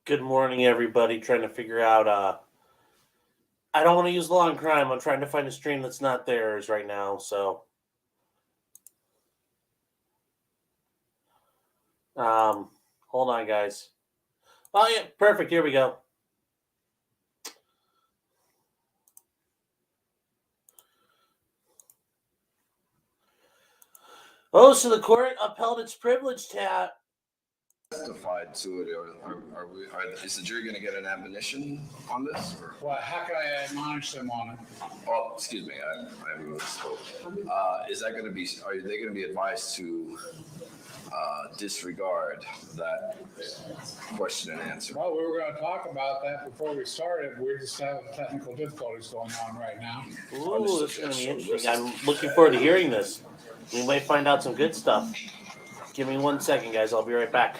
Good morning, everybody. Trying to figure out. I don't want to use law and crime. I'm trying to find a stream that's not theirs right now. So, hold on, guys. Oh yeah, perfect. Here we go. Oh, so the court upheld its privilege tab. Testified to it, is the jury going to get an admonition on this? Or? Well, how can I admonish them on it? Oh, excuse me, I haven't really spoke. Is that going to be? Are they going to be advised to disregard that question and answer? Well, we were going to talk about that before we started. We just have technical difficulties going on right now. Ooh, this is going to be interesting. I'm looking forward to hearing this. We might find out some good stuff. Give me 1 second, guys. I'll be right back.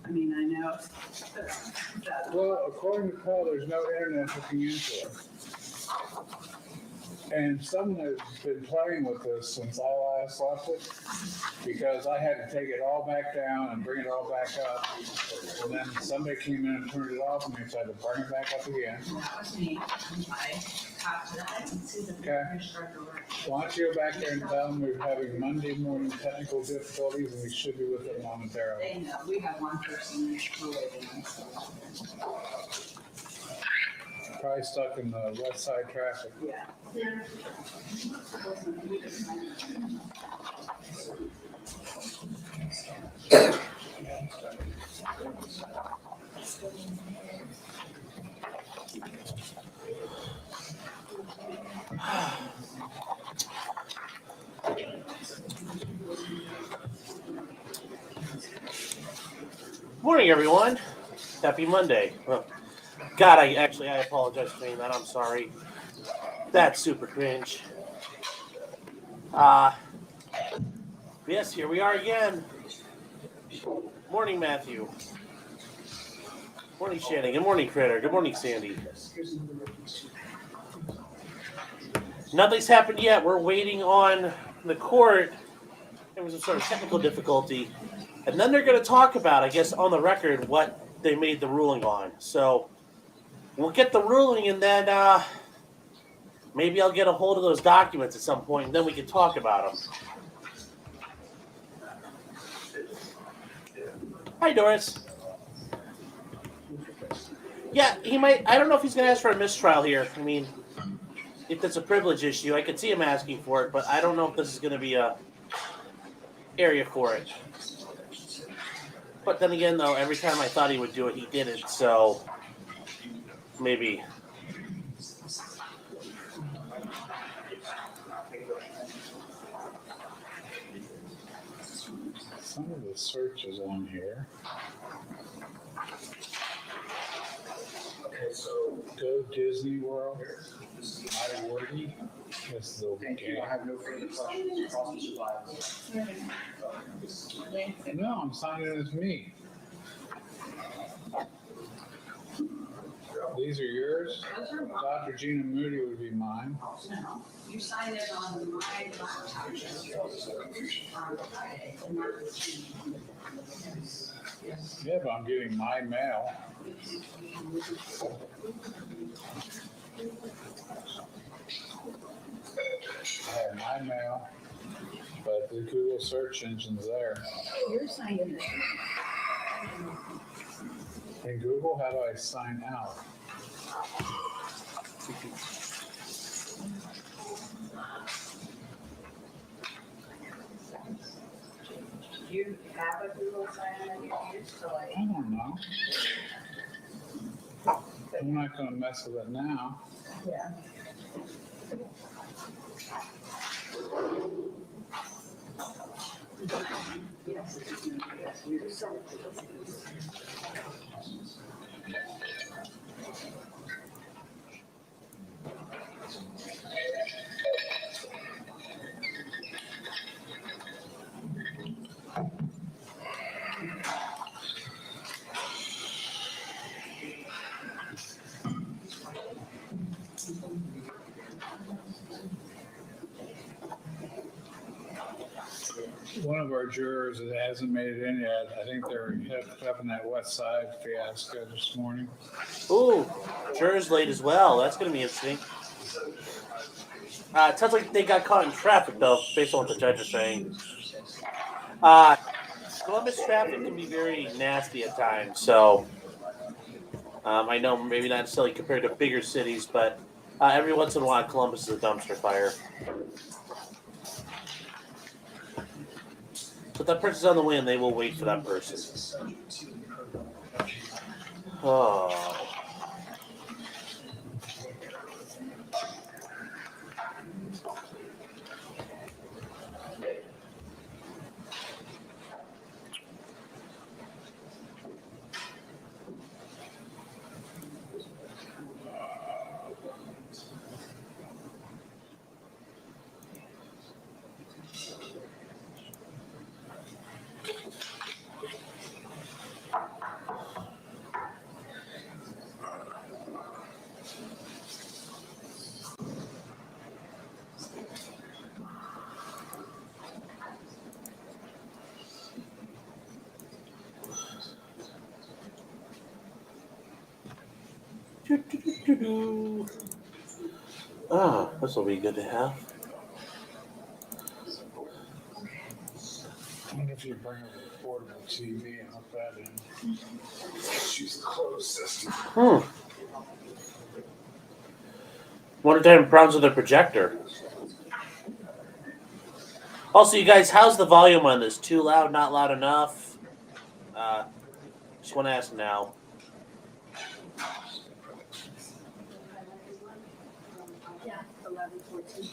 I mean, I know. Well, according to Paul, there's no internet hooking into it. And someone has been playing with this since I last left it, because I had to take it all back down and bring it all back up. And then somebody came in and turned it off, and they tried to bring it back up again. That was me. Okay. Why don't you go back there and tell them we're having Monday morning technical difficulties, and we should be with it momentarily. They know. We have one person waiting. Probably stuck in the west side traffic. Yeah. Morning, everyone. Happy Monday. Well, God, I apologize for saying that. I'm sorry. That's super cringe. Yes, here we are again. Morning, Matthew. Morning, Shannon. Good morning, Critter. Good morning, Sandy. Nothing's happened yet. We're waiting on the court. There was some sort of technical difficulty. And then they're going to talk about, I guess, on the record, what they made the ruling on. So we'll get the ruling, and then maybe I'll get a hold of those documents at some point, and then we can talk about them. Hi, Doris. Yeah, he might. I don't know if he's going to ask for a mistrial here. I mean, if it's a privilege issue, I could see him asking for it, but I don't know if this is going to be a area for it. But then again, though, every time I thought he would do it, he didn't. So maybe. Some of the searches on here. Okay, so go Disney World. I wordy. This is okay. I have no further questions. No, I'm signing it as me. These are yours? Dr. Gina Moody would be mine. No, you signed it on my laptop. Yeah, but I'm getting my mail. I have my mail, but the Google search engine's there. You're signing it. In Google, how do I sign out? Do you have a Google sign that you use to I don't know. I'm not going to mess with it now. Yeah. one of our jurors that hasn't made it in yet. I think they're up in that west side fiasco this morning. Ooh, jurors late as well. That's going to be interesting. It sounds like they got caught in traffic, though, based on what the judge is saying. Columbus traffic can be very nasty at times, so I know maybe not necessarily compared to bigger cities, but every once in a while, Columbus is a dumpster fire. But that person's on the way, and they will wait for that person. Oh. Ah, this will be good to have. I wonder if you bring over a portable TV and hook that in. She's the closest. Wonder if they have problems with their projector. Also, you guys, how's the volume on this? Too loud, not loud enough? Just want to ask now. Yeah, 11, 14.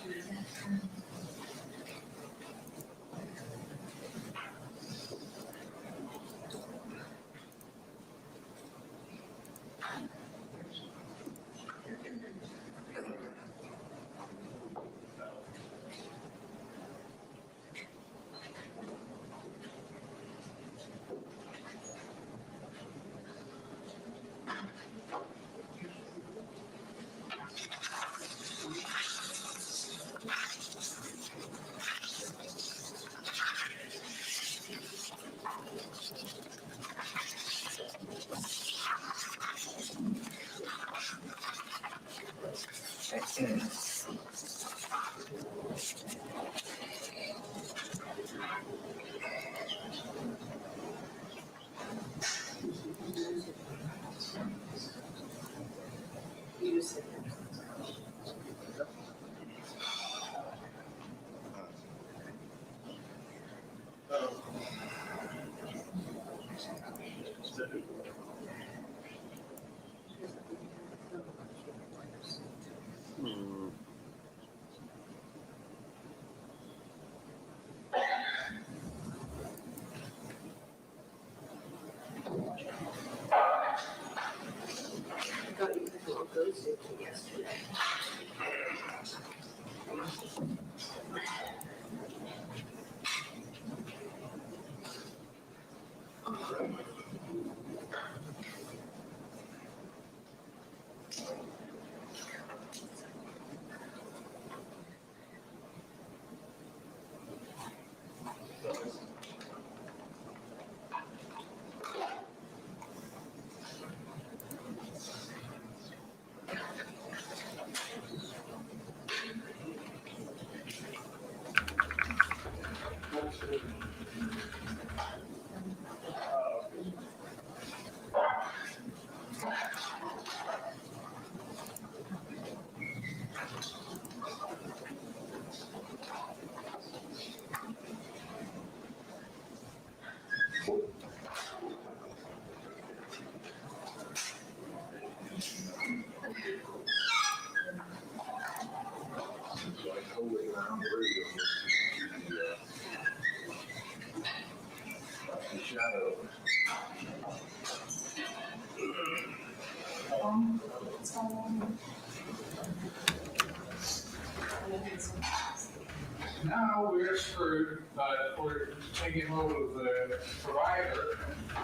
No, we're screwed, but we're taking hold of the provider,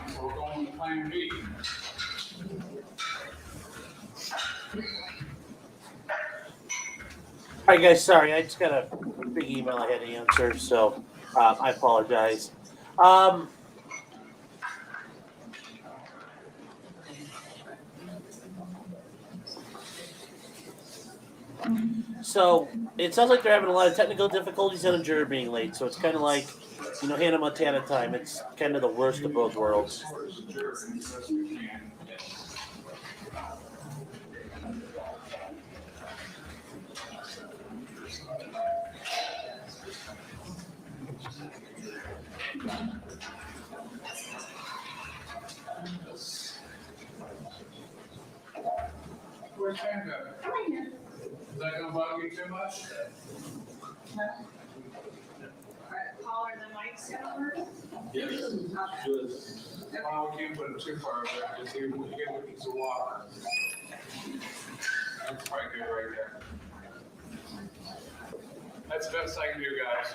so we're going to plan B. All right, guys, sorry. I just got a big email I had to answer, so I apologize. So it sounds like they're having a lot of technical difficulties and a juror being late. So it's kind of like, Hannah Montana time. It's kind of the worst of both worlds. Where's Panda? Is that gonna bug you too much? Caller, the mic's over. Well, we can't put it too far back, because we get a piece of water. That's quite good right there. That's the best I can do, guys.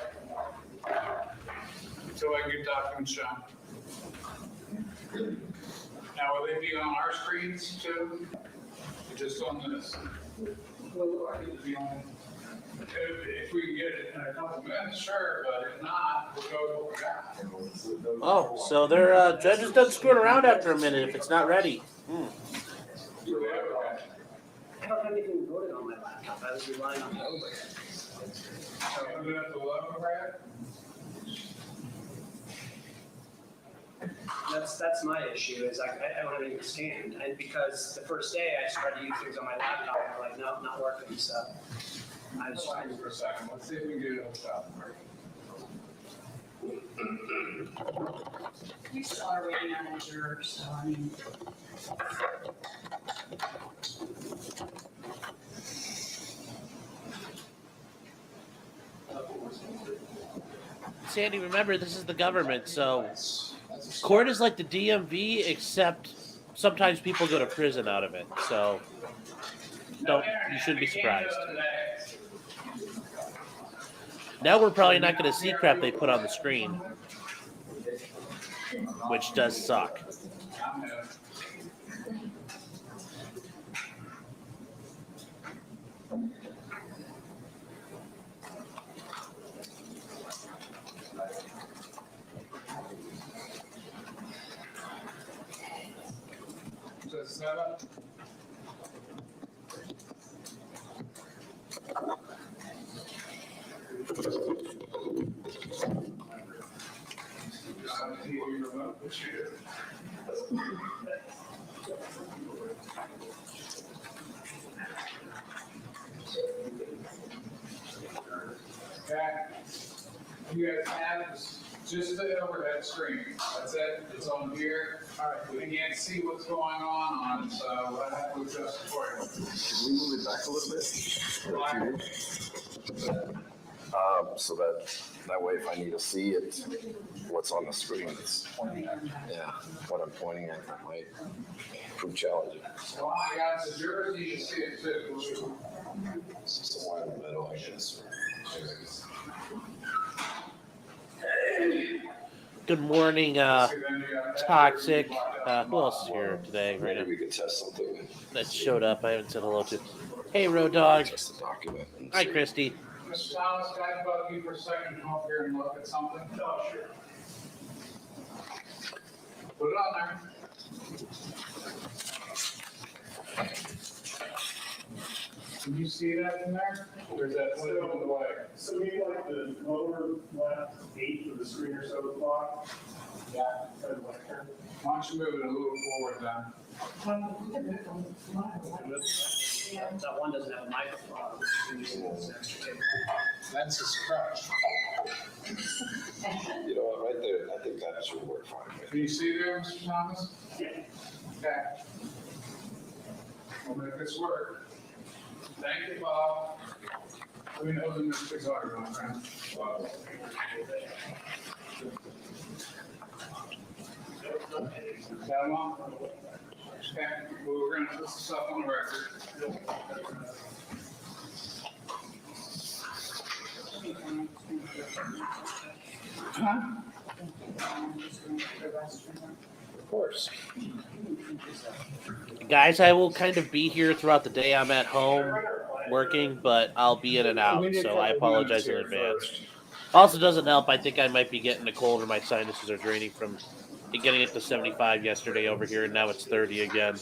Until I can get documents shown. Now, will they be on our screens too? Or just on this? If we can get it in a couple minutes, sure, but if not, we'll go with what we got. Oh, so their judges done screwing around after a minute if it's not ready. I don't have anything voted on my laptop. I was relying on Notebook. Put it up the logo, Brad? That's my issue, is I don't have anything to stand. And because the first day I tried to use things on my laptop, and they're like, no, not working, so I was Hold trying on for a second, let's see if we can get it hooked up. We still are waiting on a juror, so I mean. Sandy, remember, this is the government, so court is like the DMV, except sometimes people go to prison out of it. So you shouldn't be surprised. Now we're probably not going to see crap they put on the screen, which does suck. Set up. Okay. You guys have just the overhead screen. That's it. It's on here. All right. We can't see what's going on it, so I have to adjust accordingly. Can we move it back a little bit? So that way, if I need to see it, what's on the screen, it's what I'm pointing at, that might prove challenging. Well, I got the jurors, you can see it too. Somewhere in the middle, I guess. Good morning, Toxic. Who else is here today? Right Maybe now? we could test something. That showed up. I haven't said hello to. Hey, Road Dog. Test the document. and Hi, see. Christy. Mr. Thomas, can I bug you for a second, come up here and look at something? Oh, sure. Put it on there. Can you see that in there? Or is that still in the way? So maybe like the lower left eighth of the screen or so is blocked. Yeah. Why don't you move it a little forward then? that one doesn't have a microphone. It's an extra table. That's his crutch. You know what, right there, I think that should work fine. Can you see there, Mr. Thomas? Okay. We'll make this work. Thank you, Bob. Let me know when this is over, my friend. Bob. Got him on? Okay, well, we're gonna put this stuff on the record. Huh? Of course. Guys, I will kind of be here throughout the day. I'm at home working, but I'll be in and out, so I apologize in advance. Also, doesn't help. I think I might be getting a cold, or my sinuses are draining from getting it to 75 yesterday over here, and now it's 30 again.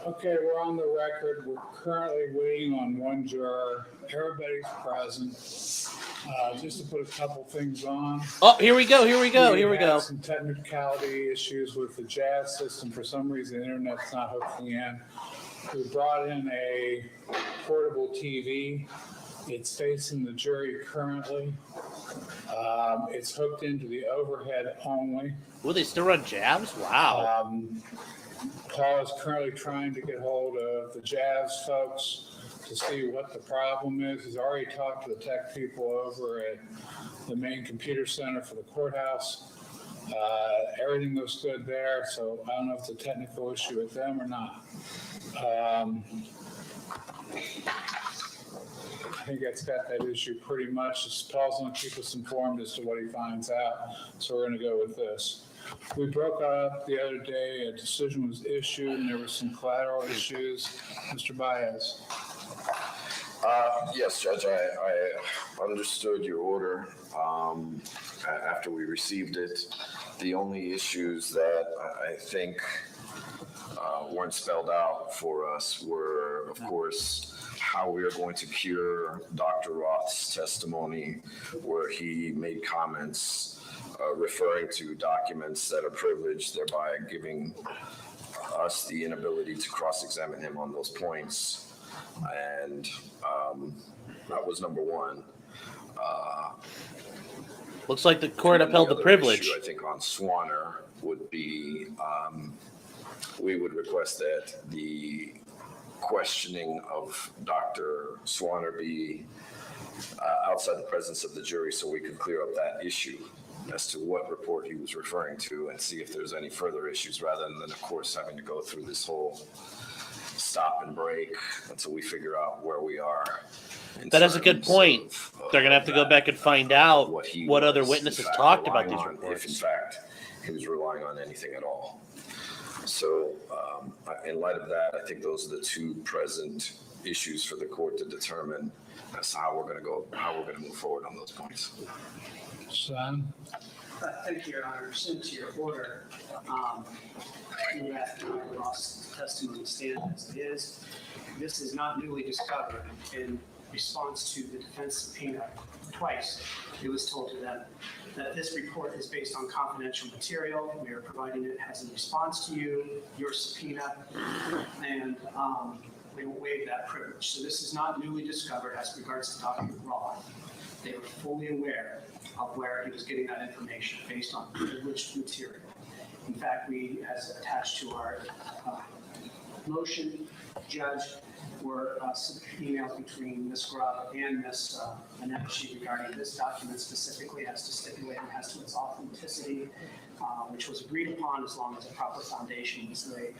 Okay, we're on the record. We're currently waiting on one juror. Everybody's present. Just to put a couple things on. Oh, here we go. Here we go. Here we had go. some technicality issues with the jazz system. For some reason, the internet's not hooking in. We brought in a portable TV. It's facing the jury currently. It's hooked into the overhead only. Will they still run jabs? Wow. Paul is currently trying to get hold of the jazz folks to see what the problem is. He's already talked to the tech people over at the main computer center for the courthouse. Everything looks good there, so I don't know if it's a technical issue with them or not. I think that's got that issue pretty much. Paul's going to keep us informed as to what he finds out, so we're going to go with this. We broke up the other day, a decision was issued, and there were some collateral issues. Mr. Baez. Yes, Judge, I understood your order after we received it. The only issues that I think weren't spelled out for us were, of course, how we are going to cure Dr. Roth's testimony, where he made comments referring to documents that are privileged, thereby giving us the inability to cross-examine him on those points. And that was number one. Looks like the court upheld the privilege. Issue, I think on Swanner would be, we would request that the questioning of Dr. Swanner be outside the presence of the jury, so we could clear up that issue as to what report he was referring to and see if there's any further issues, rather than, of course, having to go through this whole stop and break until we figure out where we are. That is a good point. They're going to have to go back and find out what other witnesses talked about these reports. If in fact he was relying on anything at all. So in light of that, I think those are the two present issues for the court to determine as to how we're going to go, how we're going to move forward on those points. Son? Thank you, Your Honor. Since your order, you asked Dr. Roth's testimony stand as it is. This is not newly discovered. In response to the defense subpoena twice, it was told to them that this report is based on confidential material. We are providing it as a response to your subpoena, and we will waive that privilege. So this is not newly discovered as regards to Dr. Roth. They were fully aware of where he was getting that information based on privileged material. In fact, we, as attached to our motion, Judge, were some emails between Ms. Grubb and Ms. Anechi regarding this document specifically as to stipulating as to its authenticity, which was agreed upon as long as a proper foundation was laid,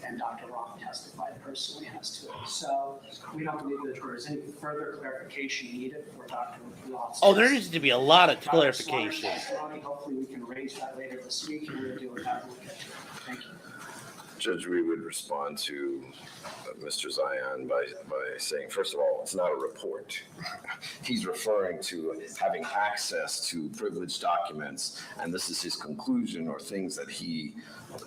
and Dr. Roth testified personally as to it. So we don't believe that there is any further clarification needed for Dr. Roth's. Oh, there needs to be a lot of clarification. Hopefully we can arrange that later this week, and we'll deal with that when we get to it. Thank you. Judge, we would respond to Mr. Zion by saying, first of all, it's not a report. He's referring to having access to privileged documents, and this is his conclusion or things that he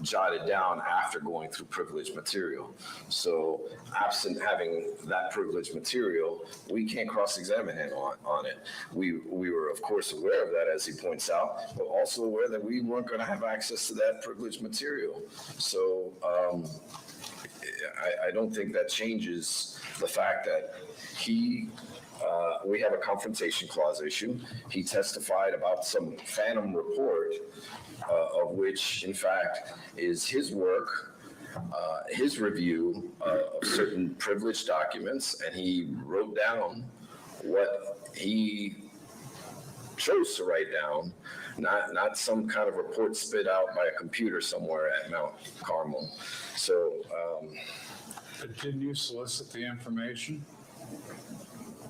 jotted down after going through privileged material. So absent having that privileged material, we can't cross-examine him on it. We were, of course, aware of that, as he points out, but also aware that we weren't going to have access to that privileged material. So I don't think that changes the fact that we have a confrontation clause issue. He testified about some phantom report, of which, in fact, is his work, his review of certain privileged documents, and he wrote down what he chose to write down, not some kind of report spit out by a computer somewhere at Mount Carmel. So, But didn't you solicit the information?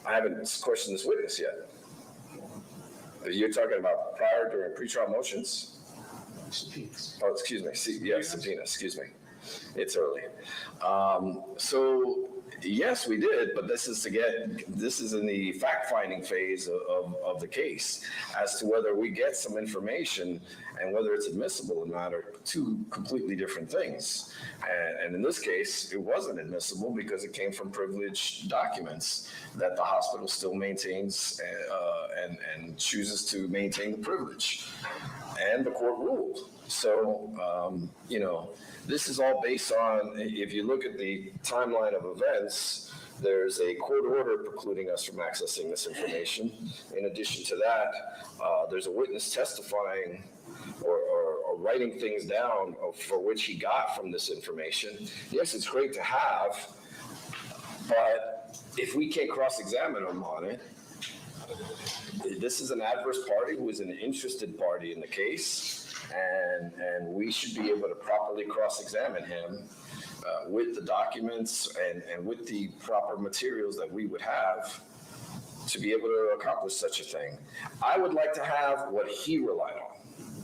I haven't questioned this witness yet. You're talking about prior, during pretrial motions? Subpoenas. Oh, excuse me. Subpoena, excuse me. It's early. So yes, we did, but this is in the fact-finding phase of the case as to whether we get some information and whether it's admissible or not are two completely different things. And in this case, it wasn't admissible because it came from privileged documents that the hospital still maintains and chooses to maintain the privilege. And the court ruled. So, this is all based on, if you look at the timeline of events, there's a court order precluding us from accessing this information. In addition to that, there's a witness testifying or writing things down for which he got from this information. Yes, it's great to have, but if we can't cross-examine him on it, this is an adverse party who is an interested party in the case, and we should be able to properly cross-examine him with the documents and with the proper materials that we would have to be able to accomplish such a thing. I would like to have what he relied on,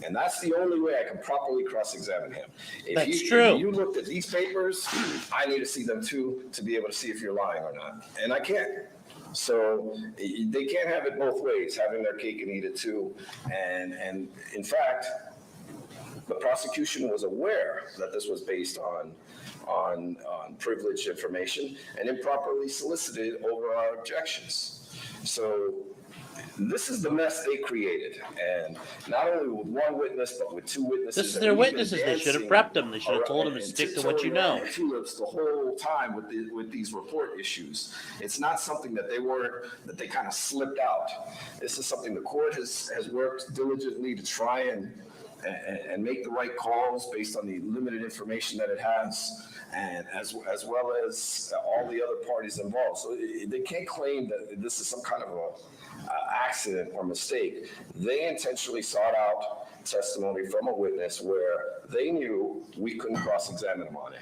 and that's the only way I can properly cross-examine him. That's true. If you looked at these papers, I need to see them too to be able to see if you're lying or not, and I can't. So they can't have it both ways, having their cake and eat it too. And in fact, the prosecution was aware that this was based on privileged information and improperly solicited over our objections. So this is the mess they created, and not only with one witness, but with two witnesses. This is their witnesses. They should have prepped them. They should have told them to stick to what you know. Tulips the whole time with these report issues. It's not something that they kind of slipped out. This is something the court has worked diligently to try and make the right calls based on the limited information that it has, and as well as all the other parties involved. So they can't claim that this is some kind of a accident or mistake. They intentionally sought out testimony from a witness where they knew we couldn't cross-examine them on it.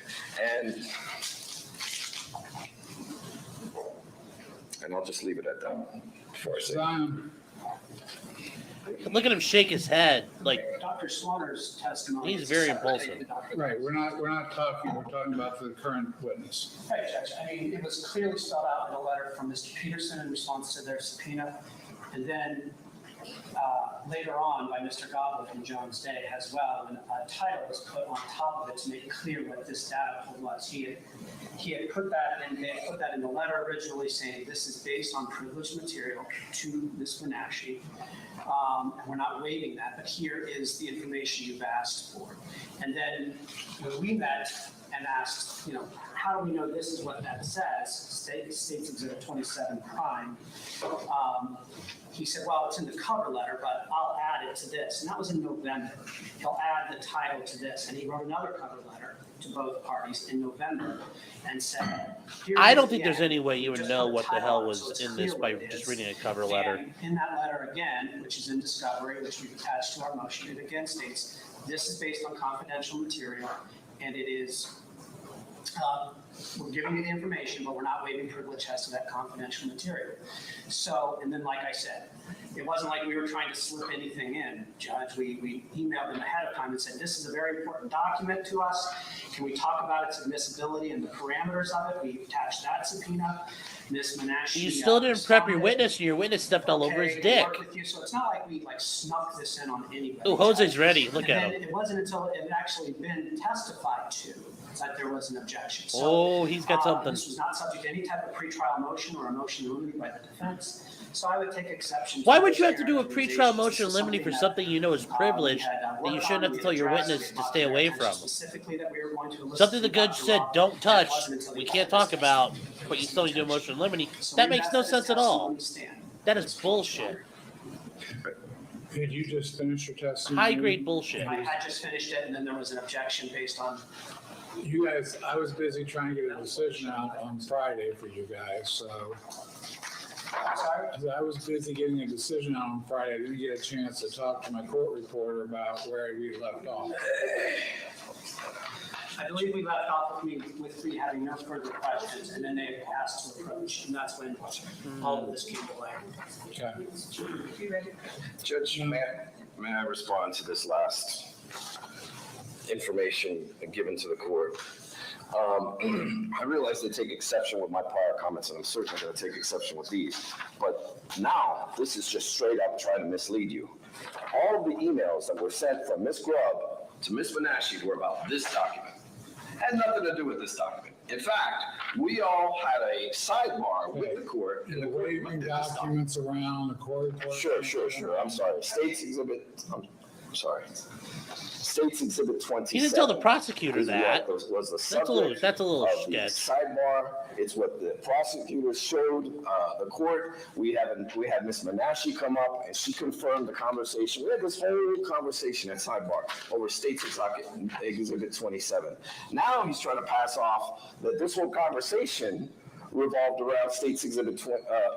And I'll just leave it at that before I say. Look at him shake his head. Like, Dr. Swanner's testimony. He's very impulsive. Right, we're not talking about the current witness. Right, Judge. I mean, it was clearly spelled out in a letter from Mr. Peterson in response to their subpoena. And then later on by Mr. Goblet in Jones Day as well, and a title was put on top of it to make clear what this data pull was. He had put that in, they had put that in the letter originally saying this is based on privileged material to Ms. Menashe. And we're not waiving that, but here is the information you've asked for. And then when we met and asked, how do we know this is what that says? States Exhibit 27 prime. He said, well, it's in the cover letter, but I'll add it to this. And that was in November. He'll add the title to this. And he wrote another cover letter to both parties in November and said, I don't think there's any way you would know what the hell was in this by just reading a cover letter. And in that letter again, which is in discovery, which we've attached to our motion, it again states, this is based on confidential material, and it is, we're giving you the information, but we're not waiving privilege as to that confidential material. So, and then like I said, it wasn't like we were trying to slip anything in, Judge. We emailed them ahead of time and said, this is a very important document to us. Can we talk about its admissibility and the parameters of it? We attached that subpoena. Ms. Menashe. You still didn't prep your witness, and your witness stepped all over his dick. So it's not like we snuck this in on anybody. Oh, Jose's ready. Look at him. It wasn't until it had actually been testified to that there was an objection. So, oh, he's got something. This was not subject to any type of pretrial motion or a motion in limine by the defense. So I would take exception. Why would you have to do a pretrial motion in limine for something you know is privileged that you shouldn't have to tell your witness to stay away from? Something the judge said, don't touch, we can't talk about, but you still need to do a motion in limine. That makes no sense at all. That is bullshit. Did you just finish your testimony? High grade bullshit. I had just finished it, and then there was an objection based on. You guys, I was busy trying to get a decision out on Friday for you guys, so. Sorry? I was busy getting a decision out on Friday. I didn't get a chance to talk to my court reporter about where we left off. I believe we left off with me having no further questions, and then they asked to approach, and that's when all of this came to light. Okay. You ready? Judge, may I respond to this last information given to the court? I realize they take exception with my prior comments, and I'm certainly going to take exception with these. But now, this is just straight up trying to mislead you. All of the emails that were sent from Ms. Grubb to Ms. Benaschi were about this document. Had nothing to do with this document. In fact, we all had a sidebar with the court. And The the court waving looked at this documents around the court. Sure. I'm sorry. States Exhibit, I'm sorry. States Exhibit 27. He didn't tell the prosecutor that. Was the That's a little subject of the sketch. sidebar. It's what the prosecutors showed the court. We had Ms. Menashe come up, and she confirmed the conversation. We had this whole conversation at sidebar over States Exhibit 27. Now he's trying to pass off that this whole conversation revolved around States Exhibit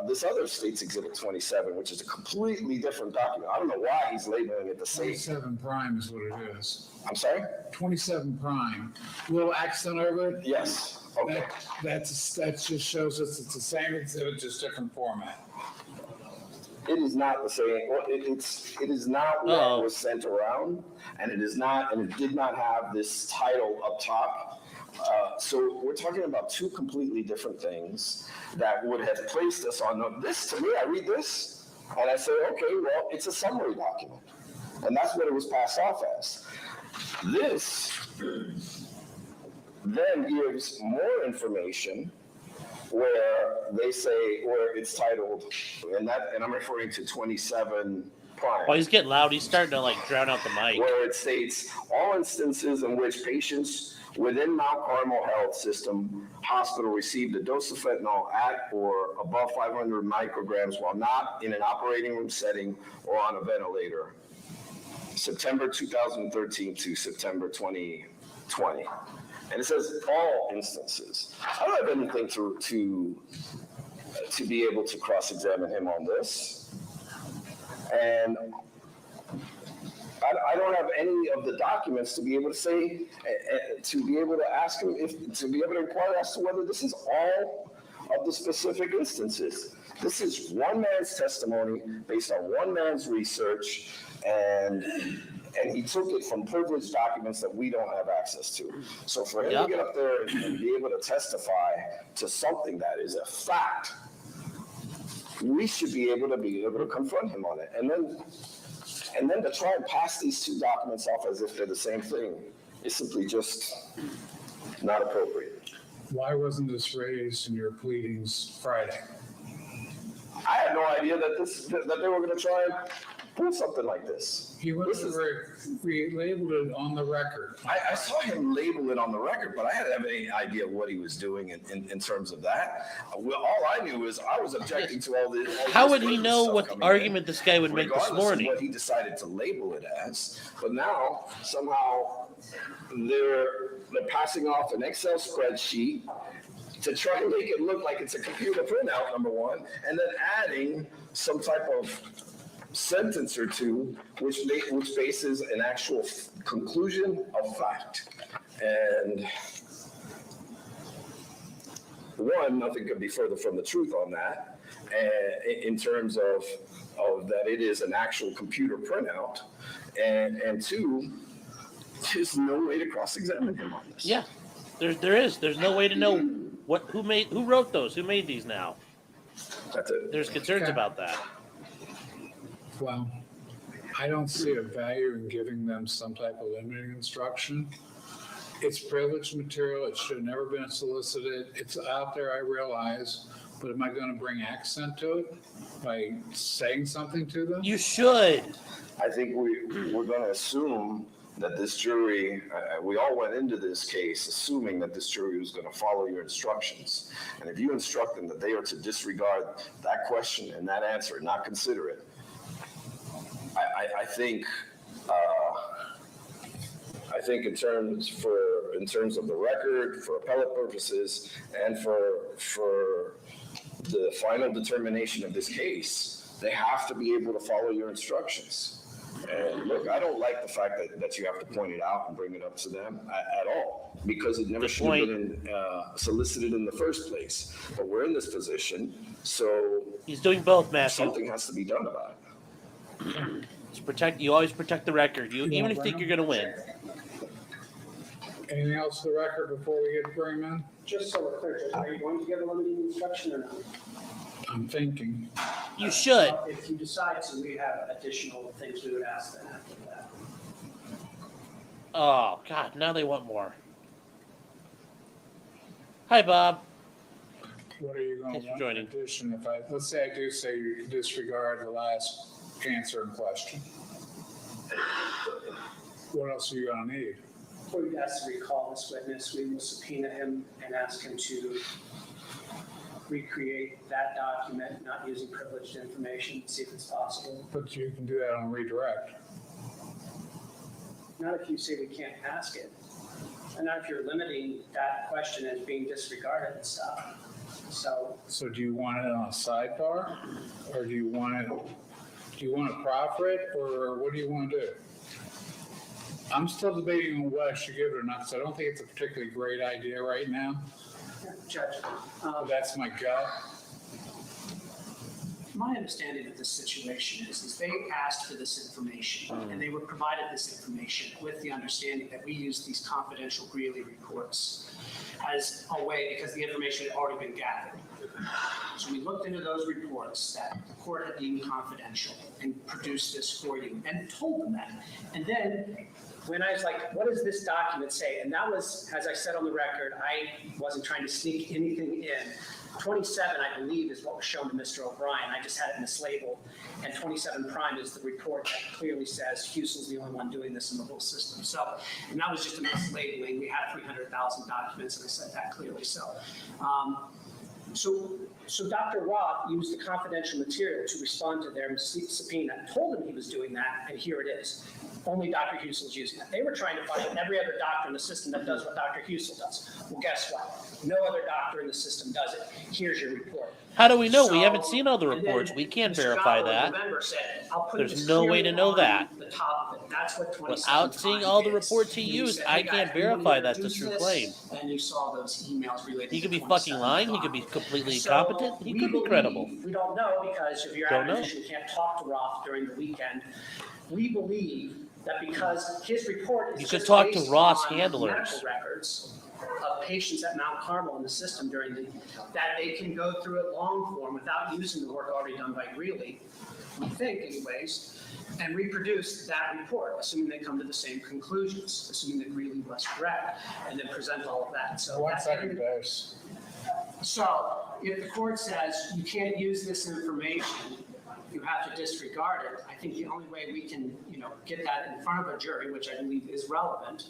this other States Exhibit 27, which is a completely different document. I don't know why he's labeling it the same. 27 prime is what it is. I'm sorry? 27 prime. Little accent over it. Yes. Okay. That just shows us it's the same exhibit, just different format. It is not the same. Well, it is not what was sent around, and it is not, and it did not have this title up top. So we're talking about two completely different things that would have placed us on this. To me, I read this and I say, okay, well, it's a summary document, and that's what it was passed off as. This then gives more information where they say, where it's titled, and I'm referring to 27 prime. Oh, he's getting loud. He's starting to like drown out the mic. Where it states all instances in which patients within Mount Carmel Health System Hospital received a dose of fentanyl at or above 500 micrograms while not in an operating room setting or on a ventilator, September 2013 to September 2020. And it says all instances. I don't have anything to be able to cross-examine him on this. And I don't have any of the documents to be able to say, to be able to ask him, to be able to inquire as to whether this is all of the specific instances. This is one man's testimony based on one man's research, and he took it from privileged documents that we don't have access to. So for him to get up there and be able to testify to something that is a fact, we should be able to confront him on it. And then to try and pass these two documents off as if they're the same thing is simply just not appropriate. Why wasn't this raised in your pleadings Friday? I had no idea that they were going to try and pull something like this. He went relabeled it on the record. I saw him label it on the record, but I didn't have any idea what he was doing in terms of that. Well, all I knew is I was objecting to all this. How would he know what argument this guy would make this morning? Regardless of what he decided to label it as, but now somehow they're passing off an Excel spreadsheet to try and make it look like it's a computer printout, number one, and then adding some type of sentence or two which bases an actual conclusion of fact. And one, nothing could be further from the truth on that, in terms of that it is an actual computer printout, and two, there's no way to cross-examine him on this. Yeah, there's no way to know who wrote those, who made these now. That's it. There's concerns about that. Well, I don't see a value in giving them some type of limiting instruction. It's privileged material. It should have never been solicited. It's out there, I realize, but am I going to bring accent to it by saying something to them? You should. I think we're going to assume that this jury, we all went into this case assuming that this jury was going to follow your instructions. And if you instruct them that they are to disregard that question and that answer and not consider it, I think in terms of the record, for appellate purposes, and for the final determination of this case, they have to be able to follow your instructions. And look, I don't like the fact that you have to point it out and bring it up to them at all, because it never Good should have point. been solicited in the first place. But we're in this position, so He's doing both, Matthew. something has to be done about it. You always protect the record. You Even want if you think Brenham? you're going to win. Anything else for the record before we get to bring him in? Just so we're clear, Judge, are you going to give a limiting instruction or not? I'm thinking. You should. If you decide to, we have additional things we would ask then after that. Oh, God, now they want more. Hi, Bob. What are you going Thanks to for want in joining. addition if let's say I do say you disregard the last answer in question. What else are you going to need? Before you ask to recall this witness, we will subpoena him and ask him to recreate that document, not using privileged information, see if it's possible. But you can do that on redirect. Not if you say we can't ask it, and not if you're limiting that question as being disregarded and stuff. So Do you want it on a sidebar, or do you want to proffer it, or what do you want to do? I'm still debating on whether I should give it or not, because I don't think it's a particularly great idea right now. Judge, But that's my gut. my understanding of this situation is they asked for this information, and they were provided this information with the understanding that we use these confidential Greeley reports as a way, because the information had already been gathered. So we looked into those reports that the court had deemed confidential and produced this for you and told them that. And then when I was like, what does this document say? And that was, as I said on the record, I wasn't trying to sneak anything in. 27, I believe, is what was shown to Mr. O'Brien. I just had it mislabeled. And 27 prime is the report that clearly says Husel's the only one doing this in the whole system. So, and that was just a mislabeling. We had 300,000 documents, and I said that clearly. So Dr. Roth used the confidential material to respond to their subpoena, told him he was doing that, and here it is. Only Dr. Husel's using it. They were trying to find every other doctor in the system that does what Dr. Husel does. Well, guess what? No other doctor in the system does it. Here's your report. How do we know? We So- haven't seen all the and then reports. We can't Mr. verify Gowell in that. November said, I'll put There's this no way to clearly know on that. the top of it. That's what 27 Without seeing prime all the is. reports he And used, said, I "Hey, can't guys, we verify wanna that's a introduce true this," claim. And you saw those emails related He to could be fucking 27 lying. He prime. could be completely So, incompetent. He we could be believe- credible. We don't know because of your Don't know. admonition, you can't talk to Roth during the weekend. We believe that because his report is You could just talk to based Roth's on handlers. medical records of patients at Mount Carmel in the system that they can go through it long form without using the work already done by Greeley, we think anyways, and reproduce that report, assuming they come to the same conclusions, assuming that Greeley was correct, and then present all of that. So One that's- second, guys. So if the court says you can't use this information, you have to disregard it, I think the only way we can, get that in front of a jury, which I believe is relevant,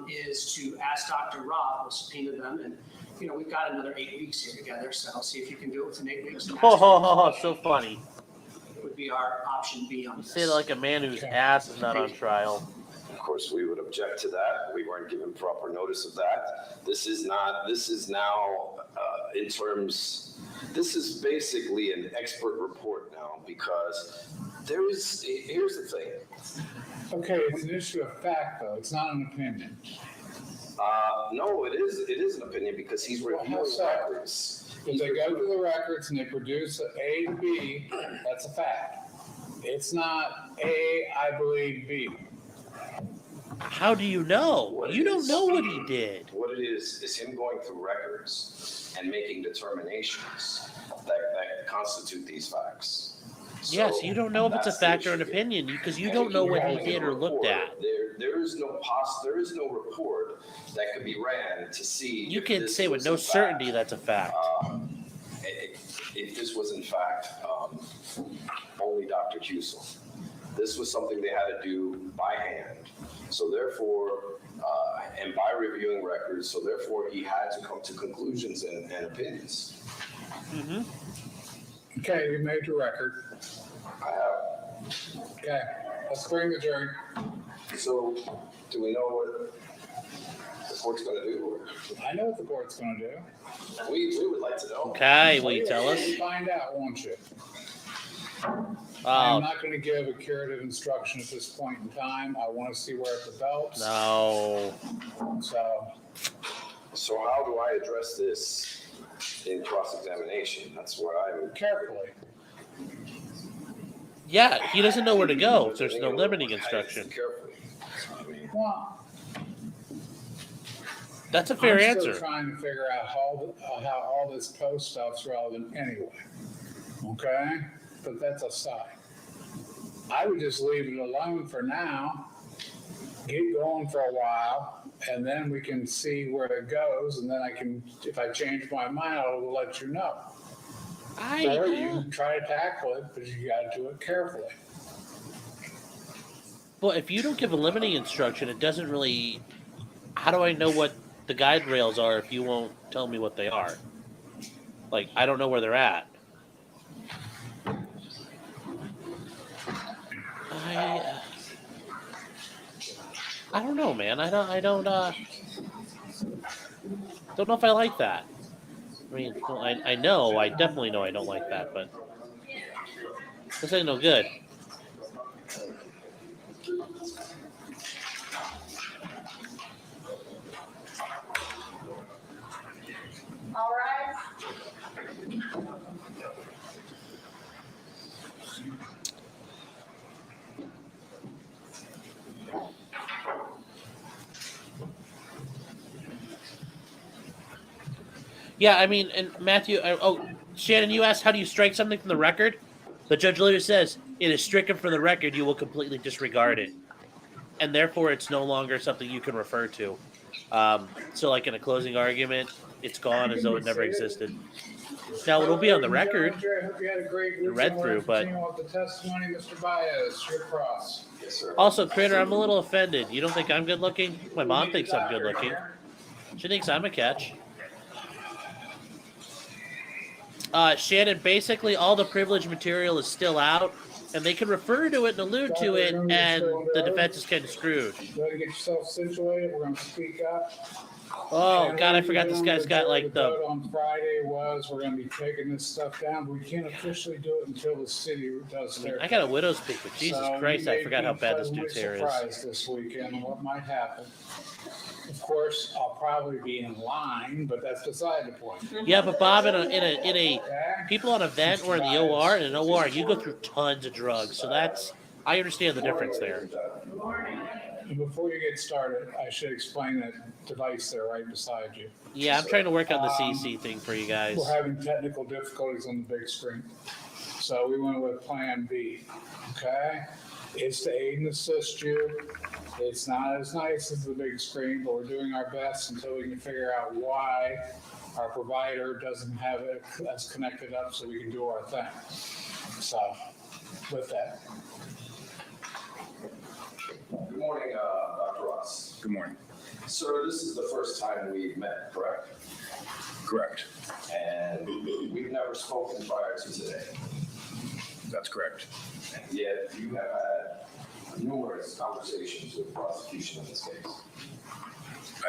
is to ask Dr. Roth, we'll subpoena them, and, we've got another 8 weeks here together, so I'll see if you can do it within 8 weeks. and ask Oh, so funny. would be our option B on You this. say that like a man whose ass is not on trial. Of course, we would object to that. We weren't given proper notice of that. This is now, this is basically an expert report now, because here's the thing. Okay, it's an issue of fact, though. It's not an opinion. No, it is an opinion, because he's Well, reviewing how so? records. If they go through the records and they produce A to B, that's a fact. It's not A, I believe B. How do you know? What You it don't is- know what he did. What it is him going through records and making determinations that constitute these facts. Yes, So you don't know if it's a that's the fact or an issue. opinion because you And don't know what he having did a or looked report, at. There is no report that could be ran to see. You if can this say with was no in fact, certainty that's a fact. if this was in fact only Dr. Husel. This was something they had to do by hand. So therefore, and by reviewing records, so therefore he had to come to conclusions and opinions. Mm-hmm. Okay, you made your record. I have. Okay, let's bring the jury. So do we know what the court's going to do? I know what the court's gonna do. We would like to know. Okay, will you tell us? You'll find out, won't you? I'm not gonna give a curative instruction at this point in time. I wanna see where it develops. No. So how do I address this in cross-examination? That's where I'm. Carefully. Yeah, he doesn't know where to go. There's no limiting instruction. Carefully. I mean, Well, That's a fair I'm answer. still trying to figure out how all this post stuff's relevant anyway. Okay? But that's aside. I would just leave it alone for now, get going for a while, and then we can see where it goes, and then I can, if I change my mind, I'll let you know. Or you can try to tackle it, but you gotta do it carefully. Well, if you don't give a limiting instruction, it doesn't really. How do I know what the guide rails are if you won't tell me what they are? Like, I don't know where they're at. I don't know, man. I don't know if I like that. I mean, I know, I definitely know I don't like that, but this ain't no good. All right. Yeah, I mean, and Matthew, Shannon, you asked how do you strike something from the record? The judge literally says, it is stricken from the record, you will completely disregard it. And therefore, it's no longer something you can refer to. So like in a closing argument, it's gone as though it never existed. Now, it'll be on the record, I hope you had a great weekend. read through, but... Continue with the testimony, Mr. Baez, your cross. yes, sir. Also, Critter, I'm a little offended. You don't think I'm good looking? My mom thinks I'm good looking. She thinks I'm a catch. Shannon, basically all the privileged material is still out, and they can refer to it and allude to it, and the defense is kind of screwed. Go ahead and get yourself situated. We're going to speak up. Oh, And God, I what forgot we're this doing guy's got, like, vote the... on Friday was we're going to be taking this stuff down, but we can't officially do it until the city does I mean, their. I got a widow's peak, but Jesus So Christ, you I may forgot how be bad this pleasantly dude's hair is. surprised this weekend and what might happen. Of course, I'll probably be in line, but that's beside the point. Yeah, but Bob, in a Okay? people on a vent or in the OR, in an OR, you go through tons of drugs, so that's... I understand the difference there. And before you get started, I should explain that device there right beside you. Yeah, I'm trying to work on the CC thing for you guys. We're having technical difficulties on the big screen. So we went with plan B, okay? It's to aid and assist you. It's not as nice as the big screen, but we're doing our best until we can figure out why our provider doesn't have it as connected up so we can do our thing. So with that. Good morning, Dr. Ross. Good morning. Sir, this is the first time we've met, correct? Correct. And we've never spoken prior to today. That's correct. And yet you have had numerous conversations with the prosecution in this case.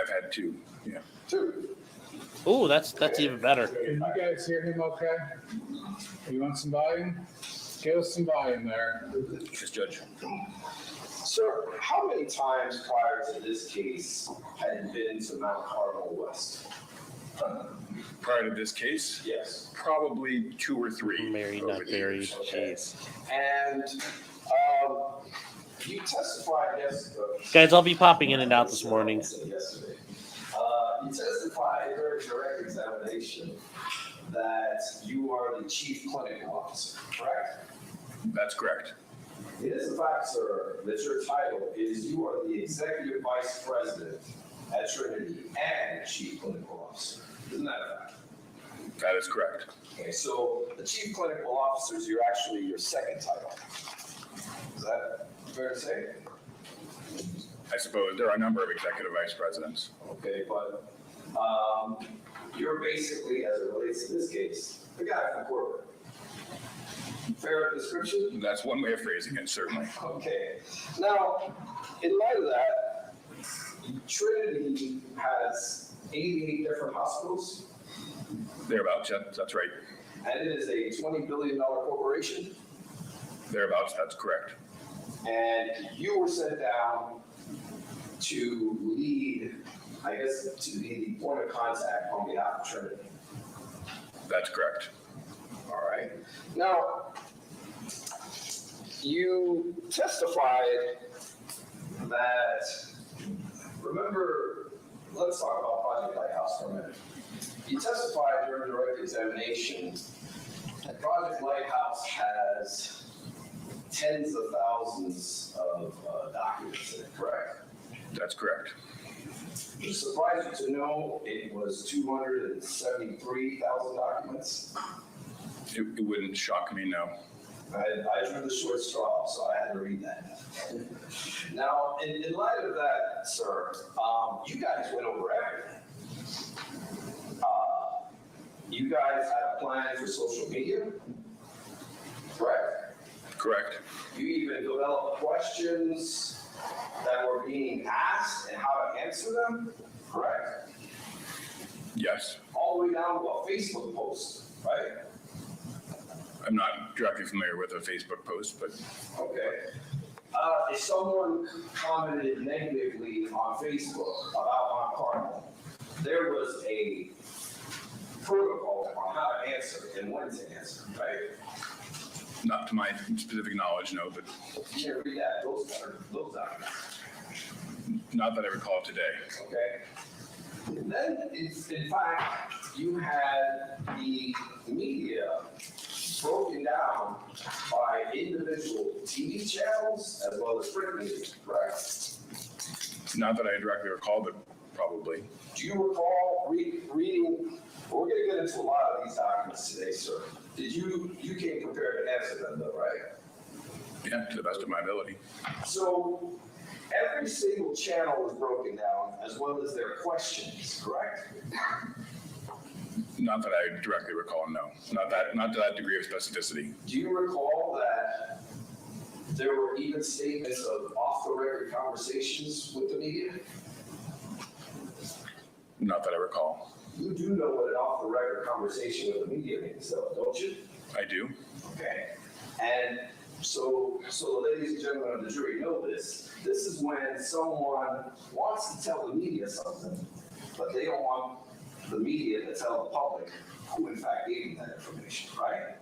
I've had two. Yeah. Two. Ooh, that's even better. Can you guys hear him okay? You want some volume? Give us some volume there. Yes, Judge. Sir, how many times prior to this case had you been to Mount Carmel West? Prior to this case, Yes. probably 2 or 3. Married, over not the buried. years. Jeez. And you testified yesterday. Guys, I'll be popping in and out this morning. Yesterday. You testified during direct examination that you are the chief clinical officer, correct? That's correct. It is a fact, sir, that your title is you are the executive vice president at Trinity and chief clinical officer. Isn't that a fact? That is correct. Okay, so the chief clinical officer is actually your second title. Is that fair to say? I suppose there are a number of executive vice presidents. Okay, but you're basically, as it relates to this case, the guy from corporate. Fair description? That's one way of phrasing it, certainly. Okay. Now, in light of that, Trinity has 88 different hospitals, Thereabouts, yeah, that's right. and it is a $20 billion corporation. Thereabouts, that's correct. And you were sent down to lead, I guess, to be the point of contact on behalf of Trinity. That's correct. All right. Now, you testified that, remember, let's talk about Project Lighthouse for a minute. You testified during direct examination that Project Lighthouse has tens of thousands of documents in it, correct? That's correct. It surprised you to know it was 273,000 documents. It wouldn't shock me, no. I drew the short straw, so I had to read that. Now, in light of that, sir, you guys went over everything. You guys had a plan for social media, correct? Correct. You even developed questions that were being asked and how to answer them, correct? Yes. All the way down to a Facebook post, right? I'm not directly familiar with a Facebook post, but Okay. If someone commented negatively on Facebook about Mount Carmel, there was a protocol on how to answer and when to answer, right? not to my specific knowledge, no, but You can't read that, those documents, not that I recall today. okay? And then, in fact, you had the media broken down by individual TV channels as well as print media, correct? Not that I directly recall, but probably. Do you recall reading, we're gonna get into a lot of these documents today, sir. You came prepared to answer them though, right? Yeah, to the best of my ability. So every single channel was broken down as well as their questions, correct? Not that I directly recall, no. Not to that degree of specificity. Do you recall that there were even statements of off-the-record conversations with the media? Not that I recall. You do know what an off-the-record conversation with the media means, though, don't you? I do. Okay. And so the ladies and gentlemen of the jury know this. This is when someone wants to tell the media something, but they don't want the media to tell the public who in fact gave them that information, right?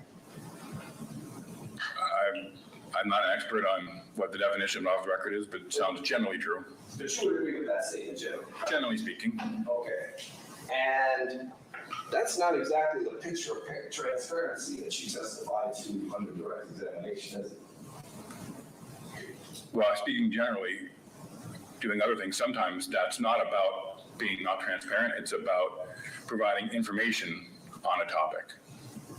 I'm not an expert on what the definition of off the record is, but it sounds generally true. But you would agree with that statement, Jim? Generally speaking. Okay. And that's not exactly the picture of transparency that you testified to under direct examination, is it? Well, speaking generally, doing other things, sometimes that's not about being not transparent. It's about providing information on a topic.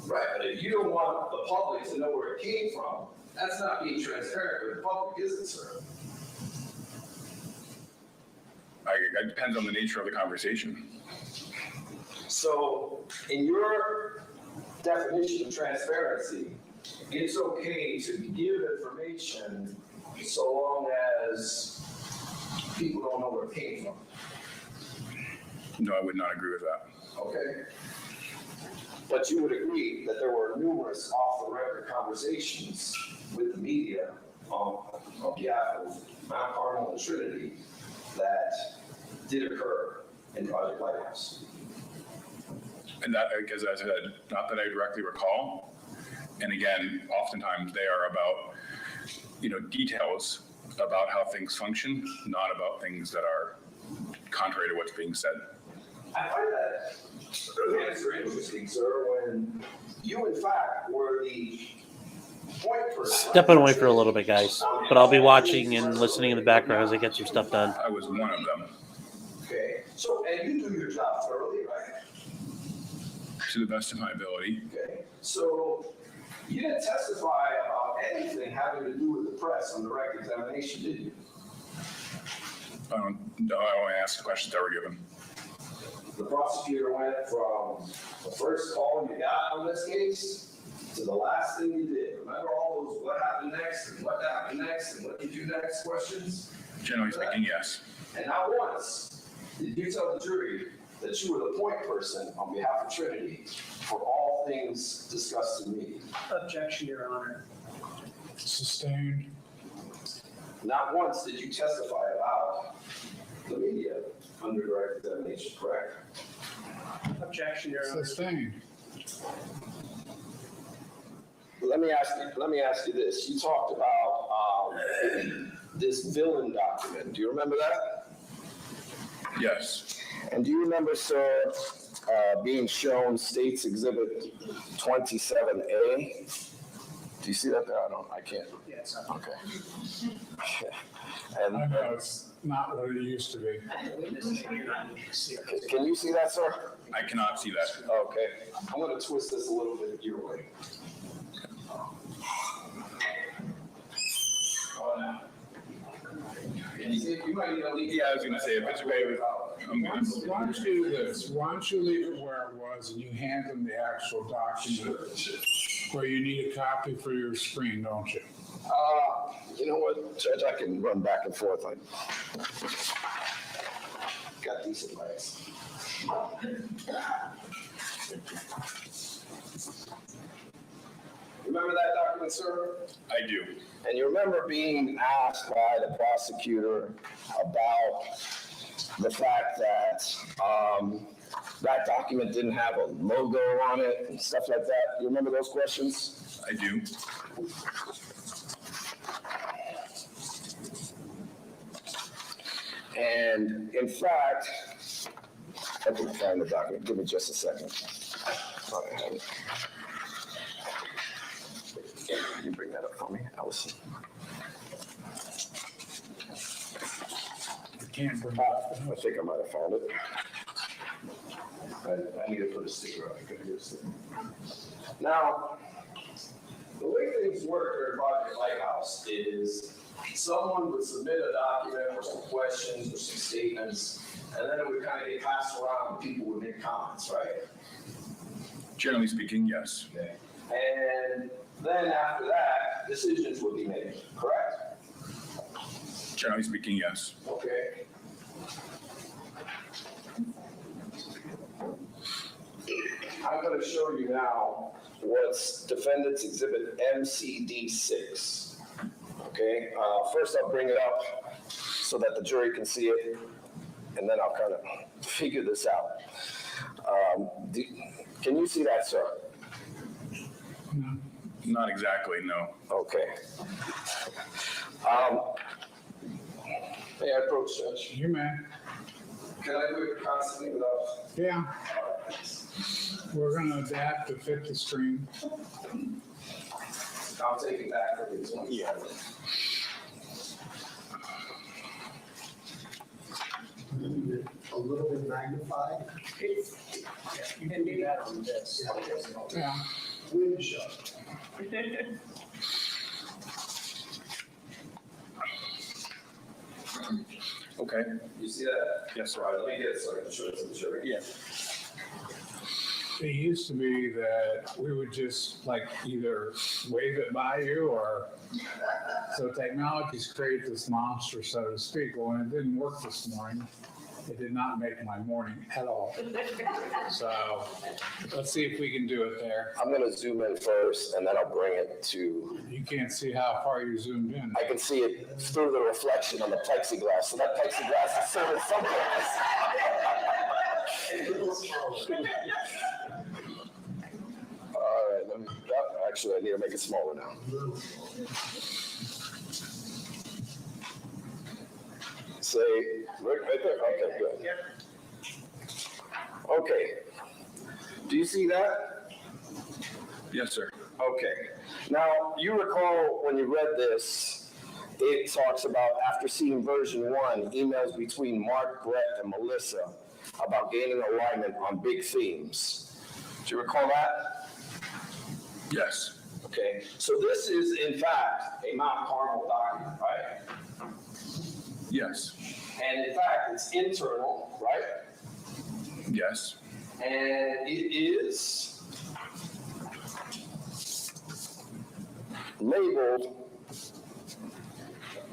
Right, but if you don't want the public to know where it came from, that's not being transparent with the public, is it, sir? It depends on the nature of the conversation. So, in your definition of transparency, it's okay to give information so long as people don't know where it came from, No, I would not agree with that. okay? But you would agree that there were numerous off-the-record conversations with the media on behalf of Mount Carmel and Trinity that did occur in Project Lighthouse. And that, as I said, not that I directly recall. And again, oftentimes they are about, details about how things function, not about things that are contrary to what's being said. I find that answer interesting, sir, when you in fact were the point person. Stepping away for a little bit, guys. But I'll be watching and listening in the background as I get some stuff done. I was one of them, Okay, so, and you do your job thoroughly, right? to the best of my ability. Okay, so you didn't testify about anything having to do with the press on direct examination, did you? I only asked the questions that were given. The prosecutor went from the first call you got on this case to the last thing you did. Remember all those what happened next and what happened next and what did you do next questions? Generally speaking, yes. And not once did you tell the jury that you were the point person on behalf of Trinity for all things discussed in the meeting. Objection, Your Honor. Sustained. Not once did you testify about the media under direct examination, correct? Objection, Your Honor. Sustained. Let me ask you this. You talked about this villain document. Do you remember that? Yes, And do you remember, sir, being shown States Exhibit 27A? Do you see that there? I can't. Yes. Okay. I And know it's not what it used to be. can you see that, sir? I cannot see that. Okay. I'm going to twist this a little bit your way. You might need to leave. Yeah, I was gonna say, if it's okay with, I'm Why good. don't you do this? Why don't you leave it where it was and you hand them the actual document where you need a copy for your screen, don't you? You know what, Judge, I can run back and forth. I got decent legs. Remember that document, sir? I do. And you remember being asked by the prosecutor about the fact that that document didn't have a logo on it and stuff like that? You remember those questions? I do. And in fact, I can find the document. Give me just a second. I have it. Can you bring that up for me, Allison? You can't bring it up. I think I might have found it. I need to put a sticker on it. Can I get a sticker? Now, the way things work here at Project Lighthouse is someone would submit a document or some questions or some statements, and then it would kind of get passed around and people would make comments, right? Generally speaking, yes. Okay. And then after that, decisions would be made, correct? Generally speaking, yes. Okay. I'm going to show you now what's Defendant's Exhibit MCD6. Okay, first I'll bring it up so that the jury can see it, and then I'll kind of figure this out. Can you see that, sir? Not exactly, no. Okay. May I approach, Judge? You may. Can I do it constantly without? Yeah. We're gonna adapt to fit the screen. I'll take it back for this one. Yeah. A little bit magnified. You can do that on this. Yeah. Wind shut. Okay. You see that? Yes, sir. All right, let me get it so I can show it to the jury. Yeah. It used to be that we would just like either wave it by you or, so technology's created this monster, so to speak. Well, when it didn't work this morning, it did not make my morning at all. So let's see if we can do it there. I'm gonna zoom in first and then I'll bring it to, You can't see how far you zoomed in. I can see it through the reflection on the plexiglass. So that plexiglass is serving some purpose. All right, let me, actually, I need to make it smaller now. Say, right there? Okay, good. Okay. Do you see that? Yes, sir. Okay. Now, you recall when you read this, it talks about after seeing version 1, emails between Mark, Brett, and Melissa about gaining alignment on big themes. Do you recall that? Yes. Okay. So this is, in fact, a Mount Carmel document, right? Yes. And in fact, it's internal, right? Yes. And it is labeled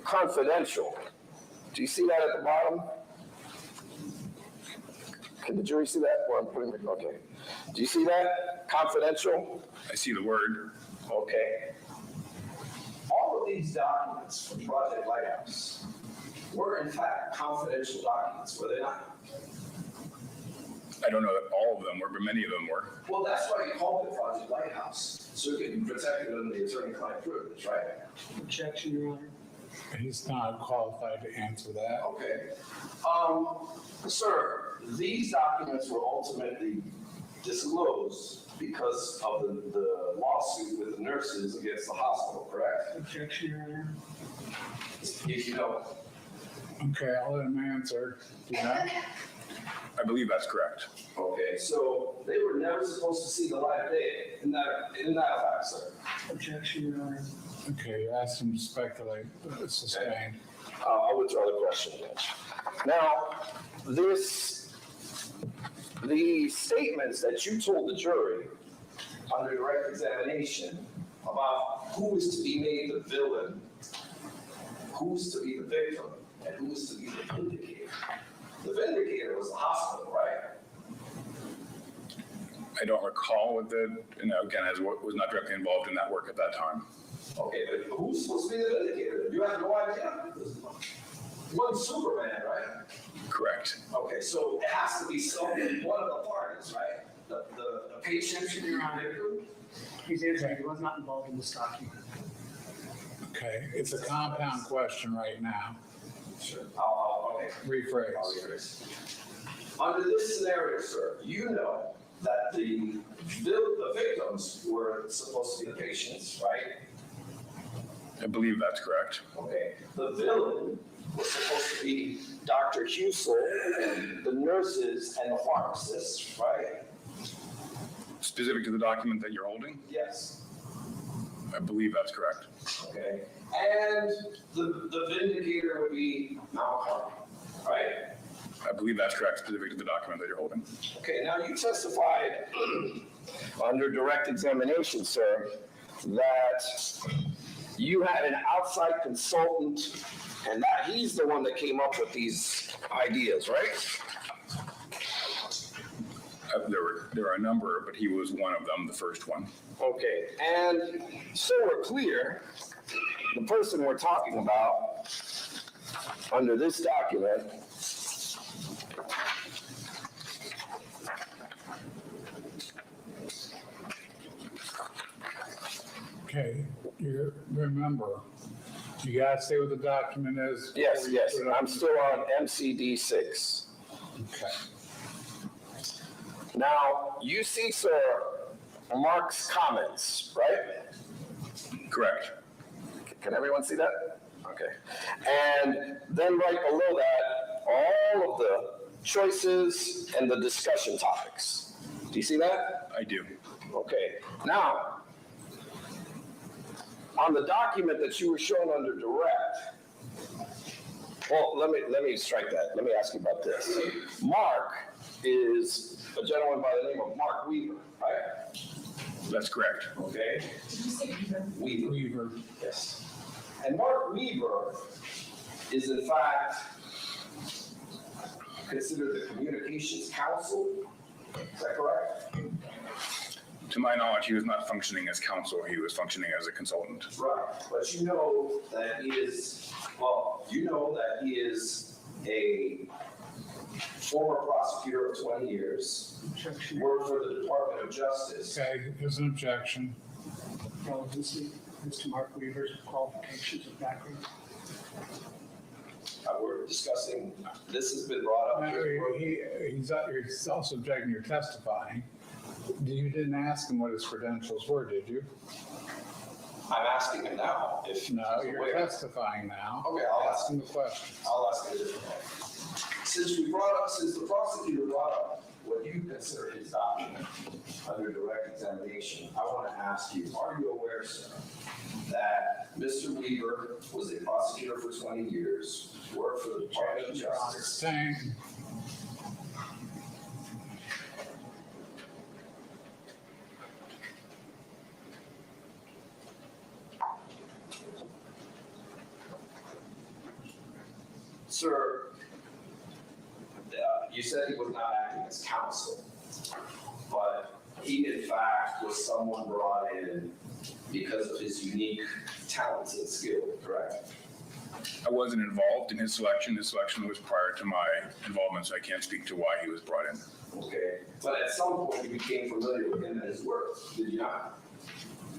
confidential. Do you see that at the bottom? Can the jury see that? Where I'm putting it? Okay. Do you see that? Confidential? I see the word. Okay. all of these documents from Project Lighthouse were in fact confidential documents, were they not? I don't know that all of them were, but many of them were. Well, that's why you called it Project Lighthouse, so it could be protected under the attorney-client privilege, right? Objection, Your Honor. He's not qualified to answer that. Okay. Sir, these documents were ultimately disclosed because of the lawsuit with the nurses against the hospital, correct? Objection, Your Honor. If you know. Okay, I'll let him answer. Do you know? I believe that's correct. Okay, so they were never supposed to see the light of day. Isn't that a fact, sir? Objection, Your Honor. Okay, you asked him to speculate, but it's sustained. I'll withdraw the question, Judge. Now, the statements that you told the jury under direct examination about who is to be made the villain, who's to be the victim, and who is to be the vindicator. The vindicator was the hospital, right? I don't recall what again, as was not directly involved in that work at that time. Okay, but who's supposed to be the vindicator? You have no idea. One Superman, right? Correct. Okay, so it has to be one of the parties, right? The patient, Your Honor. He's answering, he was not involved in this document. Okay, it's a compound question right now. Sure. Okay. I'll Rephrase. rephrase. Under this scenario, sir, you know that the victims were supposed to be the patients, right? I believe that's correct. Okay. The villain was supposed to be Dr. Husel, the nurses, and the pharmacists, right? Specific to the document that you're holding, Yes. I believe that's correct. Okay. And the vindicator would be Mount Carmel, right? I believe that's correct, specific to the document that you're holding. Okay, now you testified under direct examination, sir, that you had an outside consultant and that he's the one that came up with these ideas, right? There were a number, but he was one of them, the first one. Okay, and so we're clear, the person we're talking about under this document Okay, you remember, you gotta say what the document is. yes, I'm still on MCD 6. Okay. Now, you see, sir, Mark's comments, right? Correct. Can everyone see that? Okay. And then right below that, all of the choices and the discussion topics. Do you see that? I do. Okay. Now, on the document that you were shown under direct, well, let me strike that. Let me ask you about this. Mark is a gentleman by the name of Mark Weaver, right? That's correct. Okay. Weaver. Weaver. Yes. And Mark Weaver is in fact considered the communications counsel. Is that correct? To my knowledge, he was not functioning as counsel, he was functioning as a consultant. Right. But you know that he is, a former prosecutor of 20 years, Objection. worked for the Department of Justice. Okay, there's an objection. Relevancy, Mr. Mark Weaver's qualifications and background. We're discussing, this has been brought up. He's also objecting you're testifying. You didn't ask him what his credentials were, did you? I'm asking him now if. No, he's you're aware. testifying now. Okay, I'll Ask him the question. I'll ask it a different way. Since the prosecutor brought up what you consider his document under direct examination, I want to ask you, are you aware, sir, that Mr. Weaver was a prosecutor for 20 years, worked for the Department of Justice? Same. Sir, you said he was not acting as counsel, but he in fact was someone brought in because of his unique talents and skill, correct? I wasn't involved in his selection. His selection was prior to my involvement, so I can't speak to why he was brought in. Okay, but at some point you became familiar with him and his work, did you not?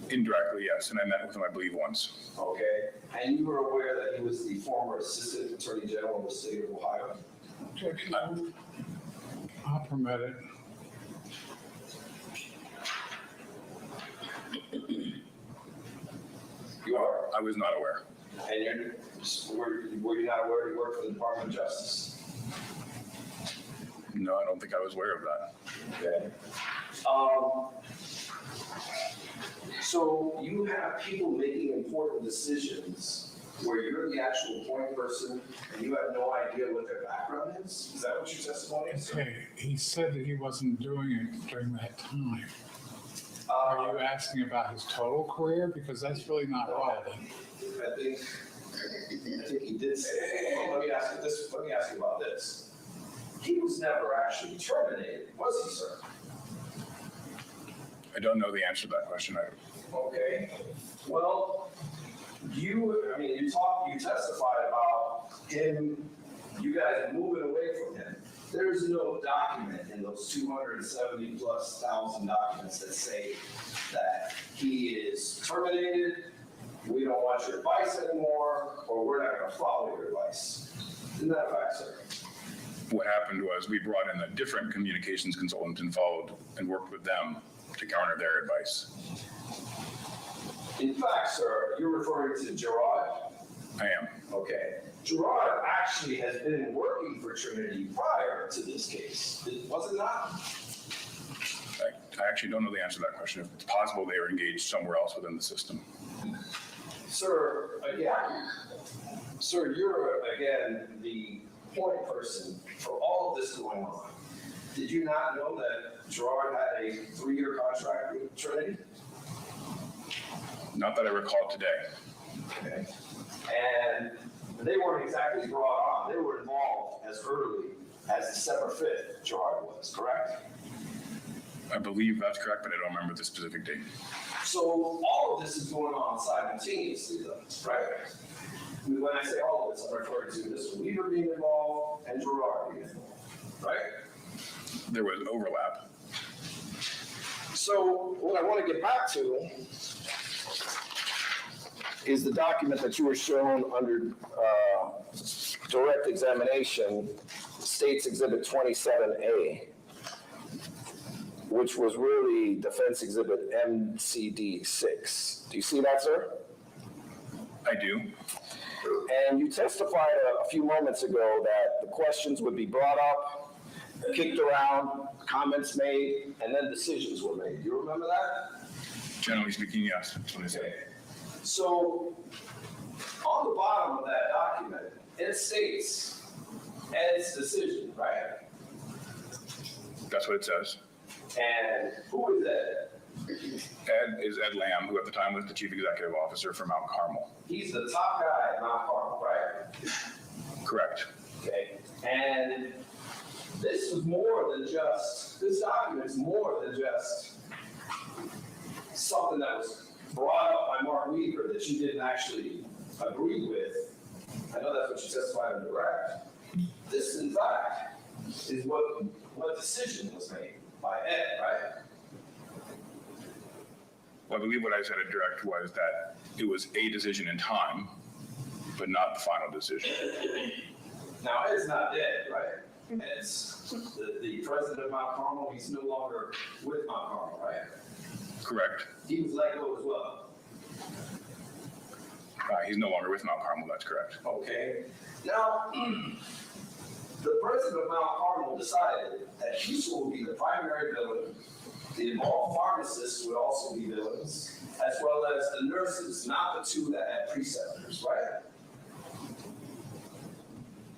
Indirectly, yes, and I met with him, I believe, once. Okay, and you were aware that he was the former Assistant Attorney General of the state of Ohio? I'll permit it. You are, I was not aware. and were you not aware he worked for the Department of Justice? No, I don't think I was aware of that. Okay. So you have people making important decisions where you're the actual point person and you have no idea what their background is? Is that what your testimony is? Okay, he said that he wasn't doing it during that time. Are you asking about his total career? Because that's really not relevant. I think he did say, well, let me ask you about this. He was never actually terminated, was he, sir? I don't know the answer to that question. Okay, well, you testified about him, you guys moving away from him. There's no document in those 270,000+ documents that say that he is terminated, we don't want your advice anymore, or we're not gonna follow your advice. Isn't that a fact, sir? What happened was we brought in a different communications consultant and followed and worked with them to counter their advice. In fact, sir, you're referring to Gerard. I am. Okay. Gerard actually has been working for Trinity prior to this case, was it not? I actually don't know the answer to that question. If it's possible they were engaged somewhere else within the system. Sir, you're again the point person for all of this going on. Did you not know that Gerard had a 3-year contract with Trinity? Not that I recall today. Okay. And they weren't exactly brought on. They were involved as early as December 5th, Gerard was, correct? I believe that's correct, but I don't remember the specific date. So all of this is going on simultaneously though, right? When I say all of this, I'm referring to Mr. Weaver being involved and Gerard being involved, right? There was overlap. So what I want to get back to is the document that you were shown under direct examination, State's Exhibit 27A, which was really Defense Exhibit MCD 6. Do you see that, sir? I do. And you testified a few moments ago that the questions would be brought up, kicked around, comments made, and then decisions were made. Do you remember that? Generally speaking, yes. That's what I said. So on the bottom of that document, it states Ed's decision, right? That's what it says. And who is Ed? Ed is Ed Lamb, who at the time was the chief executive officer for Mount Carmel. He's the top guy at Mount Carmel, right? Correct. Okay. And this was more than just, this document is more than just something that was brought up by Mark Weaver that you didn't actually agree with. I know that's what you testified in direct. This, in fact, is what decision was made by Ed, right? Well, I believe what I said at direct was that it was a decision in time, but not the final decision. Now, Ed's not dead, right? Ed's the president of Mount Carmel. He's no longer with Mount Carmel, right? Correct. He was let go as well. He's no longer with Mount Carmel, that's correct. Okay. Now, the president of Mount Carmel decided that Husel would be the primary villain. The involved pharmacists would also be villains, as well as the nurses, not the two that had preceptors, right?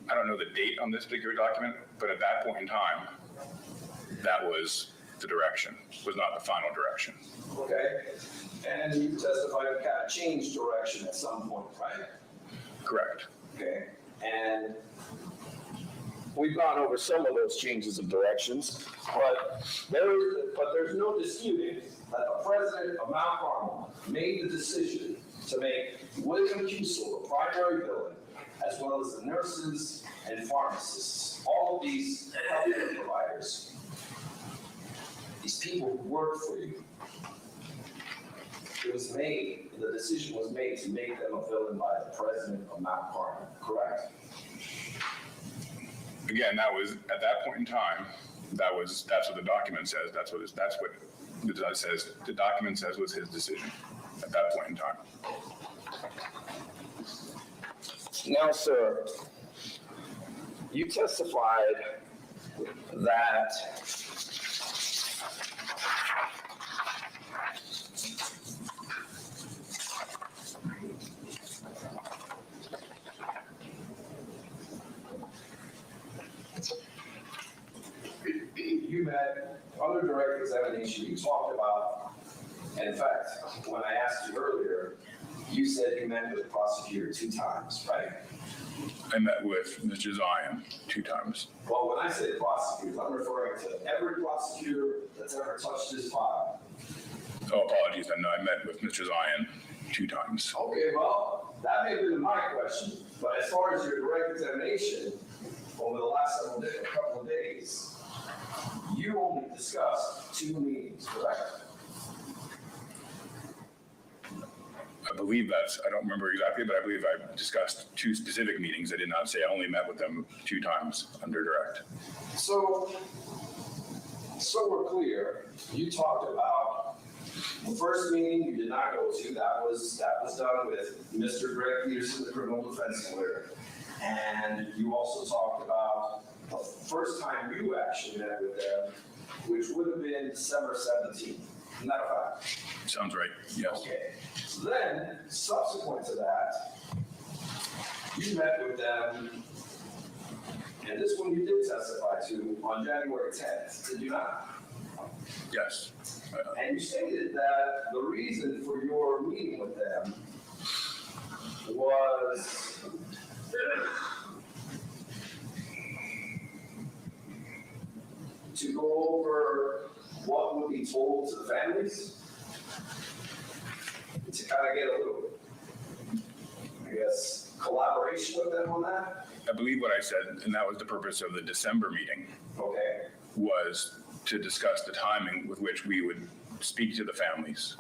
I don't know the date on this particular document, but at that point in time, that was the direction, was not the final direction. Okay. And you testified it kind of changed direction at some point, right? Correct. Okay. And we've gone over some of those changes of directions, but there's no disputing that the president of Mount Carmel made the decision to make William Husel the primary billing, as well as the nurses and pharmacists, all of these healthcare providers, these people who work for you. It was made, the decision was made to make them a villain by the president of Mount Carmel, correct? Again, that was, at that point in time, that's what the document says. That's what the judge says. The document says was his decision at that point in time. Now, sir, you testified that you met other direct examination you talked about, and in fact, when I asked you earlier, you said you met with the prosecutor 2 times, right? I met with Mr. Zion 2 times. Well, when I say prosecutors, I'm referring to every prosecutor that's ever touched this file. Oh, apologies. I met with Mr. Zion 2 times. Okay, well, that may have been my question, but as far as your direct examination, over the last couple of days, you only discussed 2 meetings, correct? I believe I don't remember exactly, but I believe I discussed 2 specific meetings. I did not say I only met with them 2 times under direct. So we're clear, you talked about the first meeting you did not go to, that was done with Mr. Greg Peterson, the criminal defense lawyer. And you also talked about the first time you actually met with them, which would have been December 17th. Isn't that a fact? Sounds right, yes. Okay. Then, subsequent to that, you met with them, and this one you did testify to on January 10th, did you not? Yes. And you stated that the reason for your meeting with them was to go over what would be told to the families, to kind of get a little, I guess, collaboration with them on that? I believe what I said, and that was the purpose of the December meeting, Okay. was to discuss the timing with which we would speak to the families.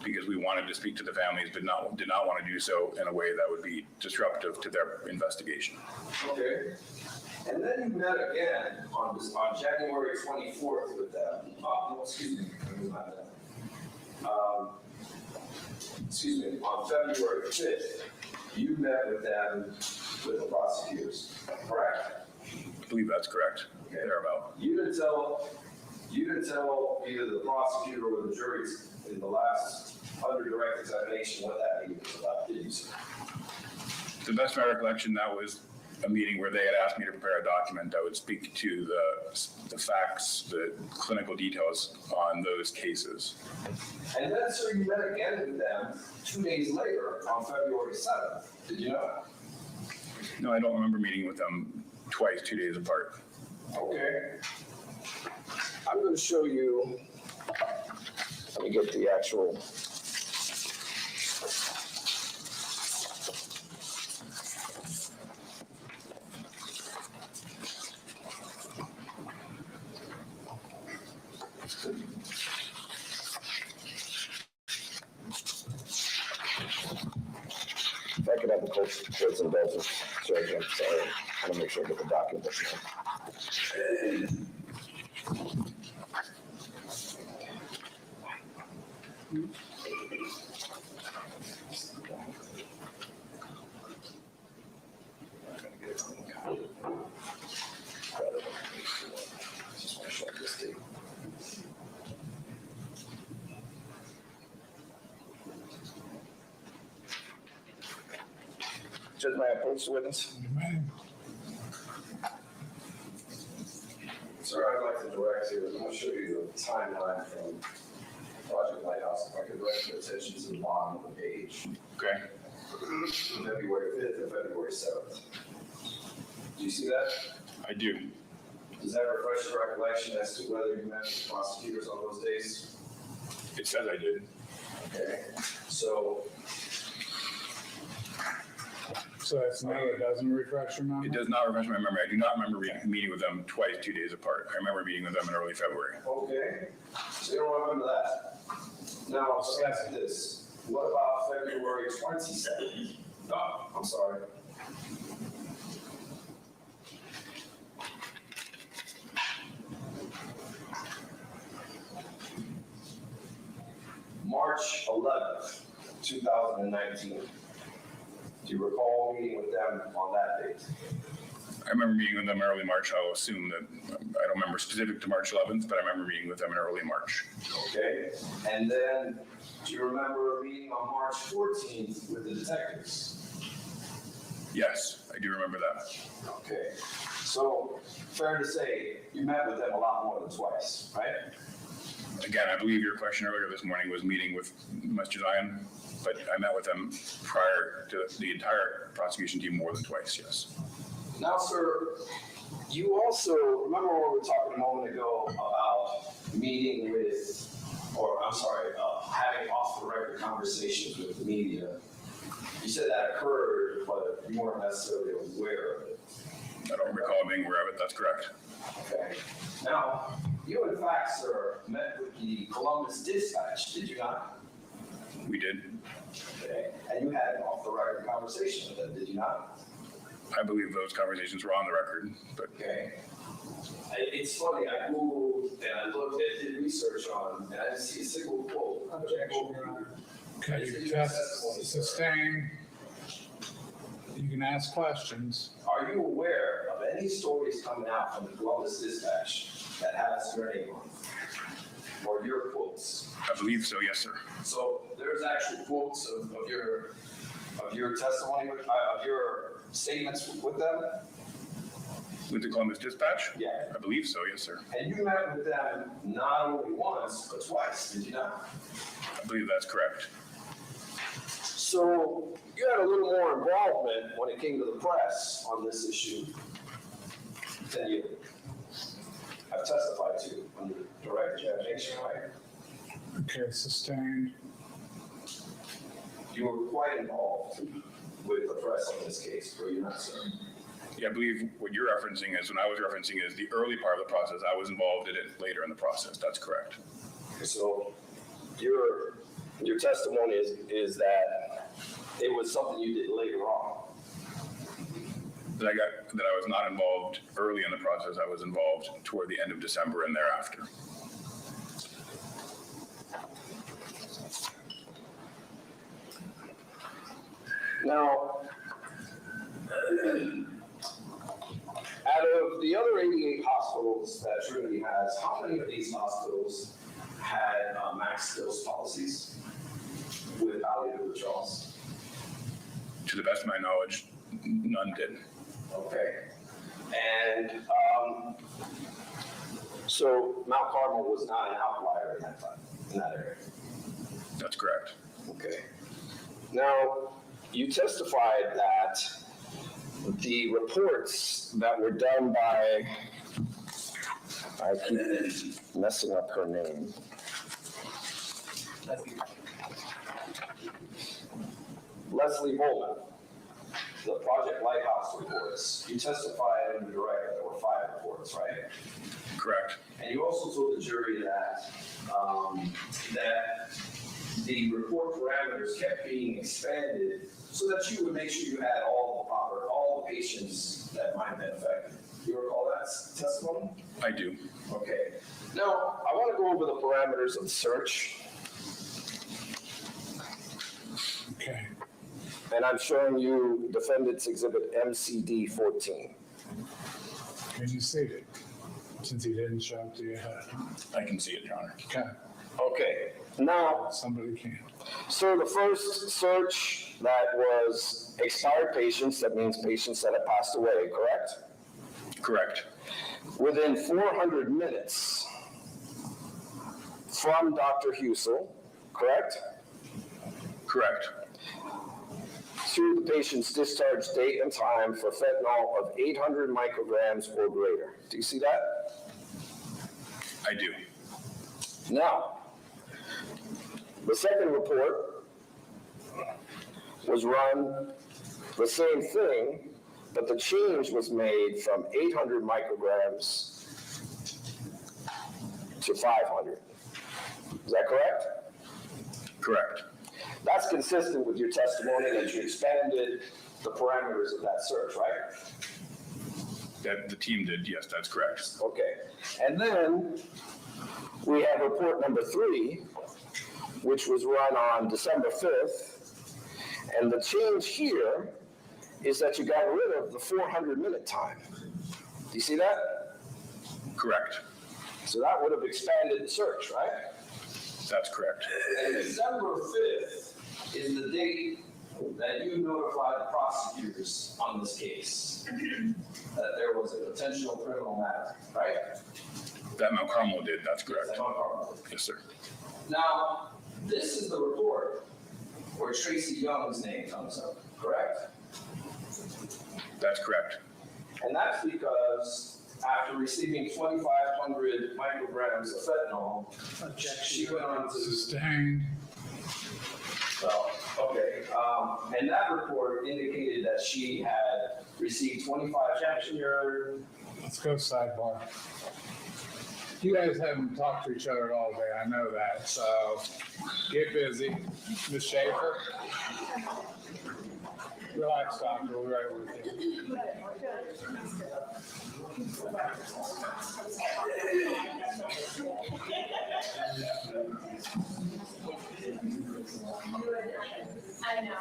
Because we wanted to speak to the families, but did not want to do so in a way that would be disruptive to their investigation. Okay. And then you met again on January 24th with them. Oh, no, excuse me. Not that. Excuse me. On February 5th, you met with them with the prosecutors, correct? I believe that's correct. Okay. Thereabout. You didn't tell either the prosecutor or the juries in the last under direct examination what that meeting was about, did you, sir? To the best of my recollection, that was a meeting where they had asked me to prepare a document that would speak to the facts, the clinical details on those cases. And then, sir, you met again with them 2 days later on February 7th. Did you know? No, I don't remember meeting with them twice, 2 days apart. Okay. I'm going to show you. Let me get the actual. If I could have the courts and indulgence, Judge, I'm sorry. I want to make sure I get the document. Judge, may I approach the witness? Sir, I'd like to direct you, I'm going to show you the timeline from Project Lighthouse. If I could direct your attention to the bottom of the page. Okay. February 5th and February 7th. Do you see that? I do. Does that refresh your recollection as to whether you met with prosecutors on those days? It says I did. Okay, so that's no, it doesn't refresh your memory? It does not refresh my memory. I do not remember meeting with them twice, 2 days apart. I remember meeting with them in early February. okay, so you don't remember that. Now, let me ask you this. What about February 27th? Oh, I'm sorry. March 11th, 2019. Do you recall meeting with them on that date? I remember meeting with them early March. I'll assume that, I don't remember specific to March 11th, but I remember meeting with them in early March. Okay, and then do you remember meeting on March 14th with the detectives? Yes, I do remember that. Okay, so fair to say you met with them a lot more than twice, right? Again, I believe your question earlier this morning was meeting with Mr. Zion, but I met with them prior to the entire prosecution team more than twice, yes. Now, sir, you also, remember when we were talking a moment ago about meeting with, or I'm sorry, having off-the-record conversations with the media? You said that occurred, but you weren't necessarily aware of it. I don't recall being aware of it, that's correct. Okay. Now, you in fact, sir, met with the Columbus Dispatch, did you not? We did. Okay. And you had an off-the-record conversation with them, did you not? I believe those conversations were on the record, but Okay. It's funny, I Googled and I looked at, did research on, and I didn't see a single quote. Objection, Your Honor. Okay, you test sustain. You can ask questions. Are you aware of any stories coming out from the Columbus Dispatch that has your name on it? Or your quotes? I believe so, yes, sir. So there's actual quotes of your testimony, of your statements with them? With the Columbus Dispatch? Yeah. I believe so, yes, sir. And you met with them not only once, but twice, did you not? I believe that's correct. So you had a little more involvement when it came to the press on this issue than you have testified to under direct examination, right? Okay, sustained. You were quite involved with the press on this case, were you not, sir? Yeah, I believe what you're referencing is, when I was referencing is the early part of the process. I was involved in it later in the process. That's correct. So your testimony is that it was something you did later on. That I was not involved early in the process. I was involved toward the end of December and thereafter. Now, out of the other 88 hospitals that Trinity has, how many of these hospitals had max dose policies with palliative withdrawals? To the best of my knowledge, none did. Okay. And so Mount Carmel was not an outlier in that area. That's correct. Okay. Now, you testified that the reports that were done by, I keep messing up her name. Leslie Bowman, the Project Lighthouse reports. You testified in the direct that there were 5 reports, right? Correct. And you also told the jury that that the report parameters kept being expanded so that you would make sure you had all the patients that might have been affected. You recall that testimony? I do. Okay. Now, I want to go over the parameters of the search. Okay. And I'm showing you Defendant's Exhibit MCD 14. Can you see it? Since he didn't show it to you ahead. I can see it, Your Honor. Okay, Okay. Now, somebody can. so the first search that was expired patients, that means patients that have passed away, correct? Correct. Within 400 minutes from Dr. Husel, correct? Correct. To the patient's discharge date and time for fentanyl of 800 micrograms or greater. Do you see that? I do. Now, The second report was run the same thing, but the change was made from 800 micrograms to 500. Is that correct? Correct. That's consistent with your testimony that you expanded the parameters of that search, right? That the team did, yes, that's correct. Okay. And then we have report number 3, which was run on December 5th. And the change here is that you got rid of the 400-minute time. Do you see that? Correct. So that would have expanded the search, right? That's correct. And December 5th is the date that you notified the prosecutors on this case that there was a potential criminal matter, right? That Mount Carmel did, that's correct. That's Mount Carmel. Yes, sir. Now, this is the report where Tracy Young's name comes up, correct? That's correct. And that's because after receiving 2,500 micrograms of fentanyl, she went on to. Sustained. Well, okay, and that report indicated that she had received 25. Let's go sidebar. You guys haven't talked to each other all day, I know that, so get busy. Ms. Schaefer? Relax, doctor, we'll be right with you. I know.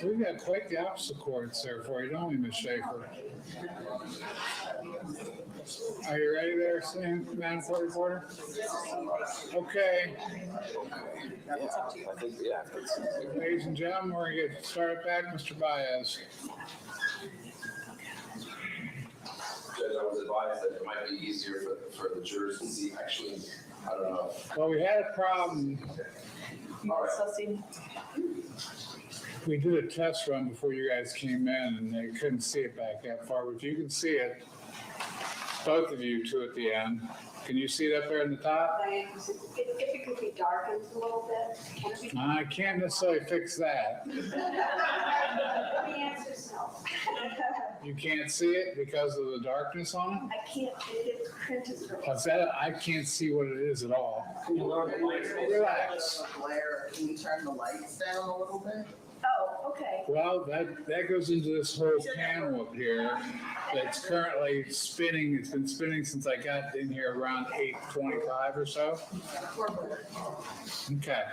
We've got quite the obstacle course there for you, don't we, Ms. Schaefer? Are you ready there, Madam Court Reporter? Okay. I think, yeah. Ladies and gentlemen, we're going to get started back. Mr. Baez. Judge, I was advised that it might be easier for the jurors to see, actually, I don't know. Well, we had a problem All right. Sussy. We did a test run before you guys came in and they couldn't see it back that far, but if you can see it, both of you two at the end, can you see it up there in the top? Diane, if it could be darkened a little bit, can it be? I can't necessarily fix that. The answer is no. You can't see it because of the darkness on it? I can't, it's printed for me. What's that? I can't see what it is at all. Can you lower the lights? Relax. Glare, can you turn the lights down a little bit? Oh, okay. Well, that goes into this whole panel up here that's currently spinning. It's been spinning since I got in here around 8:25 or so. Okay,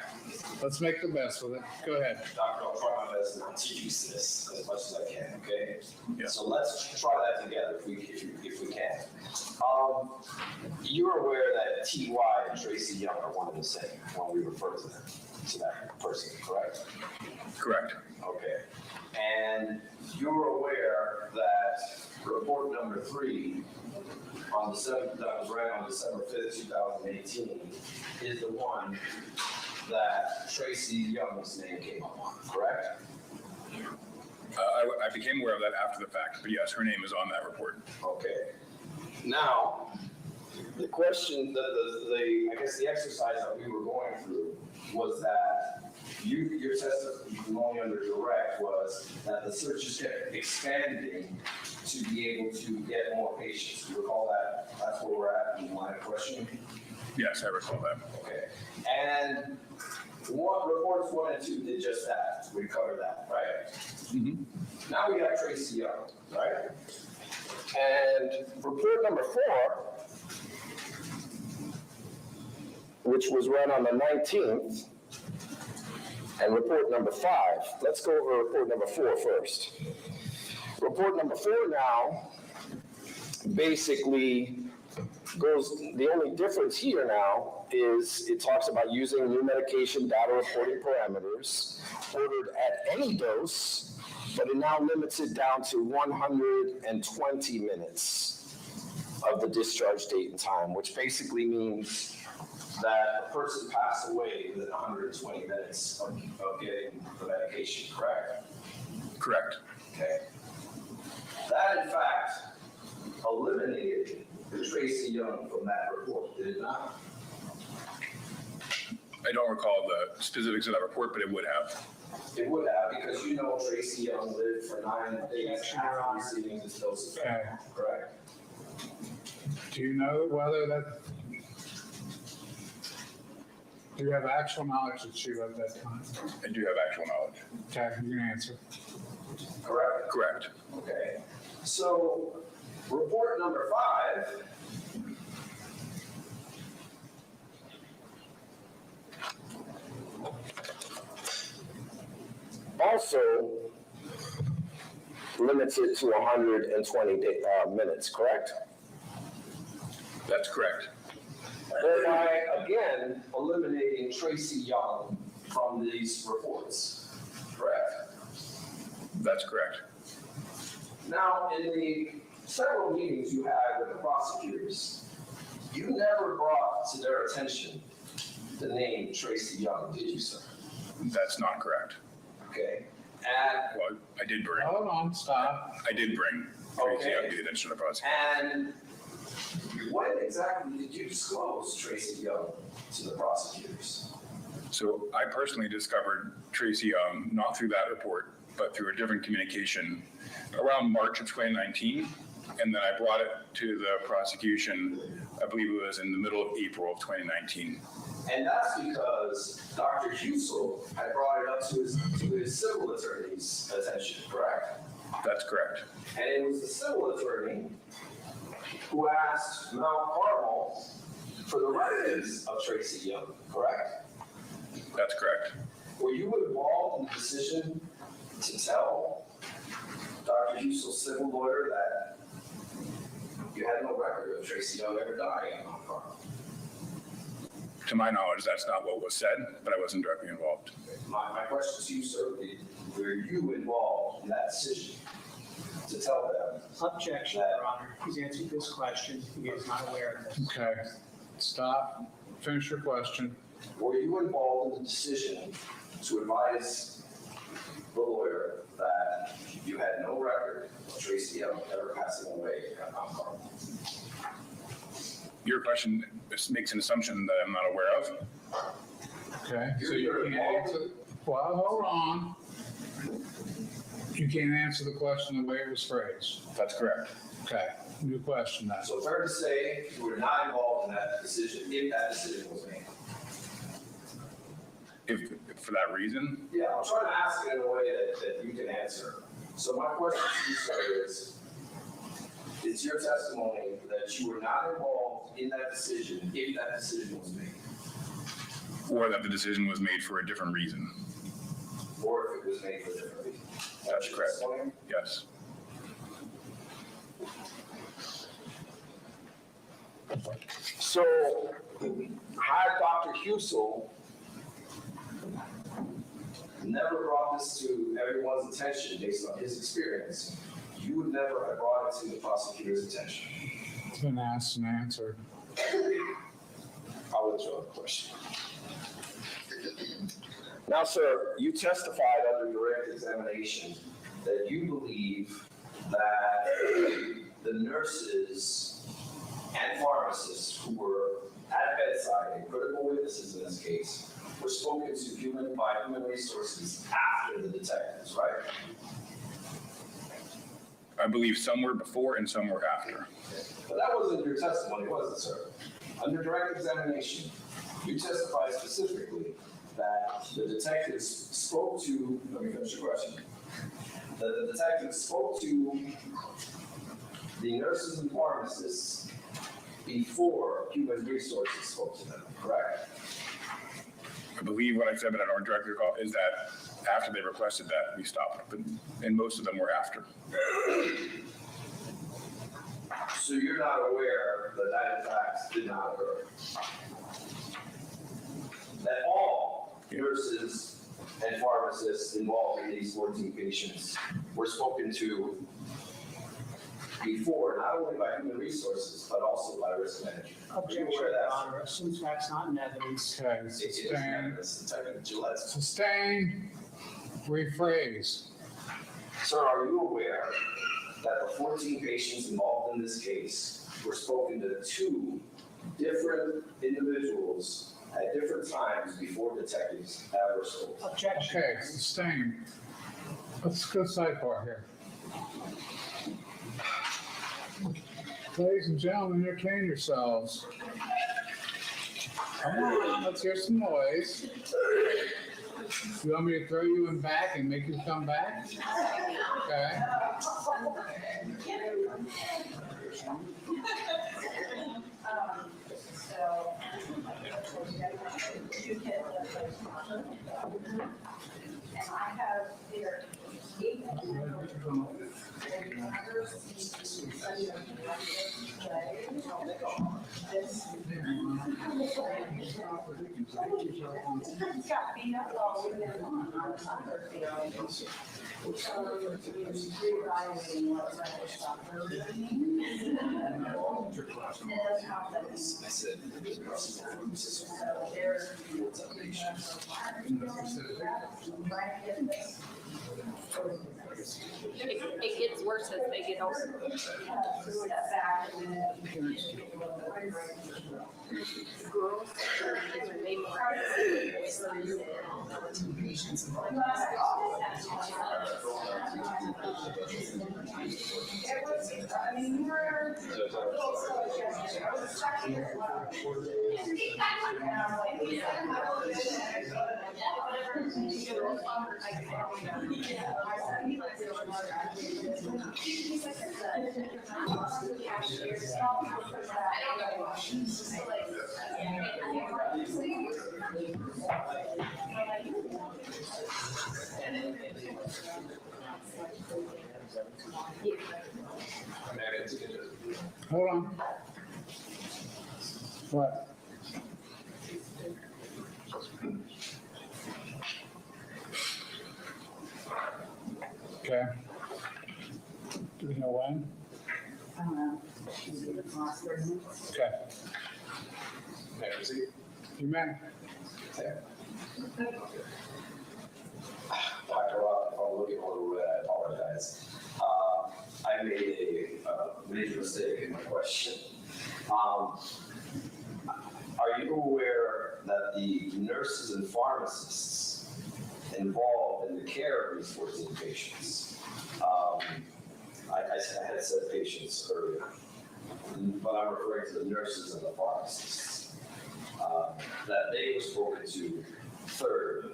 let's make the best with it. Go ahead. Doctor, I'll try my best not to use this as much as I can, okay? Yeah. So let's try that together if we can. You're aware that TY and Tracy Young are one and the same when we refer to them, to that person, correct? Correct. Okay. And you're aware that report number 3 on the 7th, that was read on December 5th, 2018, is the one that Tracy Young's name came up on, correct? I became aware of that after the fact, but yes, her name is on that report. Okay. Now, the question, I guess the exercise that we were going through was that your testimony under direct was that the search just kept expanding to be able to get more patients. You recall that? That's where we're at in the line of questioning? Yes, I recall that. Okay. And reports 1 and 2 did just that. We covered that, right? Mm-hmm. Now we got Tracy Young, right? And report number 4, which was run on the 19th, and report number 5. Let's go over report number 4 first. Report number 4 now basically goes, the only difference here now is it talks about using new medication data reporting parameters ordered at any dose, but it now limits it down to 120 minutes of the discharge date and time, which basically means that the person passed away within 120 minutes of getting the medication, correct? Correct. Okay. That, in fact, eliminated Tracy Young from that report, did it not? I don't recall the specifics of that report, but it would have. It would have, because you know Tracy Young lived for 9 days after receiving this dose of fentanyl, correct? Do you know whether that, do you have actual knowledge that she lived that time? I do have actual knowledge. Okay, you can answer. Correct? Correct. Okay. So, report number 5. Also limits it to 120 minutes, correct? That's correct. Thereby, again, eliminating Tracy Young from these reports, correct? That's correct. Now, in the several meetings you had with the prosecutors, you never brought to their attention the name Tracy Young, did you, sir? That's not correct. Okay. And Well, I did bring Stop. Tracy Okay. Young to the attention of the prosecutor. And when exactly did you disclose Tracy Young to the prosecutors? So I personally discovered Tracy Young, not through that report, but through a different communication around March of 2019. And then I brought it to the prosecution, I believe it was in the middle of April of 2019. And that's because Dr. Husel had brought it up to his civil attorney's attention, correct? That's correct. And it was the civil attorney who asked Mount Carmel for the relatives of Tracy Young, correct? That's correct. Were you involved in the decision to tell Dr. Husel's civil lawyer that you had no record of Tracy Young ever dying at Mount Carmel? To my knowledge, that's not what was said, but I wasn't directly involved. My question to you, sir, were you involved in that decision to tell them? Objection, Your Honor. He's answered this question. He is not aware of this. Okay, stop. Finish your question. were you involved in the decision to advise the lawyer that you had no record of Tracy ever passing away at Mount Carmel? Your question makes an assumption that I'm not aware of. Okay, so you can't answer, well, hold on. You can't answer the question the way it was phrased. That's correct. Okay, new question then. So fair to say you were not involved in that decision, if that decision was made? If for that reason, Yeah, I'm trying to ask it in a way that you can answer. So my question to you, sir, is, it's your testimony that you were not involved in that decision, if that decision was made, or that the decision was made for a different reason. or if it was made for a different reason? That's your correct. testimony? Yes. So, had Dr. Husel Never brought this to everyone's attention based on his experience, you would never have brought it to the prosecutor's attention. It's been asked and answered. I'll withdraw the question. now, sir, You testified under direct examination that you believe that the nurses and pharmacists who were at bedside and critical witnesses in this case were spoken to by human resources after the detectives, right? I believe some were before and some were after. But that wasn't your testimony, was it, sir? Under direct examination, you testified specifically that the detectives spoke to, let me finish your question. The detectives spoke to the nurses and pharmacists before human resources spoke to them, correct? I believe what I said, but I don't directly recall, is that after they requested that, we stopped. But, and most of them were after. So you're not aware that that in fact did not occur? That all nurses and pharmacists involved in these 14 patients were spoken to before, not only by human resources, but also by risk management? Objection, Your Honor, since that's not in evidence. Okay, It is sustained, evidence, Detective Gillette. sustained, rephrase. Sir, are you aware that the 14 patients involved in this case were spoken to two different individuals at different times before detectives ever spoke? Objection. Okay, sustained. Let's go sidebar here. Ladies and gentlemen, entertain yourselves. Come on, let's hear some noise. You want me to throw you in back and make you come back? Okay. And I have their It gets worse as they get older. Girls, they Hold on. What? Okay. Do we know when? Okay. You may. Dr. Roth, if I'm looking a little bit, I apologize. I made a major mistake in my question. Are you aware that the nurses and pharmacists involved in the care of these 14 patients, I had said patients earlier, but I'm referring to the nurses and the pharmacists, that they were spoken to third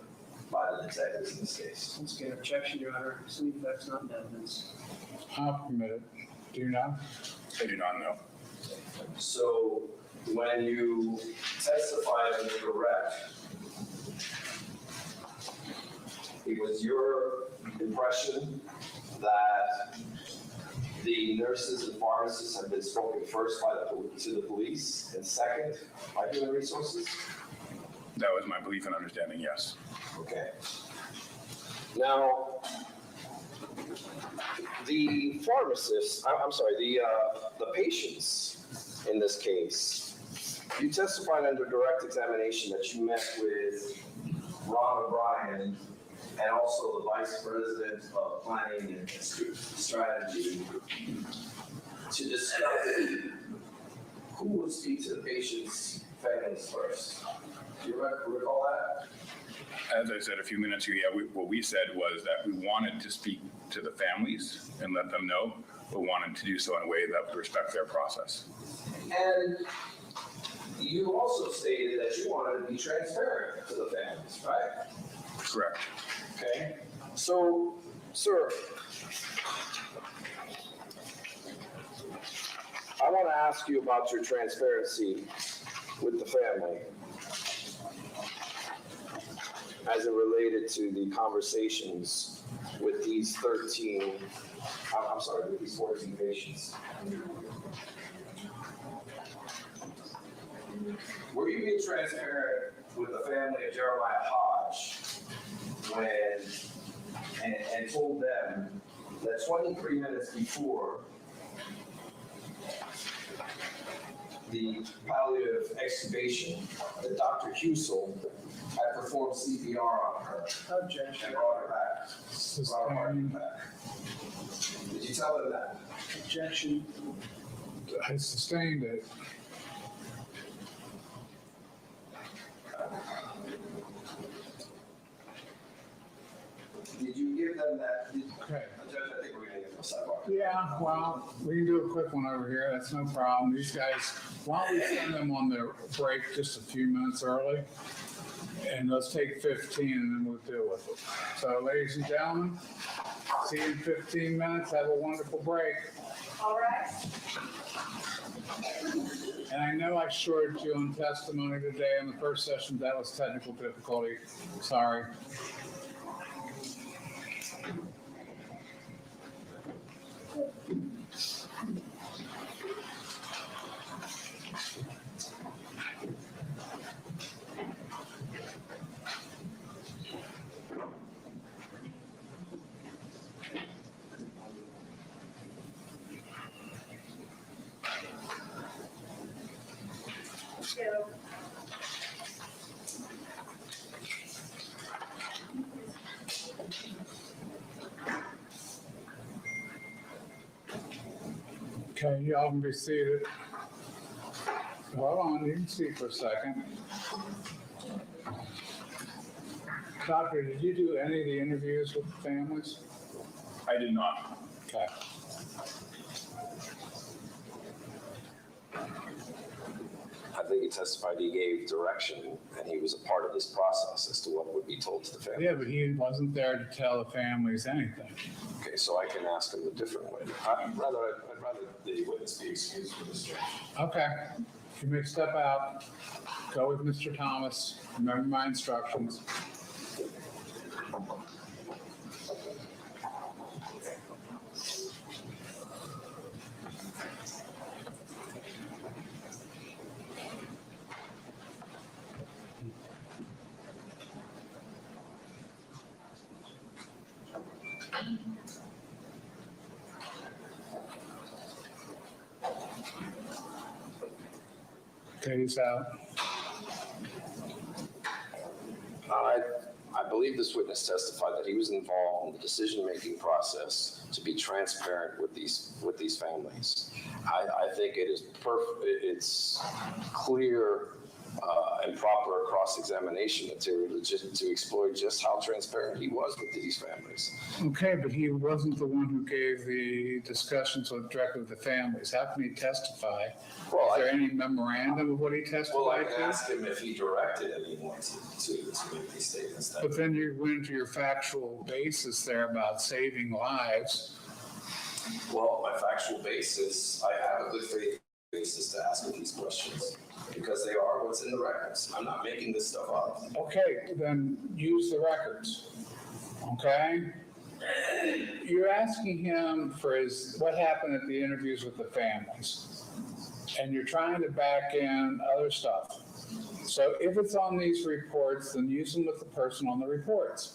by the detectives in this case? Once again, objection, Your Honor. I believe that's not in evidence. I'll permit it. Do you know? I do not know. So when you testified on direct, it was your impression that the nurses and pharmacists have been spoken first to the police and second by human resources? That was my belief and understanding, yes. Okay. Now, the pharmacists, I'm sorry, the patients in this case, you testified under direct examination that you met with Ron O'Brien and also the Vice President of Planning and Strategy to discuss who would speak to the patient's families first. Do you recall that? As I said a few minutes ago, yeah, what we said was that we wanted to speak to the families and let them know, but wanted to do so in a way that would respect their process. And you also stated that you wanted to be transparent to the families, right? Correct. Okay, so, sir, I want to ask you about your transparency with the family as it related to the conversations with these 13, I'm sorry, with these 14 patients. Were you being transparent with the family of Jeremiah Hodge and told them that 23 minutes before the palliative extubation, that Dr. Husel had performed CPR on her Objection. and brought her back? Brought her heart back. Did you tell them that? Objection. I sustained it. Did you give them that? Okay. Judge, I think we're going to get to a sidebar. Yeah, well, we can do a quick one over here. That's no problem. These guys, why don't we send them on their break just a few minutes early? And let's take 15 and then we'll deal with it. So ladies and gentlemen, see you in 15 minutes. Have a wonderful break. All right. And I know I shorted you on testimony today in the first session. That was technical difficulty. Sorry. Okay, y'all can be seated. Hold on, you can see for a second. Doctor, did you do any of the interviews with the families? I did not. Okay. I think he testified he gave direction and he was a part of this process as to what would be told to the family. Yeah, but he wasn't there to tell the families anything. Okay, so I can ask him a different way. I'd rather the witness be excused for this charge. Okay, you may step out, go with Mr. Thomas, remember my instructions. Okay, he's out. believe this witness testified that he was involved in the decision-making process to be transparent with these families. I think it is it's clear and proper cross-examination material to explore just how transparent he was with these families. Okay, but he wasn't the one who gave the discussions directly with the families. How can he testify? Well, Is there any memorandum of what he testified Well, I to? can ask him if he directed anyone to make these statements. But then you went into your factual basis there about saving lives. Well, my factual basis, I have a good faith basis to ask him these questions because they are what's in the records. I'm not making this stuff up. Okay, then use the records, okay? You're asking him for what happened at the interviews with the families, and you're trying to back in other stuff. So if it's on these reports, then use them with the person on the reports.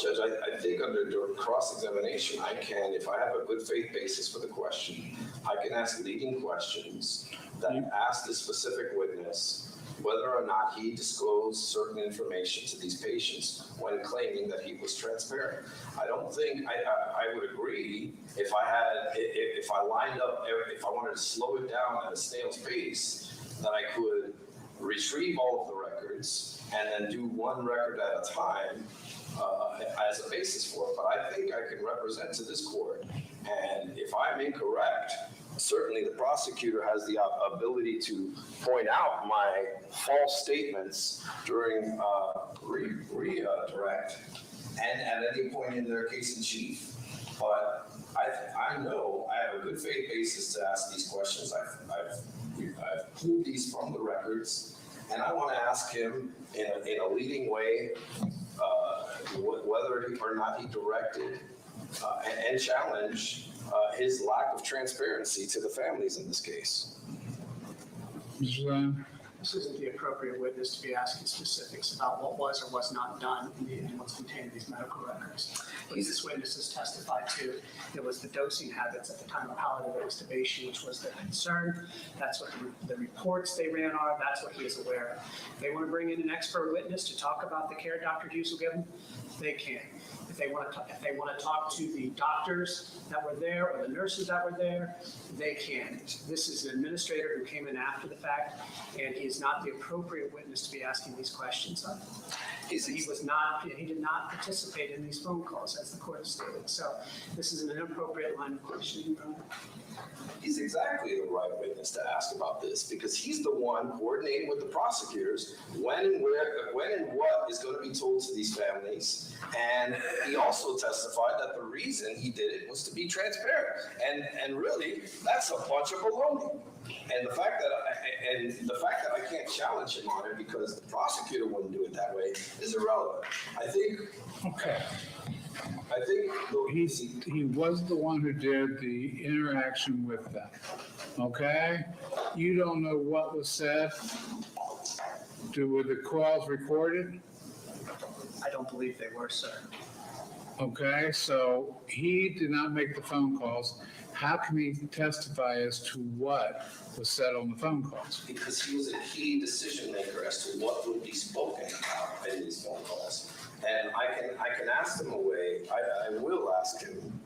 Judge, I think under cross-examination, I can, if I have a good faith basis for the question, I can ask leading questions that ask the specific witness whether or not he disclosed certain information to these patients when claiming that he was transparent. I don't think, I would agree if I lined up, if I wanted to slow it down at a snail's pace, that I could retrieve all of the records and then do one record at a time as a basis for it. But I think I can represent to this court, and if I'm incorrect, certainly the prosecutor has the ability to point out my false statements during redirect and at any point in their case in chief. But I know I have a good faith basis to ask these questions. I've pulled these from the records, and I want to ask him in a leading way whether or not he directed and challenged his lack of transparency to the families in this case. This isn't the appropriate witness to be asking specifics about what was or was not done in what's contained in these medical records. What this witness has testified to, it was the dosing habits at the time of palliative extubation, which was their concern. That's what the reports they ran are. That's what he is aware of. If they want to bring in an expert witness to talk about the care Dr. Husel gave them, they can. If they want to talk to the doctors that were there or the nurses that were there, they can. This is an administrator who came in after the fact, and he is not the appropriate witness to be asking these questions of. He did not participate in these phone calls, as the court has stated. So this is an inappropriate line of questioning. He's exactly the right witness to ask about this because he's the one coordinating with the prosecutors when and what is going to be told to these families. And he also testified that the reason he did it was to be transparent. And really, that's a bunch of baloney. And the fact that I can't challenge him on it because the prosecutor wouldn't do it that way is irrelevant. I think he was the one who did the interaction with them. Okay? You don't know what was said? Were the calls recorded? I don't believe they were, sir. Okay, so he did not make the phone calls. How can he testify as to what was said on the phone calls? Because he was a key decision maker as to what would be spoken about in these phone calls. And I can ask him a way, I will ask him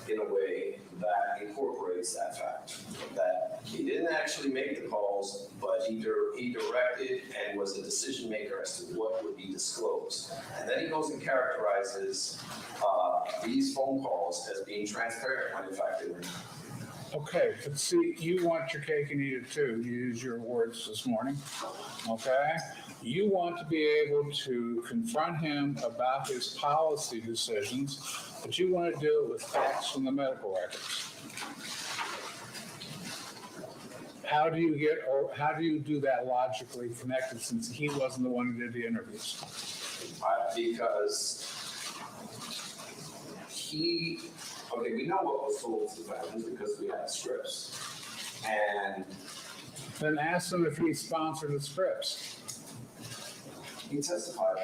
in a way that incorporates that fact, that he didn't actually make the calls, but he directed and was a decision maker as to what would be disclosed. And then he goes and characterizes these phone calls as being transparent when in fact they were not. Okay, but see, you want your cake and eat it too. You used your words this morning, okay? You want to be able to confront him about his policy decisions, but you want to do it with facts from the medical records. How do you do that logically connected since he wasn't the one who did the interviews? Because we know what was told to the families because we had scripts. And then ask him if he sponsored the scripts. he testified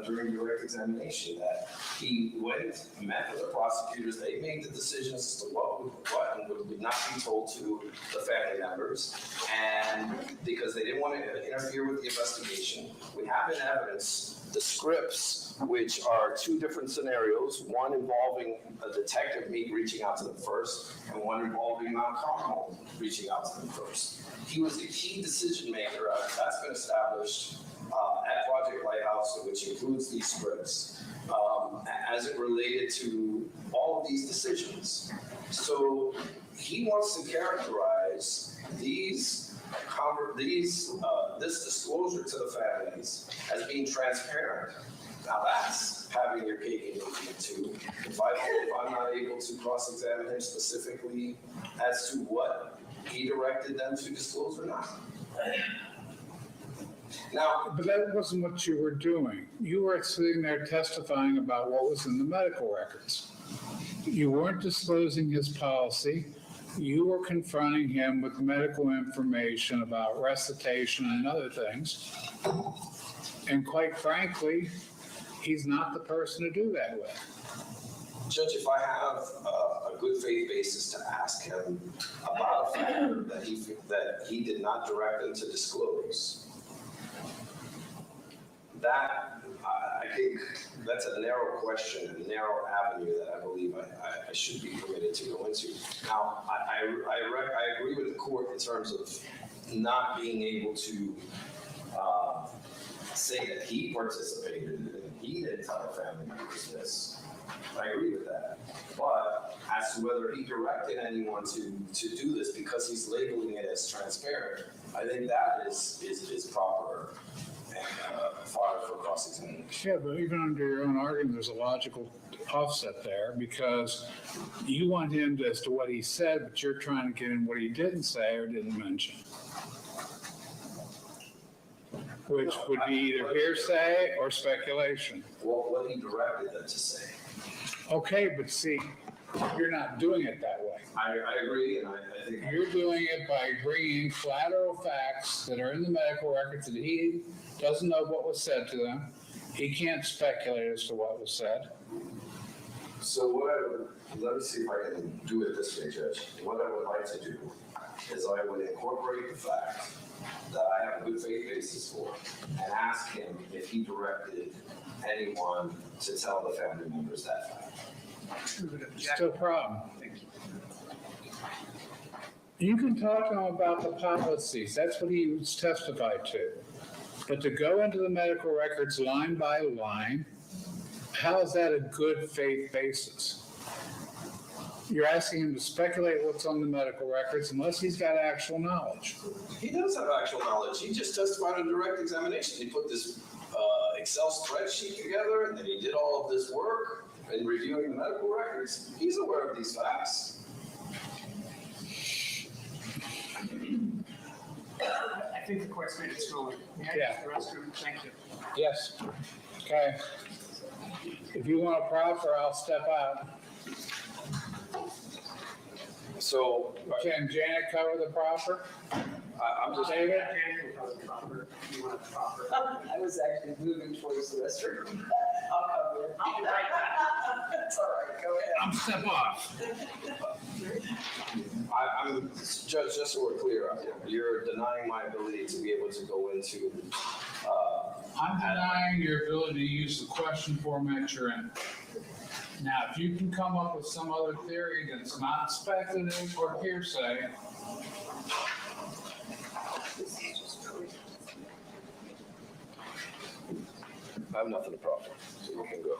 during direct examination that he went, met with the prosecutors, they made the decisions as to what would not be told to the family members, and because they didn't want to interfere with the investigation. We have in evidence the scripts, which are two different scenarios, one involving a detective reaching out to them first, and one involving Mount Carmel reaching out to them first. He was the key decision maker. That's been established at Project Lighthouse, which includes these scripts, as it related to all of these decisions. So he wants to characterize this disclosure to the families as being transparent. Now that's having your cake and eating it too. If I'm not able to cross-examine him specifically as to what he directed them to disclose or not. Now, But that wasn't what you were doing. You were sitting there testifying about what was in the medical records. You weren't disclosing his policy. You were confronting him with medical information about recitation and other things. And quite frankly, he's not the person to do that with. Judge, if I have a good faith basis to ask him about a factor that he did not direct them to disclose, that I think that's a narrow question, a narrow avenue that I believe I should be permitted to go into. Now, I agree with the court in terms of not being able to say that he participated and he didn't tell the family members this. I agree with that. But as to whether he directed anyone to do this because he's labeling it as transparent, I think that is proper and fodder for cross-examination. Yeah, but even under your own argument, there's a logical offset there because you want him to, as to what he said, but you're trying to get in what he didn't say or didn't mention. Which would be either hearsay or speculation. What he directed them to say. Okay, but see, you're not doing it that way. I agree, and I think You're doing it by bringing collateral facts that are in the medical records that he doesn't know what was said to them. He can't speculate as to what was said. so. Let me see if I can do it this way, Judge. What I would like to do is I would incorporate the fact that I have a good faith basis for and ask him if he directed anyone to tell the family members that fact. Still a problem. You can talk to him about the policies. That's what he was testified to. But to go into the medical records line by line, how is that a good faith basis? You're asking him to speculate what's on the medical records unless he's got actual knowledge. He does have actual knowledge. He just testified on direct examination. He put this Excel spreadsheet together, and then he did all of this work in reviewing the medical records. He's aware of these facts. I think the court's made its ruling. May I Yeah. use the restroom? Thank you. Yes. Okay. If you want a proffer, I'll step out. So Can Janet cover the proffer? I'm just. David? I was actually moving towards the restroom. I'll cover it. I'll be right back. That's all right, go ahead. I'm step off. I'm Judge, just so we're clear, you're denying my ability to be able to go into. I'm denying your ability to use the question format you're in. Now, if you can come up with some other theory that's not speculative or hearsay, I have nothing to proffer, so you can go.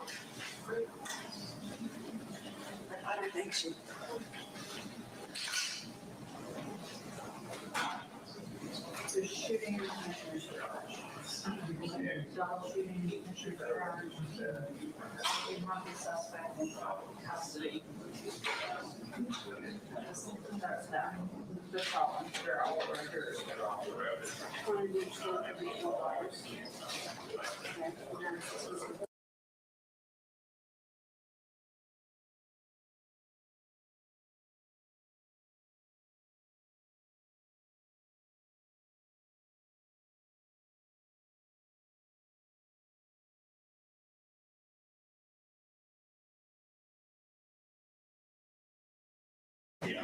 I don't think so. The shooting in Commissioner's Garage. Double shooting in Commissioner's Garage. We want the suspect in custody. That's that. That's all. They're all over here.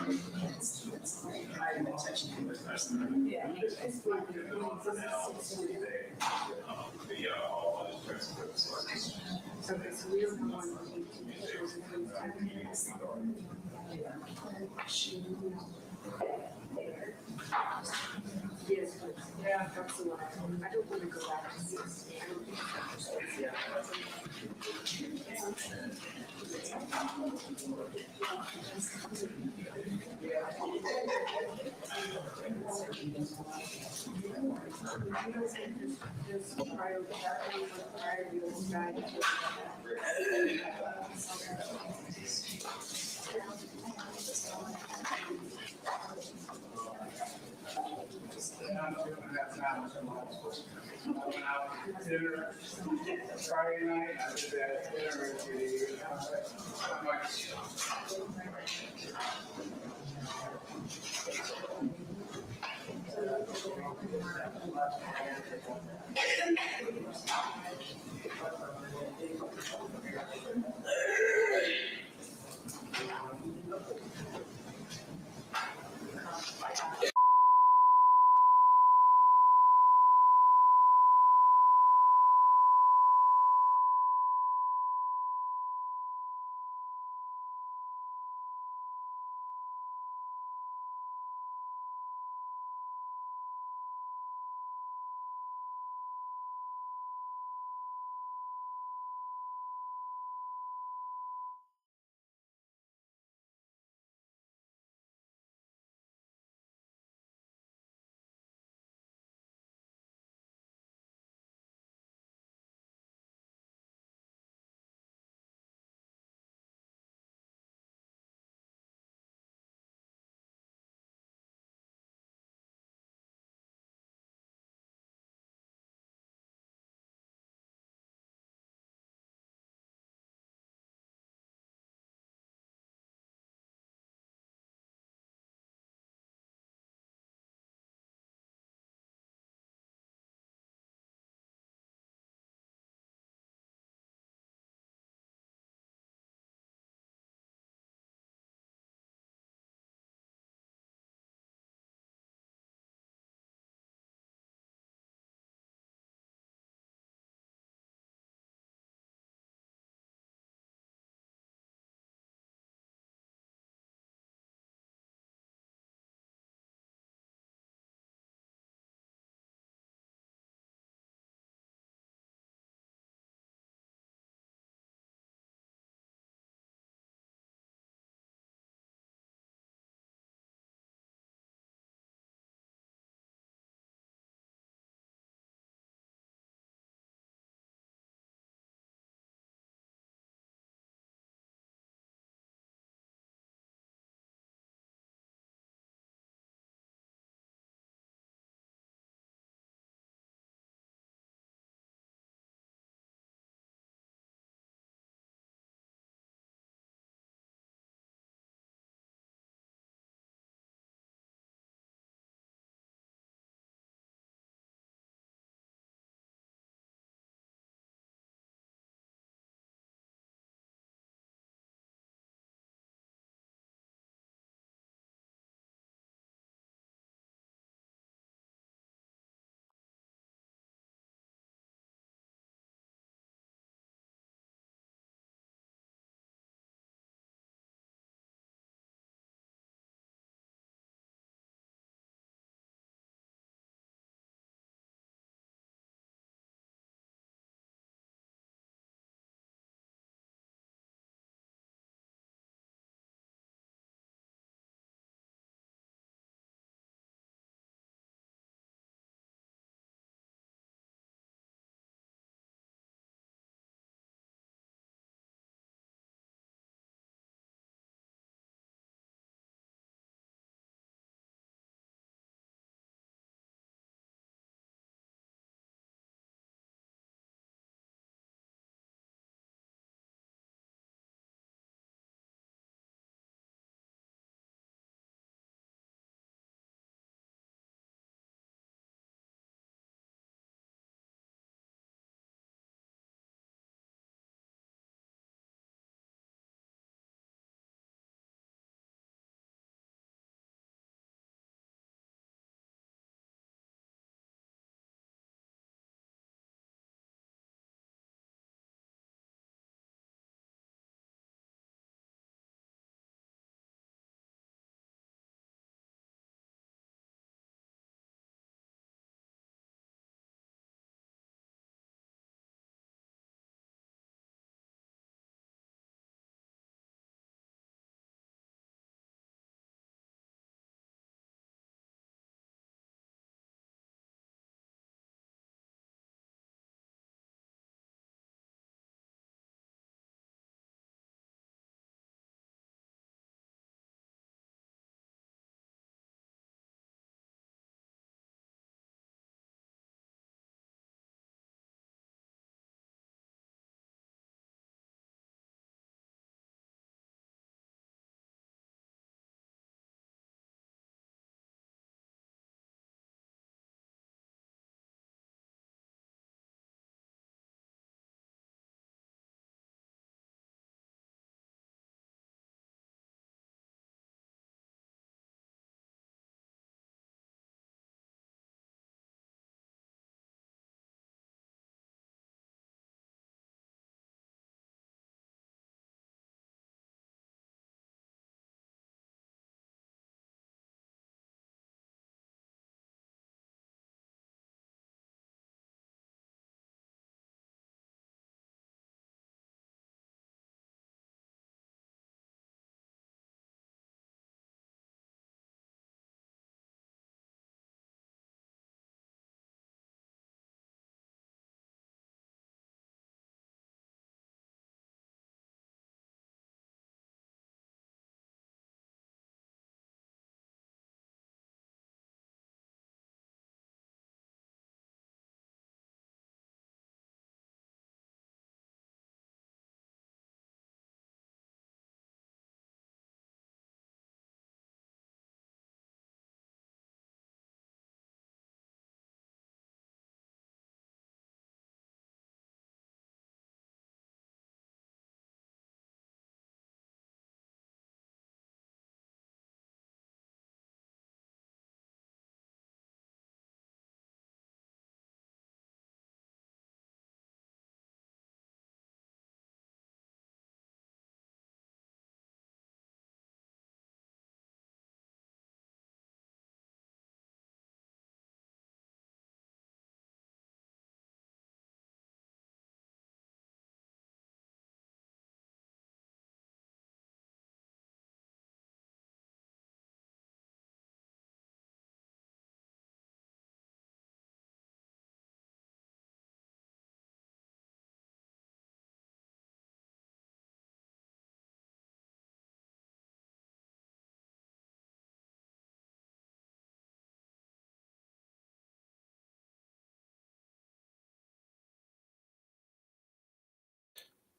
I've been touching him with us. Yeah. Okay, so we don't know when we need to pictures of those documents. Yes, but, yeah, that's the one. I don't want to go back to 60. I don't think I went out to dinner Friday night, I did that dinner at the,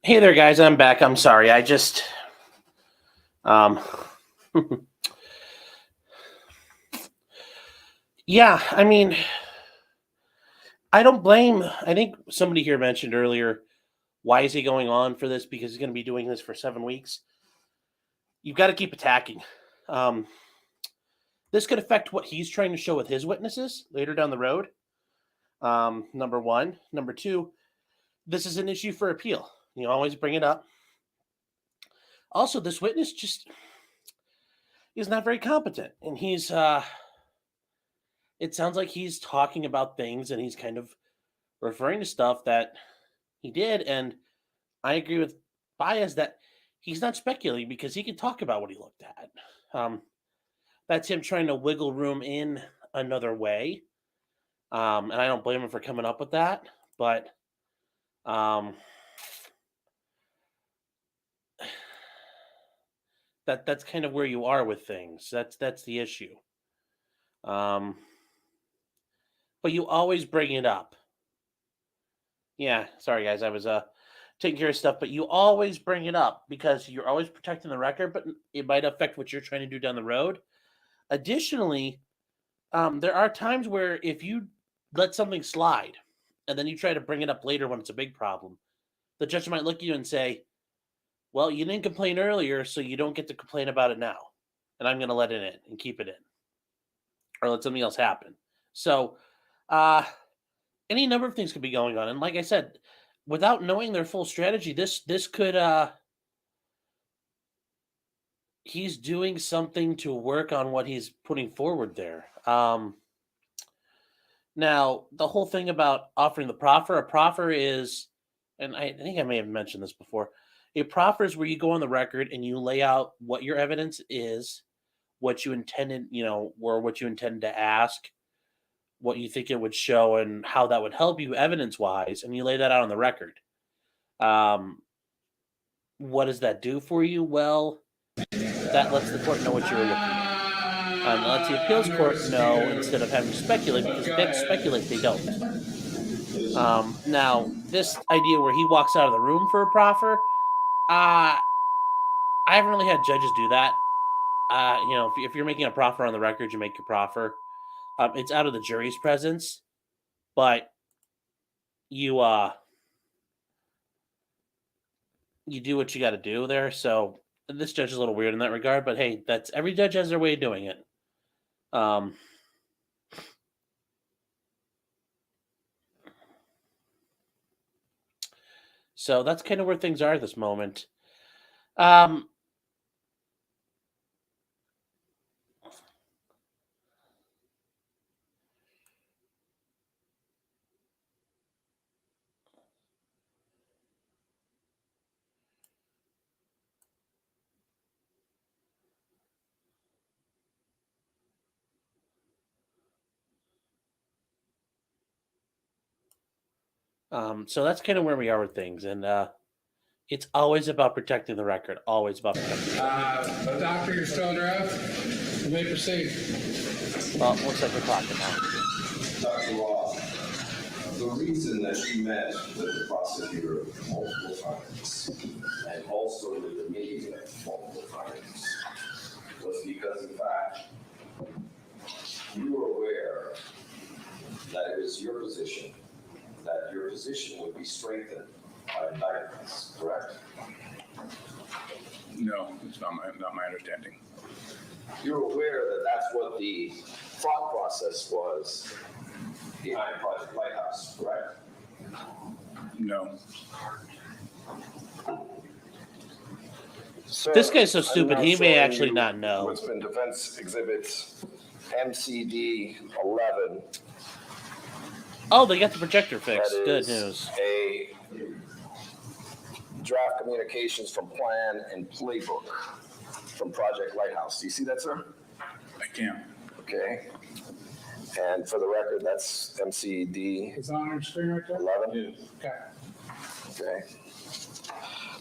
Hey there, guys. I'm back. I'm sorry. I just, yeah. I mean, I don't blame. I think somebody here mentioned earlier, why is he going on for this? Because he's going to be doing this for 7 weeks. You've got to keep attacking. This could affect what he's trying to show with his witnesses later down the road. Number one. Number two, this is an issue for appeal. You always bring it up. Also, this witness just is not very competent. And he's, it sounds like he's talking about things and he's kind of referring to stuff that he did. And I agree with Baez that he's not speculating because he can talk about what he looked at. That's him trying to wiggle room in another way. And I don't blame him for coming up with that. But that's kind of where you are with things. That's the issue. But you always bring it up. Yeah, sorry guys, I was taking care of stuff, but you always bring it up because you're always protecting the record, but it might affect what you're trying to do down the road. Additionally, there are times where if you let something slide and then you try to bring it up later when it's a big problem, the judge might look at you and say, well, you didn't complain earlier, so you don't get to complain about it now. And I'm going to let it in and keep it in. Or let something else happen. So any number of things could be going on. And like I said, without knowing their full strategy, this could he's doing something to work on what he's putting forward there. Now, the whole thing about offering the proffer, a proffer is, and I think I may have mentioned this before, a proffer is where you go on the record and you lay out what your evidence is, what you intended, or what you intended to ask, what you think it would show, and how that would help you evidence-wise, and you lay that out on the record. What does that do for you? Well, that lets the court know what you're looking at. It lets the appeals court know instead of having to speculate, because if they have to speculate, they don't. Now, this idea where he walks out of the room for a proffer, I haven't really had judges do that. If you're making a proffer on the record, you make your proffer. It's out of the jury's presence, but you do what you got to do there. So this judge is a little weird in that regard, but hey, that's every judge has their way of doing it. So that's kind of where things are at this moment. So that's kind of where we are with things, and it's always about protecting the record. Always about protecting the record. Doctor, you're still under oath. You may proceed. Well, it looks like we're talking now. Dr. Law, the reason that you met with the prosecutor multiple times and also with the media multiple times was because, in fact, you were aware that it was your position that your position would be strengthened by indictments, correct? No, it's not my understanding. You're aware that that's what the thought process was Behind Project Lighthouse, correct? No. So, This guy's so I'm stupid, not he may showing actually you not know. What's been defense exhibits MCD 11. Oh, they got the projector fixed. That Good is news. a draft communications from plan and playbook from Project Lighthouse. Do you see that, sir? I can't. Okay. And for the record, that's MCD It's on your screen right there? 11. Okay. Okay.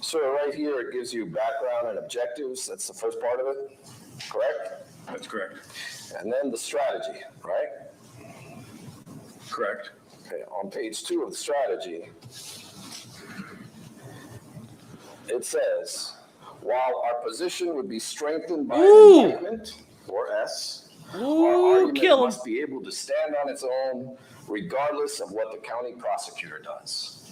So right here, it gives you background and objectives. That's the first part of it, correct? That's correct. And then the strategy, right? Correct. Okay, on page 2 of the strategy, it says, while our position would be strengthened by Ooh. an indictment, or S, our Ooh, argument kill him. must be able to stand on its own regardless of what the county prosecutor does.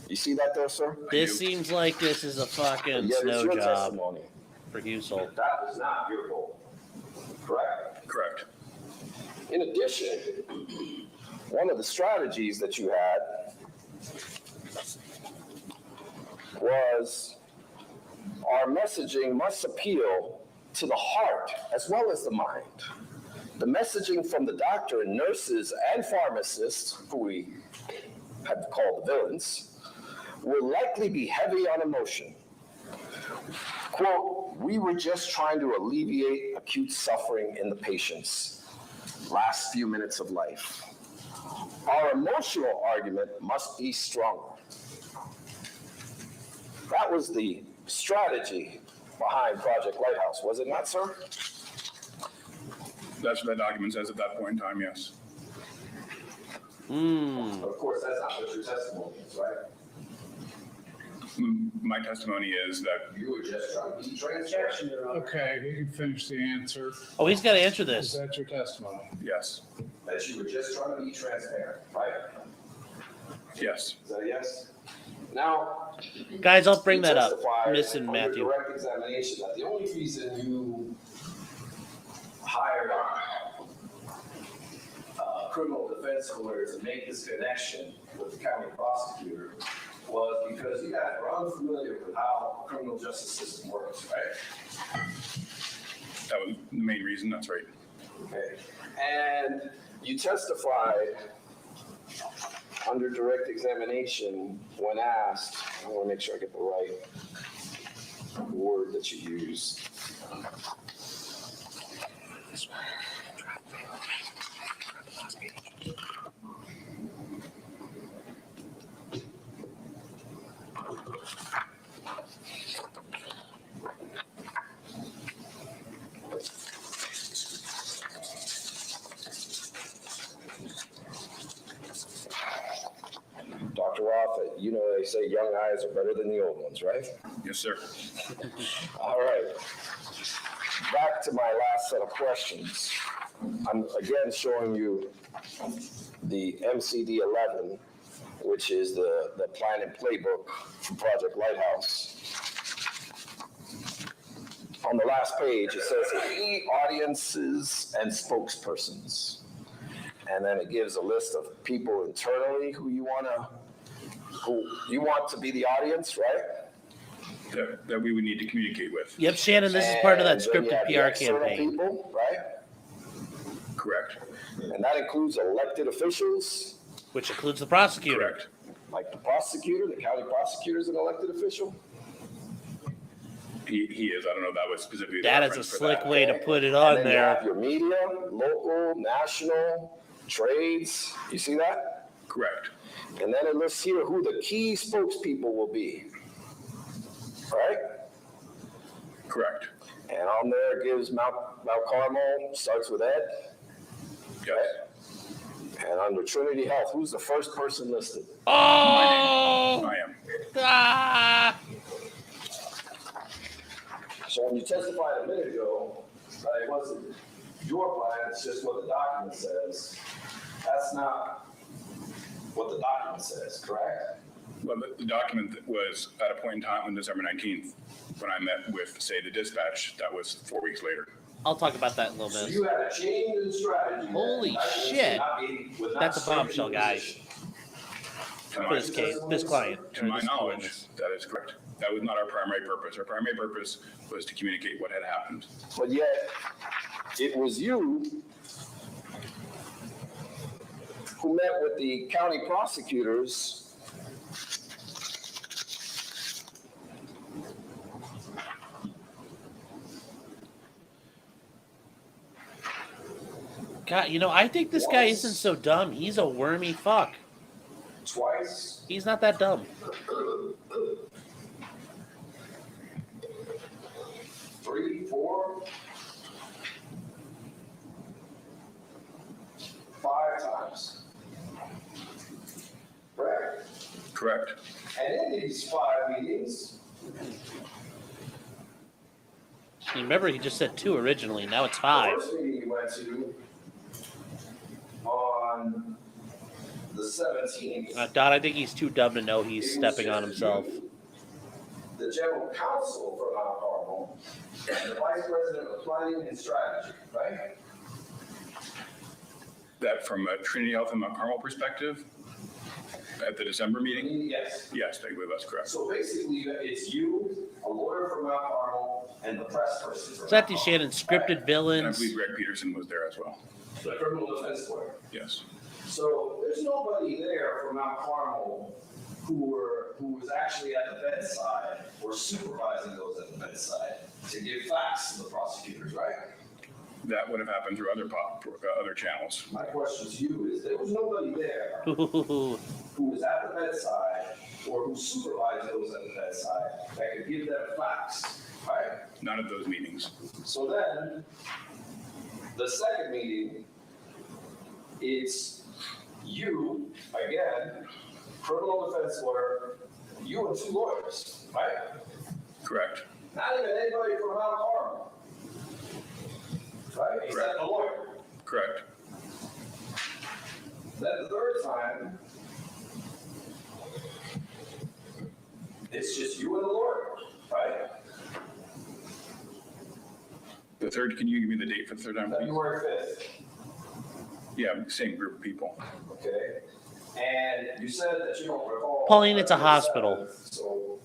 You see that there, sir? This seems like this is a fucking Yet it's snow your job testimony. for Husel. That was not your goal, correct? Correct. In addition, one of the strategies that you had was our messaging must appeal to the heart as well as the mind. The messaging from the doctor and nurses and pharmacists, who we have called the villains, will likely be heavy on emotion. Quote, we were just trying to alleviate acute suffering in the patient's last few minutes of life. Our emotional argument must be stronger. That was the strategy behind Project Lighthouse, was it not, sir? That's what that document says at that point in time, yes. Of course, that's not what your testimony is, right? My testimony is that You were just trying to be transparent. Okay, you can finish the answer. Oh, he's got to answer Is this. that your testimony? yes, That you were just trying to be transparent, right? yes, Is that a yes? Now, Guys, I'll bring you that up. testified Missing under Matthew. direct examination that the only reason you hired a criminal defense lawyer to make this connection with the county prosecutor was because you guys were unfamiliar with how the criminal justice system works, right? that was the main reason, that's right. Okay. And you testified under direct examination when asked, I want to make sure I get the right word that you used. Dr. Roth, you know they say young eyes are better than the old ones, right? Yes, sir. All right. Back to my last set of questions. I'm again showing you the MCD 11, which is the plan and playbook for Project Lighthouse. On the last page, it says key audiences and spokespersons. And then it gives a list of people internally who you want to be the audience, right? That we would need to communicate with. Yep, Shannon, this is part of that And then you scripted have the PR external campaign. people, right? Correct. And that includes elected officials, Which includes the prosecutor. Correct. like the prosecutor, the county prosecutor is an elected official. He is. I don't know if that was specifically. the That is a reference for slick that. way to put it And on then you there. have your media, local, national, trades. You see that? Correct. And then it lists here who the key spokespeople will be. Right? Correct. And on there it gives Mount Carmel, starts with Ed. Yes. And under Trinity Health, who's the first person listed? Oh! I am. Ah! So when you testified a minute ago, it wasn't your plan, it's just what the document says. That's not what the document says, correct? Well, the document that was at a point in time on December 19th, when I met with, say, the dispatch, that was 4 weeks later. I'll talk about that in a little So bit. you had a change in strategy. Holy shit. That's a bombshell, guys. To For my, this case, this client. to or my this knowledge, witness. that is correct. That was not our primary purpose. Our primary purpose was to communicate what had happened. But yet, it was you who met with the county prosecutors God, I think this guy isn't so dumb. He's a wormy fuck. twice. He's not that dumb. 3, 4, 5 times. Correct? Correct. And in these 5 meetings, Remember, he just said 2 originally. Now it's The 5. first meeting you went to on the 17th. Don, I think he's too dumb to know he's stepping on himself. The general counsel for Mount Carmel, and the vice president of planning and strategy, right? That from a Trinity Health and Mount Carmel perspective, at the December meeting? Yes. Yes, I believe that's correct. So basically, it's you, a lawyer from Mount Carmel, and the press person from Is that Mount the Carmel, Shannon scripted And I villains? believe Greg Peterson was there as well. the criminal defense lawyer. Yes. So there's nobody there from Mount Carmel who was actually at the bedside or supervising those at the bedside to give facts to the prosecutors, right? That would have happened through other channels. My question to you is, there was nobody there Ooh, who was at the bedside or who supervised those at the bedside that could give them facts, right? None of those meetings. So then, the second meeting, it's you, again, criminal defense lawyer, you and 2 lawyers, right? Correct. Not even anybody from Mount Carmel. Right? Except the lawyer. Correct. Then the third time, it's just you and the lawyer, right? The third, can you give me the date for the third time, please? February 5th, Yeah, same group of people. okay? And you said that you don't recall. Pauline, it's a February hospital. 7th, so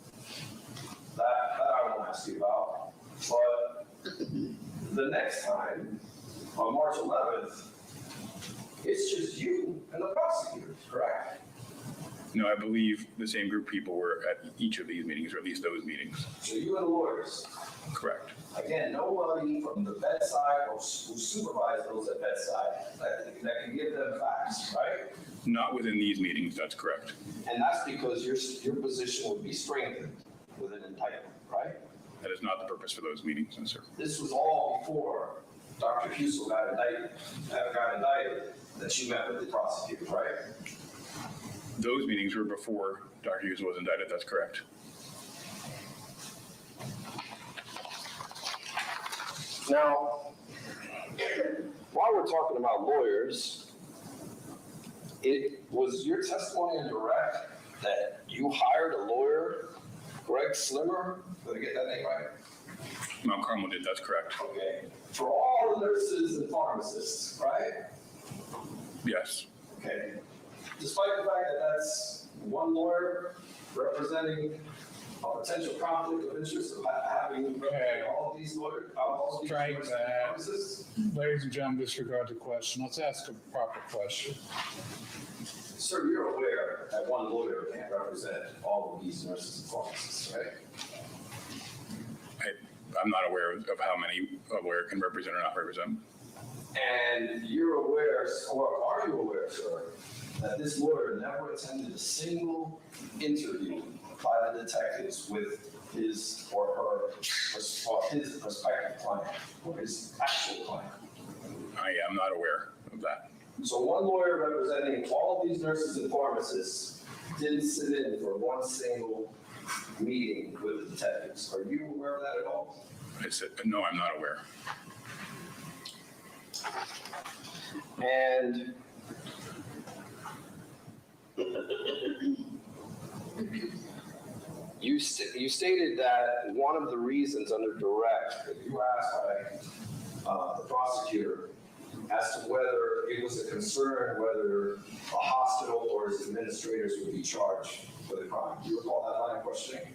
that I won't ask you about. But the next time, on March 11th, it's just you and the prosecutors, correct? No, I believe the same group of people were at each of these meetings, or at least those meetings. So you and the lawyers. Correct. Again, nobody from the bedside or who supervised those at bedside that can give them facts, right? Not within these meetings, that's correct. And that's because your position would be strengthened with an indictment, right? That is not the purpose for those meetings, no, sir. This was all before Dr. Husel got indicted, that you met with the prosecutors, right? Those meetings were before Dr. Hughes was indicted, that's correct. Now, while we're talking about lawyers, it was your testimony in direct that you hired a lawyer, Greg Slimmer, did I get that name right? Mount Carmel did, that's correct. Okay, for all the nurses and pharmacists, right? Yes, Okay, despite the fact that that's one lawyer representing a potential conflict of interest of having all of these lawyers, all of these Strike nurses and that. pharmacists. Ladies and gentlemen, disregard the question. Let's ask a proper question. Sir, you're aware that one lawyer can't represent all of these nurses and pharmacists, right? I'm not aware of how many a lawyer can represent or not represent. And you're aware, or are you aware, sir, that this lawyer never attended a single interview by the detectives with his or her, or his prospective client, or his actual client? I am not aware of that. So one lawyer representing all of these nurses and pharmacists didn't sit in for one single meeting with the detectives. Are you aware of that at all? I said, no, I'm not aware. And you stated that one of the reasons under direct that you asked by the prosecutor as to whether it was a concern whether a hospital or its administrators would be charged for the crime. Do you recall that line of questioning?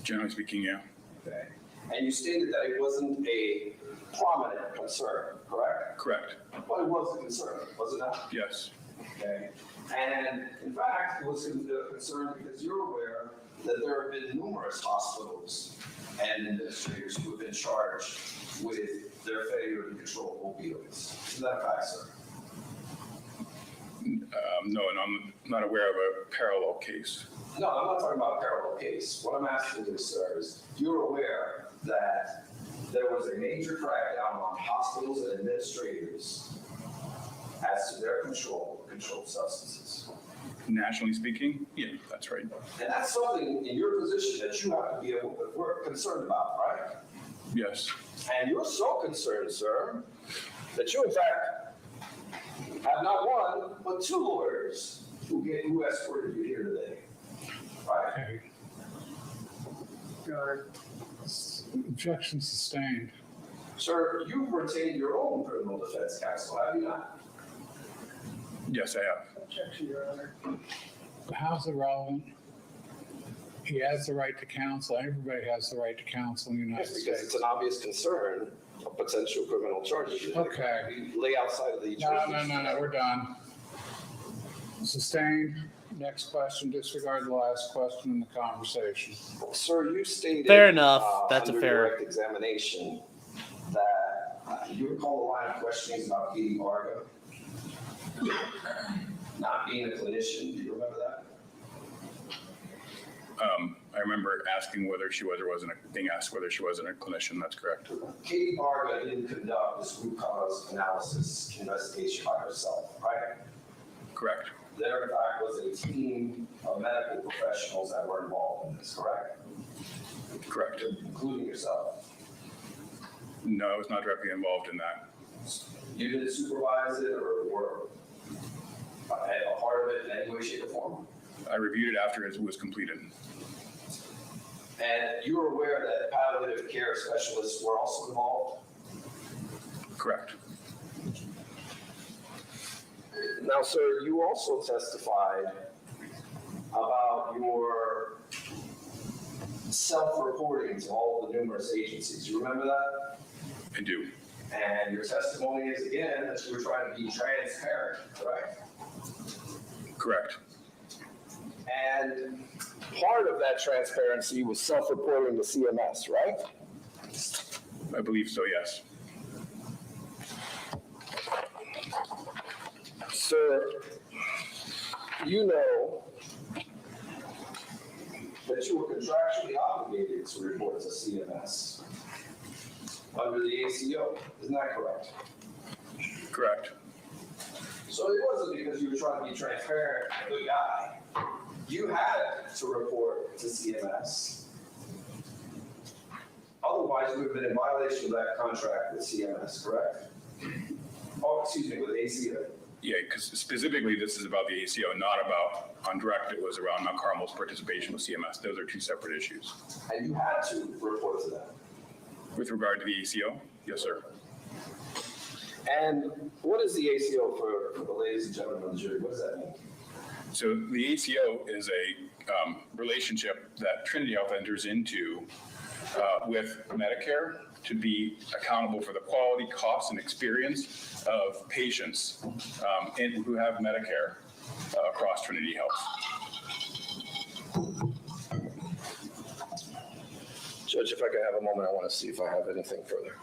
Generally speaking, yeah. Okay. And you stated that it wasn't a prominent concern, correct? Correct. But it was a concern, was it not? Yes. Okay. And in fact, it was a concern because you're aware that there have been numerous hospitals and administrators who have been charged with their failure to control opioids. Is that a fact, sir? No, and I'm not aware of a parallel case. No, I'm not talking about a parallel case. What I'm asking you, sir, is you're aware that there was a major crackdown on hospitals and administrators as to their control of controlled substances. Nationally speaking, yeah, that's right. And that's something in your position that you have to be able to, we're concerned about, right? Yes. And you're so concerned, sir, that you in fact have not one, but two lawyers who escorted you here today. Right? Okay. Objection sustained. Sir, you've retained your own criminal defense counsel, have you not? Yes, I have. Objection, Your Honor. How's it relevant? He has the right to counsel. Everybody has the right to counsel in the United Yes, because States. it's an obvious concern of potential criminal charges. Okay. You lay outside of the No, we're done. Sustained. Next question, disregard the last question in the conversation. Sir, you stated. Fair enough. That's a under fair- direct examination that you recall a line of questionings about Katie Varga not being a clinician. Do you remember that? I remember asking whether she was or wasn't being asked whether she wasn't a clinician. That's correct. Katie Varga didn't conduct this root cause analysis investigation by herself, right? Correct. There, in fact, was a team of medical professionals that were involved in this, correct? Correct. Including yourself. No, I was not directly involved in that. You didn't supervise it or were a part of it in any way, shape, or form? I reviewed it after it was completed. And you were aware that palliative care specialists were also involved? Correct. Now, sir, you also testified about your self-reporting to all the numerous agencies. You remember that? I do. And your testimony is, again, that you were trying to be transparent, correct? Correct. And part of that transparency was self-reporting to CMS, right? I believe so, yes. Sir, you know that you were contractually obligated to report to CMS under the ACO. Isn't that correct? Correct. So it wasn't because you were trying to be transparent, a good guy. You had to report to CMS. Otherwise, you would have been in violation of that contract with CMS, correct? Oh, excuse me, with ACO. Yeah, because specifically this is about the ACO, not about, on direct, it was around Mount Carmel's participation with CMS. Those are two separate issues. And you had to report to them. With regard to the ACO, yes, sir. And what is the ACO for the ladies and gentlemen of the jury? What does that mean? So the ACO is a relationship that Trinity Health enters into with Medicare to be accountable for the quality, cost, and experience of patients who have Medicare across Trinity Health. Judge, if I could have a moment, I want to see if I have anything further.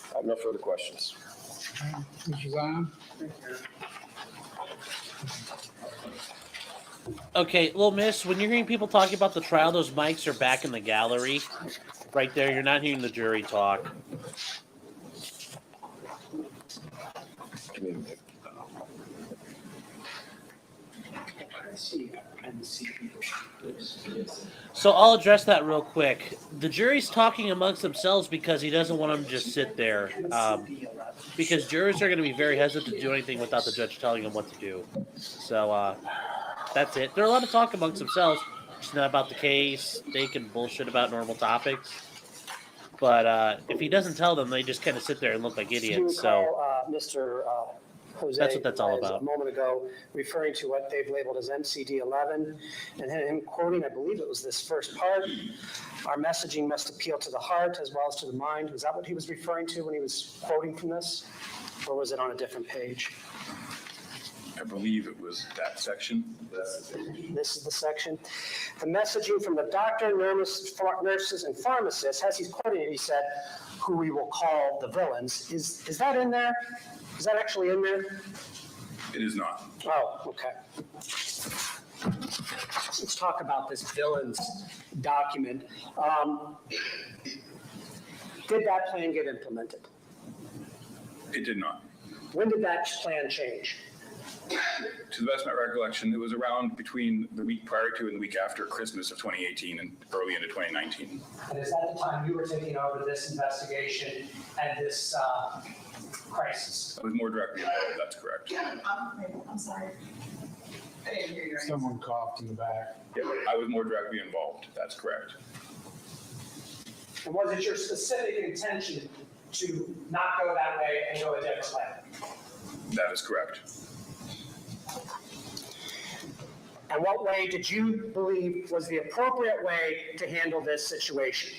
I have no further questions. Mr. Zion? Okay, little miss, when you're hearing people talking about the trial, those mics are back in the gallery. Right there, you're not hearing the jury talk. So I'll address that real quick. The jury's talking amongst themselves because he doesn't want them to just sit there. Because jurors are going to be very hesitant to do anything without the judge telling them what to do. So that's it. They're allowed to talk amongst themselves. It's not about the case. They can bullshit about normal topics. But if he doesn't tell them, they just kind of sit there and look like idiots. So Mr. Jose, that's what that's all about. A moment ago, referring to what they've labeled as MCD 11, and him quoting, I believe it was this first part, our messaging must appeal to the heart as well as to the mind. Was that what he was referring to when he was quoting from this? Or was it on a different page? I believe it was that section. This is the section. The messaging from the doctor, nurses, and pharmacists, as he's quoting it, he said, who we will call the villains. Is that in there? Is that actually in there? It is not. Oh, okay. let's talk about this villains document. Did that plan get implemented? It did not. When did that plan change? To the best of my recollection, it was around between the week prior to and the week after Christmas of 2018 and early into 2019. And is that the time you were taking over this investigation and this crisis? I was more directly involved, that's correct. I'm sorry. I didn't hear your answer. Someone coughed in the back. Yeah, I was more directly involved, that's correct. And was it your specific intention to not go that way and go a different way? That is correct. And what way did you believe was the appropriate way to handle this situation?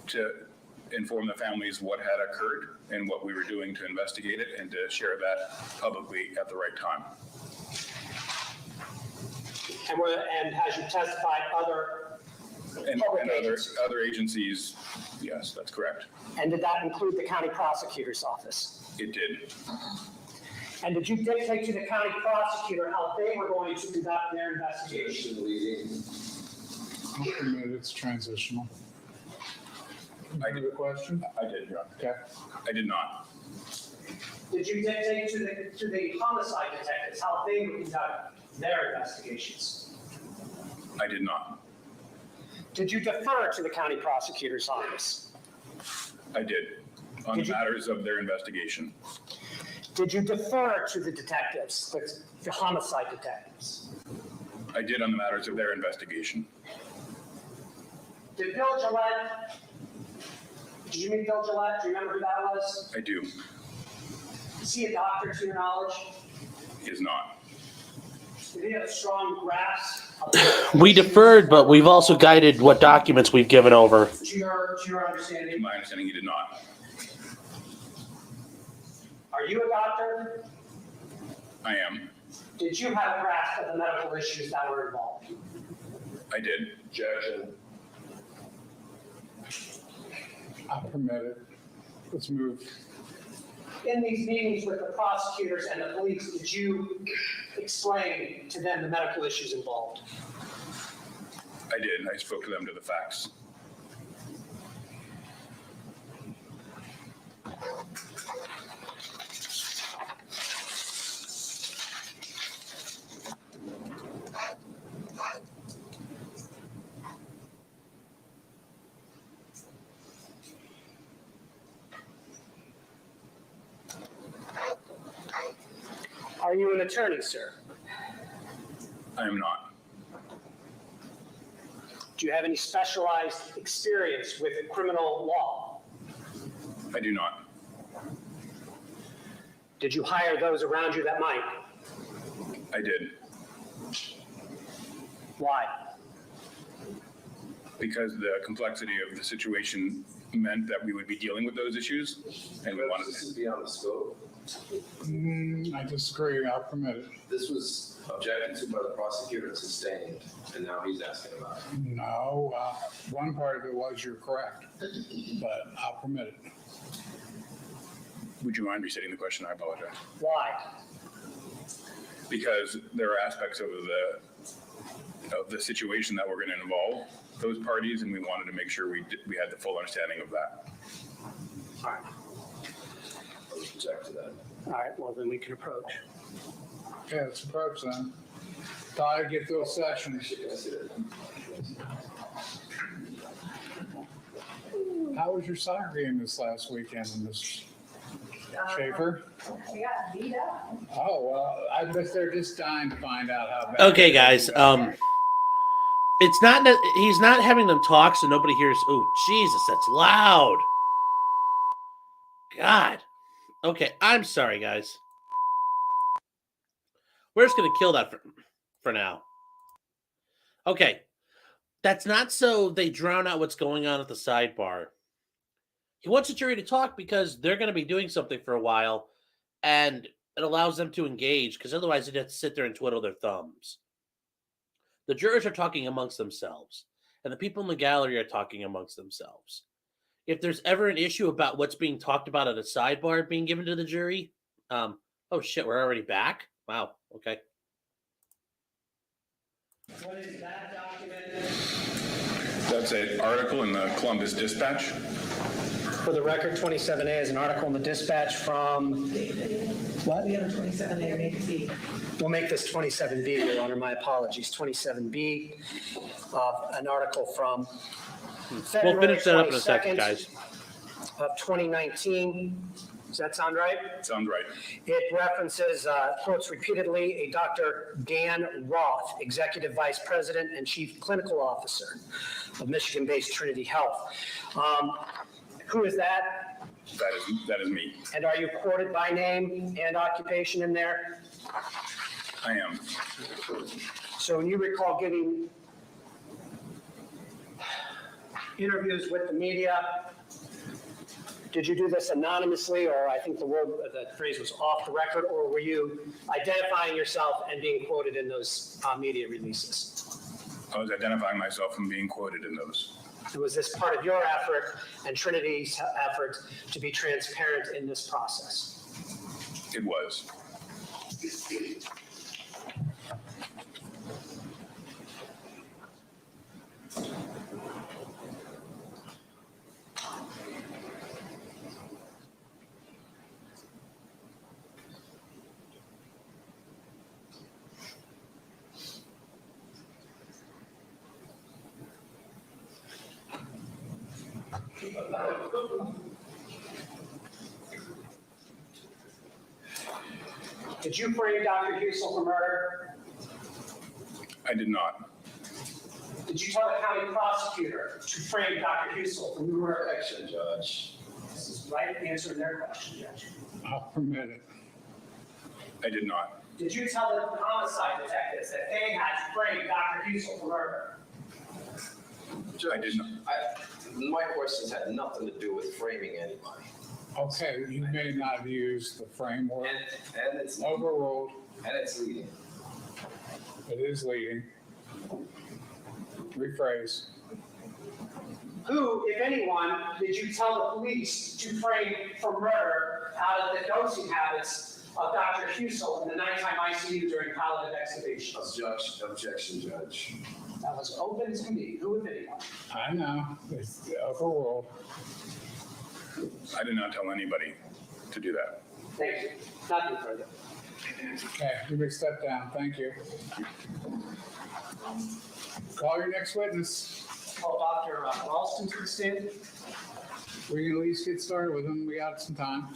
To inform the families what had occurred and what we were doing to investigate it and to share that publicly at the right time. And as you testified, And public agencies. other agencies, yes, that's correct. And did that include the county prosecutor's office? It did. And did you dictate to the county prosecutor how they were going to conduct their investigation? I'll permit it's transitional. I Any other question? I did, Your Honor. Okay. I did not. Did you dictate to the homicide detectives how they would conduct their investigations? I did not. Did you defer to the county prosecutor's office? I did. On the matters of their investigation. Did you defer to the detectives, the homicide detectives? I did on the matters of their investigation. Did Bill Gillette, did you meet Bill Gillette? Do you remember who that was? I do. Is he a doctor to your knowledge? He is not. Did he have a strong grasp of We deferred, but we've also guided what documents we've given over. to your understanding? To my understanding, he did not. Are you a doctor? I am. Did you have a grasp of the medical issues that were involved? I did. Objection. I'll permit it. Let's move. In these meetings with the prosecutors and the police, did you explain to them the medical issues involved? I did. I spoke to them to the facts. Are you an attorney, sir? I am not. Do you have any specialized experience with criminal law? I do not. Did you hire those around you that might? I did. Why? Because the complexity of the situation meant that we would be dealing with those issues, and we wanted This to. is beyond the scope. I disagree. I'll permit it. This was objected to by the prosecutor and sustained, and now he's asking about it. No, one part of it was you're correct, but I'll permit it. Would you mind restating the question? I apologize. Why? Because there are aspects of the situation that were going to involve those parties, and we wanted to make sure we had the full understanding of that. All right. I would object to that. All right, well, then we can approach. Okay, let's approach then. Thought I'd get through a session. How was your soccer game this last weekend, Ms. Schaefer? We got beat up. Oh, well, I guess they're just dying to find out how bad. Okay, guys. It's not that he's not having them talk, so nobody hears. Oh, Jesus, that's loud. God. Okay, I'm sorry, guys. We're just gonna kill that for now. Okay, that's not so they drown out what's going on at the sidebar. He wants the jury to talk because they're going to be doing something for a while, and it allows them to engage, because otherwise they'd have to sit there and twiddle their thumbs. The jurors are talking amongst themselves, and the people in the gallery are talking amongst themselves. If there's ever an issue about what's being talked about at a sidebar being given to the jury, oh shit, we're already back? Wow, okay. What is that document? That's an article in the Columbus Dispatch. For the record, 27A is an article in the Dispatch from, what? We have a 27A, make it B. We'll make this 27B, Your Honor, my apologies, 27B, an article from We'll February finish that up in a second, 22nd guys. of 2019. Does that sound right? Sounds right. It references, quotes repeatedly, a Dr. Dan Roth, Executive Vice President and Chief Clinical Officer of Michigan-based Trinity Health. Who is that? That is me. And are you quoted by name and occupation in there? I am. So when you recall giving interviews with the media, did you do this anonymously, or I think the phrase was off the record, or were you identifying yourself and being quoted in those media releases? I was identifying myself and being quoted in those. Was this part of your effort and Trinity's effort to be transparent in this process? It was. Did you frame Dr. Husel for murder? I did not. Did you tell the county prosecutor to frame Dr. Husel for murder? Action, Judge. This is right answer to their question, Judge. I'll permit it. I did not. Did you tell the homicide detectives that they had to frame Dr. Husel for murder? I did not. My questions had nothing to do with framing anybody. Okay, you may not use the framework. And it's Overruled. And it's leading. It is leading. Rephrase. Who, if anyone, did you tell the police to frame for murder out of the dosing habits of Dr. Husel in the nighttime ICU during palliative extubation? Objection, Judge. That was open as can be. Who, if anyone? I know, it's overruled. I did not tell anybody to do that. Thank you. Nothing further. Okay, you may step down, thank you. Call your next witness. Call Dr. Ralston to the stand. We can at least get started with him, we got some time.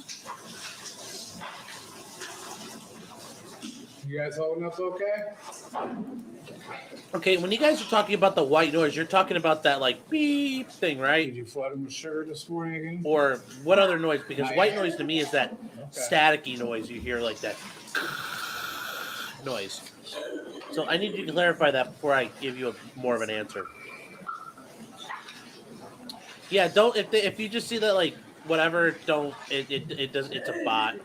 You guys holding up okay? Okay, when you guys are talking about the white noise, you're talking about that like beep thing, right? Did you flood him with sugar this morning again? Or what other noise? Because Not white yet. noise to me is that staticky noise you hear, like that noise. So I need you to clarify that before I give you more of an answer. Yeah, don't if you just see that like whatever, don't it does, it's a bot.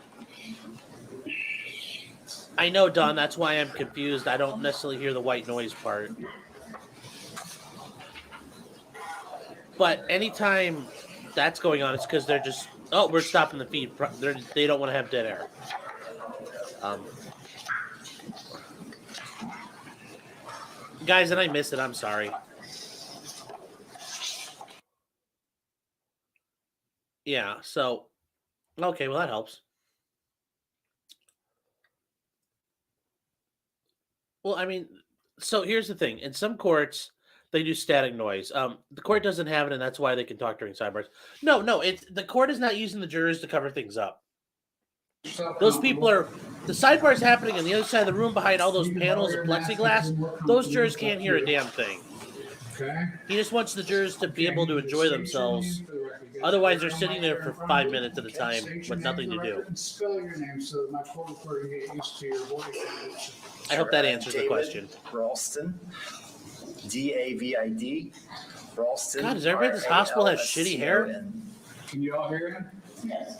I know, Don, that's why I'm confused. I don't necessarily hear the white noise part. But anytime that's going on, it's because they're just, oh, we're stopping the feed. They don't want to have dead air. Guys, and I missed it. I'm sorry. Yeah, so, okay, well, that helps. Well, I mean, so here's the thing. In some courts, they do static noise. The court doesn't have it, and that's why they can talk during sidebars. No, the court is not using the jurors to cover things up. Those people are, the sidebar is happening on the other side of the room behind all those panels of plexiglass. Those jurors can't hear a damn thing. Okay. He just wants the jurors to be able to enjoy themselves. Otherwise, they're sitting there for 5 minutes at a time with nothing to do. Spell your name so that my court reporter can get used to your voice. I hope that answers the question. Ralston, D-A-V-I-D, Ralston. God, does everybody at this hospital have shitty hair? Can you all hear him? Yes.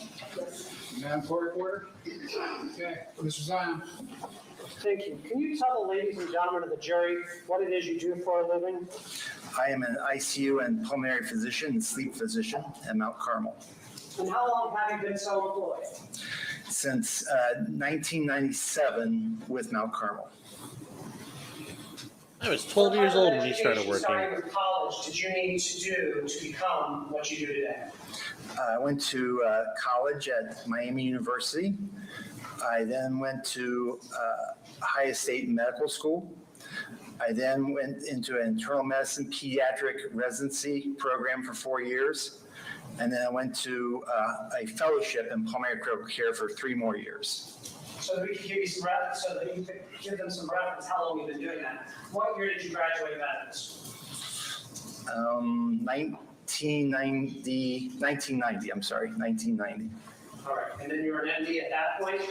Madam Court Reporter? Okay, Mr. Zion. Thank you. Can you tell the ladies and gentlemen of the jury what it is you do for a living? I am an ICU and pulmonary physician and sleep physician at Mount Carmel. And how long have you been so employed? Since 1997 with Mount Carmel. I was 12 years old when you started Education, working. starting with college, did you need to do to become what you do today? I went to college at Miami University. I then went to Ohio State Medical School. I then went into an internal medicine pediatric residency program for 4 years. And then I went to a fellowship in pulmonary critical care for 3 more years. So that we could give you some reference, so that you could give them some reference how long you've been doing that. What year did you graduate medical school? 1990, I'm sorry, 1990. All right, and then you were an MD at that point,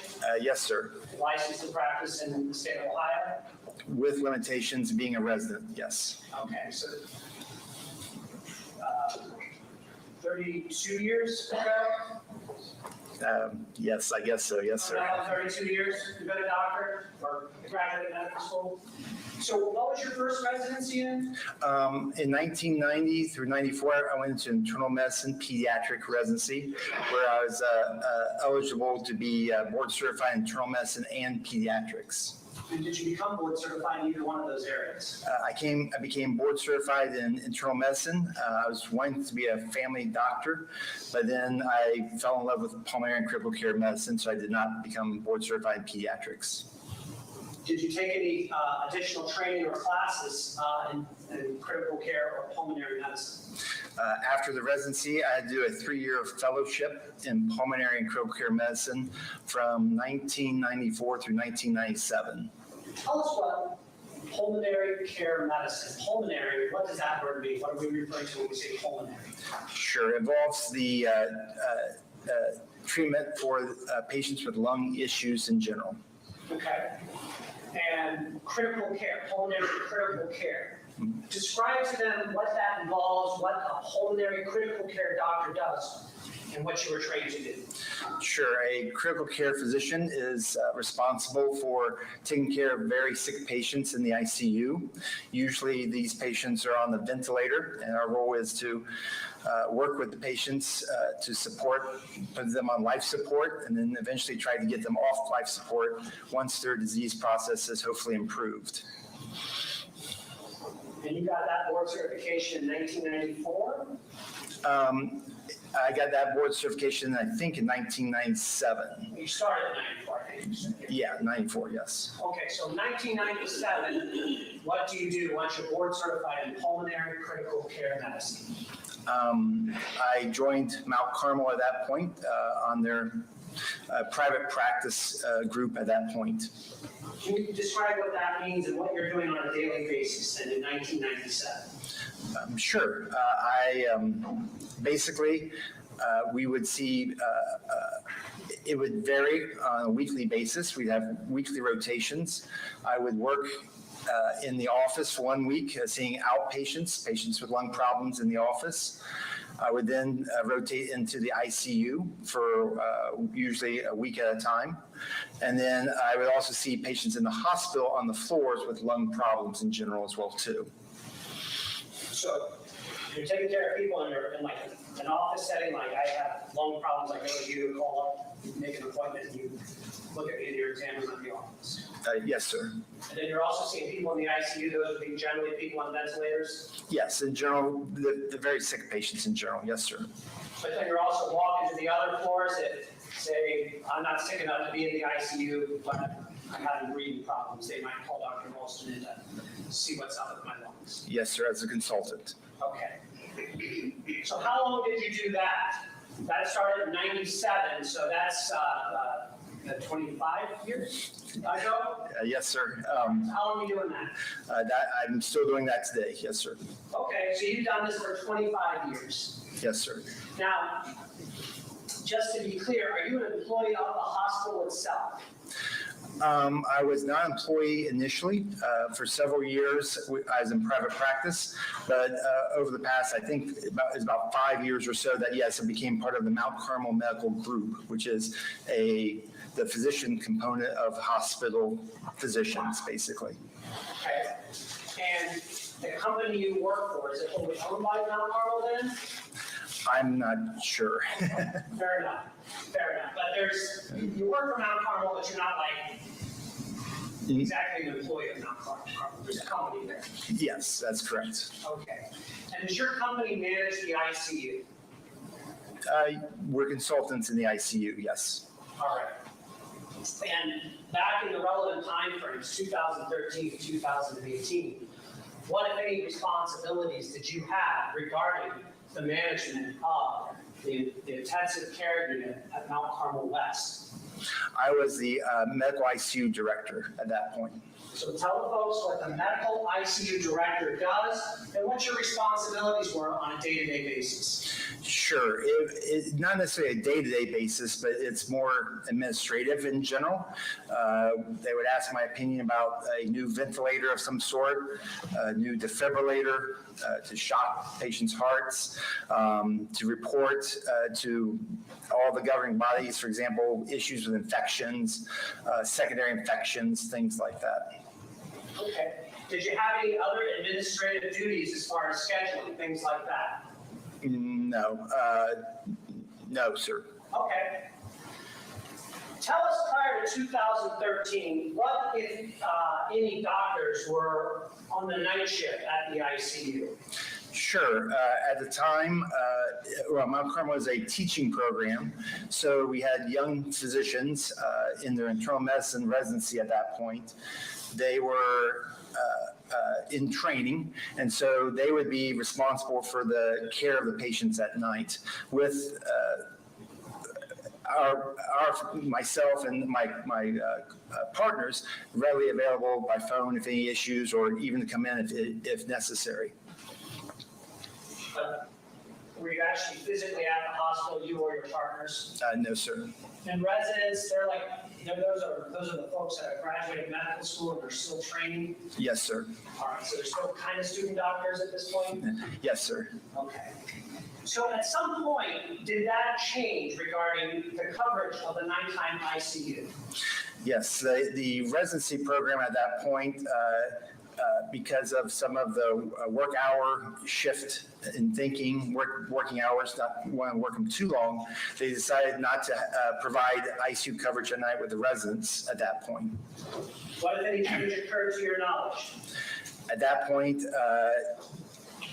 Yes, sir. licensed to practice in the state of Ohio? With limitations being a resident, yes. Okay, so 32 years ago? Yes, I guess so, yes, sir. Around 32 years, you've been a doctor or graduated medical school. So what was your first residency in? In 1990 through 94, I went into internal medicine pediatric residency, where I was eligible to be board certified in internal medicine and pediatrics. And did you become board certified in either one of those areas? I became board certified in internal medicine. I was wanting to be a family doctor, but then I fell in love with pulmonary and critical care medicine, so I did not become board certified in pediatrics. Did you take any additional training or classes in critical care or pulmonary medicine? After the residency, I had to do a 3-year fellowship in pulmonary and critical care medicine from 1994 through 1997. Tell us what pulmonary care medicine, pulmonary, what does that word mean? What are we referring to when we say pulmonary? Sure, it involves the treatment for patients with lung issues in general. Okay. And critical care, pulmonary critical care. Describe to them what that involves, what a pulmonary critical care doctor does, and what you were trained to do. Sure, a critical care physician is responsible for taking care of very sick patients in the ICU. Usually these patients are on the ventilator, and our role is to work with the patients to put them on life support, and then eventually try to get them off life support once their disease process is hopefully improved. And you got that board certification in 1994? I got that board certification, I think, in 1997. You started in 94, I think. Yeah, 94, yes. Okay, so 1997, what do you do once you're board certified in pulmonary critical care medicine? I joined Mount Carmel at that point on their private practice group at that point. Can you describe what that means and what you're doing on a daily basis in 1997? Sure. Basically, we would see, it would vary on a weekly basis. We'd have weekly rotations. I would work in the office for 1 week, seeing outpatients, patients with lung problems in the office. I would then rotate into the ICU for usually a week at a time. And then I would also see patients in the hospital on the floors with lung problems in general as well too. So you're taking care of people in like an office setting, like I have lung problems, I go to you, call up, you make an appointment, and you look at me and you're examining at the office. Yes, sir. And then you're also seeing people in the ICU, those would be generally people on ventilators? Yes, in general, the very sick patients in general, yes, sir. But then you're also walking to the other floors that say, I'm not sick enough to be in the ICU, but I'm having breathing problems. They might call Dr. Molston in to see what's up with my lungs. Yes, sir, as a consultant. Okay. So how long did you do that? That started in 97, so that's 25 years ago? Yes, sir. How long are you doing that? I'm still doing that today, yes, sir. Okay, so you've done this for 25 years. Yes, sir. Now, just to be clear, are you an employee of the hospital itself? I was not an employee initially. For several years, I was in private practice, but over the past, I think it's about 5 years or so that, yes, I became part of the Mount Carmel Medical Group, which is the physician component of hospital physicians, basically. Okay. And the company you work for, is it owned by Mount Carmel then? I'm not sure. Fair enough. Fair enough. But you work for Mount Carmel, but you're not like exactly an employee of Mount Carmel? There's a company there. Yes, that's correct. Okay. And does your company manage the ICU? We're consultants in the ICU, yes. All right. And back in the relevant timeframes, 2013 to 2018, what, if any, responsibilities did you have regarding the management of the intensive care unit at Mount Carmel West? I was the medical ICU director at that point. So tell the folks what the medical ICU director does and what your responsibilities were on a day-to-day basis. Sure, it not necessarily a day-to-day basis, but it's more administrative in general. They would ask my opinion about a new ventilator of some sort, a new defibrillator to shock patients' hearts, to report to all the governing bodies, for example, issues with infections, secondary infections, things like that. Okay. Did you have any other administrative duties as far as scheduling, things like that? No, no, sir. Okay. Tell us prior to 2013, what, if any, doctors were on the night shift at the ICU? Sure. At the time, Mount Carmel was a teaching program, so we had young physicians in their internal medicine residency at that point. They were in training, and so they would be responsible for the care of the patients at night with myself and my partners readily available by phone if any issues, or even to come in if necessary. Were you actually physically at the hospital, you or your partners? No, sir. And residents, they're like, those are the folks that have graduated medical school and are still training? Yes, sir. All right, so they're still kind of student doctors at this point? Yes, sir. Okay. So at some point, did that change regarding the coverage of the nighttime ICU? Yes, the residency program at that point, because of some of the work hour shift in thinking, working hours, not want to work them too long, they decided not to provide ICU coverage at night with the residents at that point. What, if any, change occurred to your knowledge? At that point,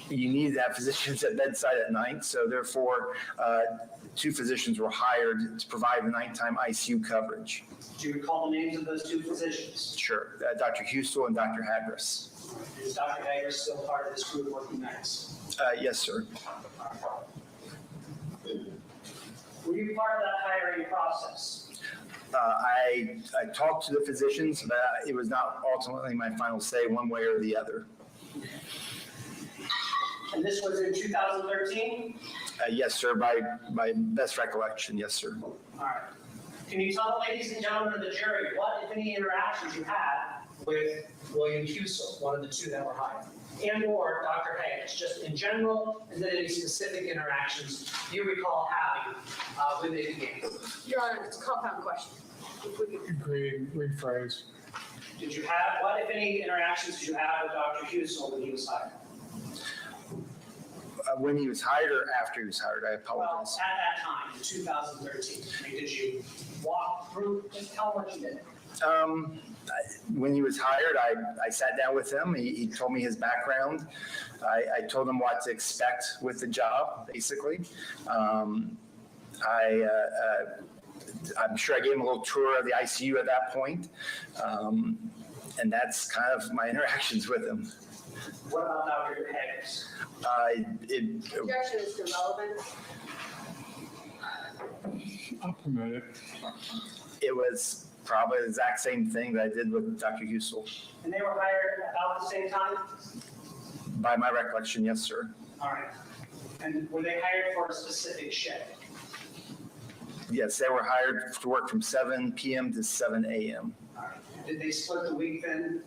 you needed to have physicians at bedside at night, so therefore, 2 physicians were hired to provide the nighttime ICU coverage. Do you recall the names of those 2 physicians? Sure, Dr. Husel and Dr. Hagris. Is Dr. Hager still part of this group working nights? Yes, sir. Were you part of that hiring process? I talked to the physicians, but it was not ultimately my final say one way or the other. And this was in 2013? Yes, sir, by my best recollection, yes, sir. All right. Can you tell the ladies and gentlemen of the jury what, if any, interactions you had with William Husel, one of the 2 that were hired, and or Dr. Hayes, just in general, and then any specific interactions you recall having when they began? Your Honor, it's a compound question. If we could- Agreed, rephrase. Did you have, what, if any, interactions did you have with Dr. Husel when he was hired? When he was hired or after he was hired, I Well, apologize. at that time, in 2013, I mean, did you walk through, just tell what you did? When he was hired, I sat down with him. He told me his background. I told him what to expect with the job, basically. I'm sure I gave him a little tour of the ICU at that point. And that's kind of my interactions with him. What about Dr. Haggis? Objection is irrelevant. I'll permit it. It was probably the exact same thing that I did with Dr. Husel. And they were hired about the same time? By my recollection, yes, sir. All right. And were they hired for a specific shift? Yes, they were hired to work from 7 p.m. to 7 a.m. All right. Did they split the week then?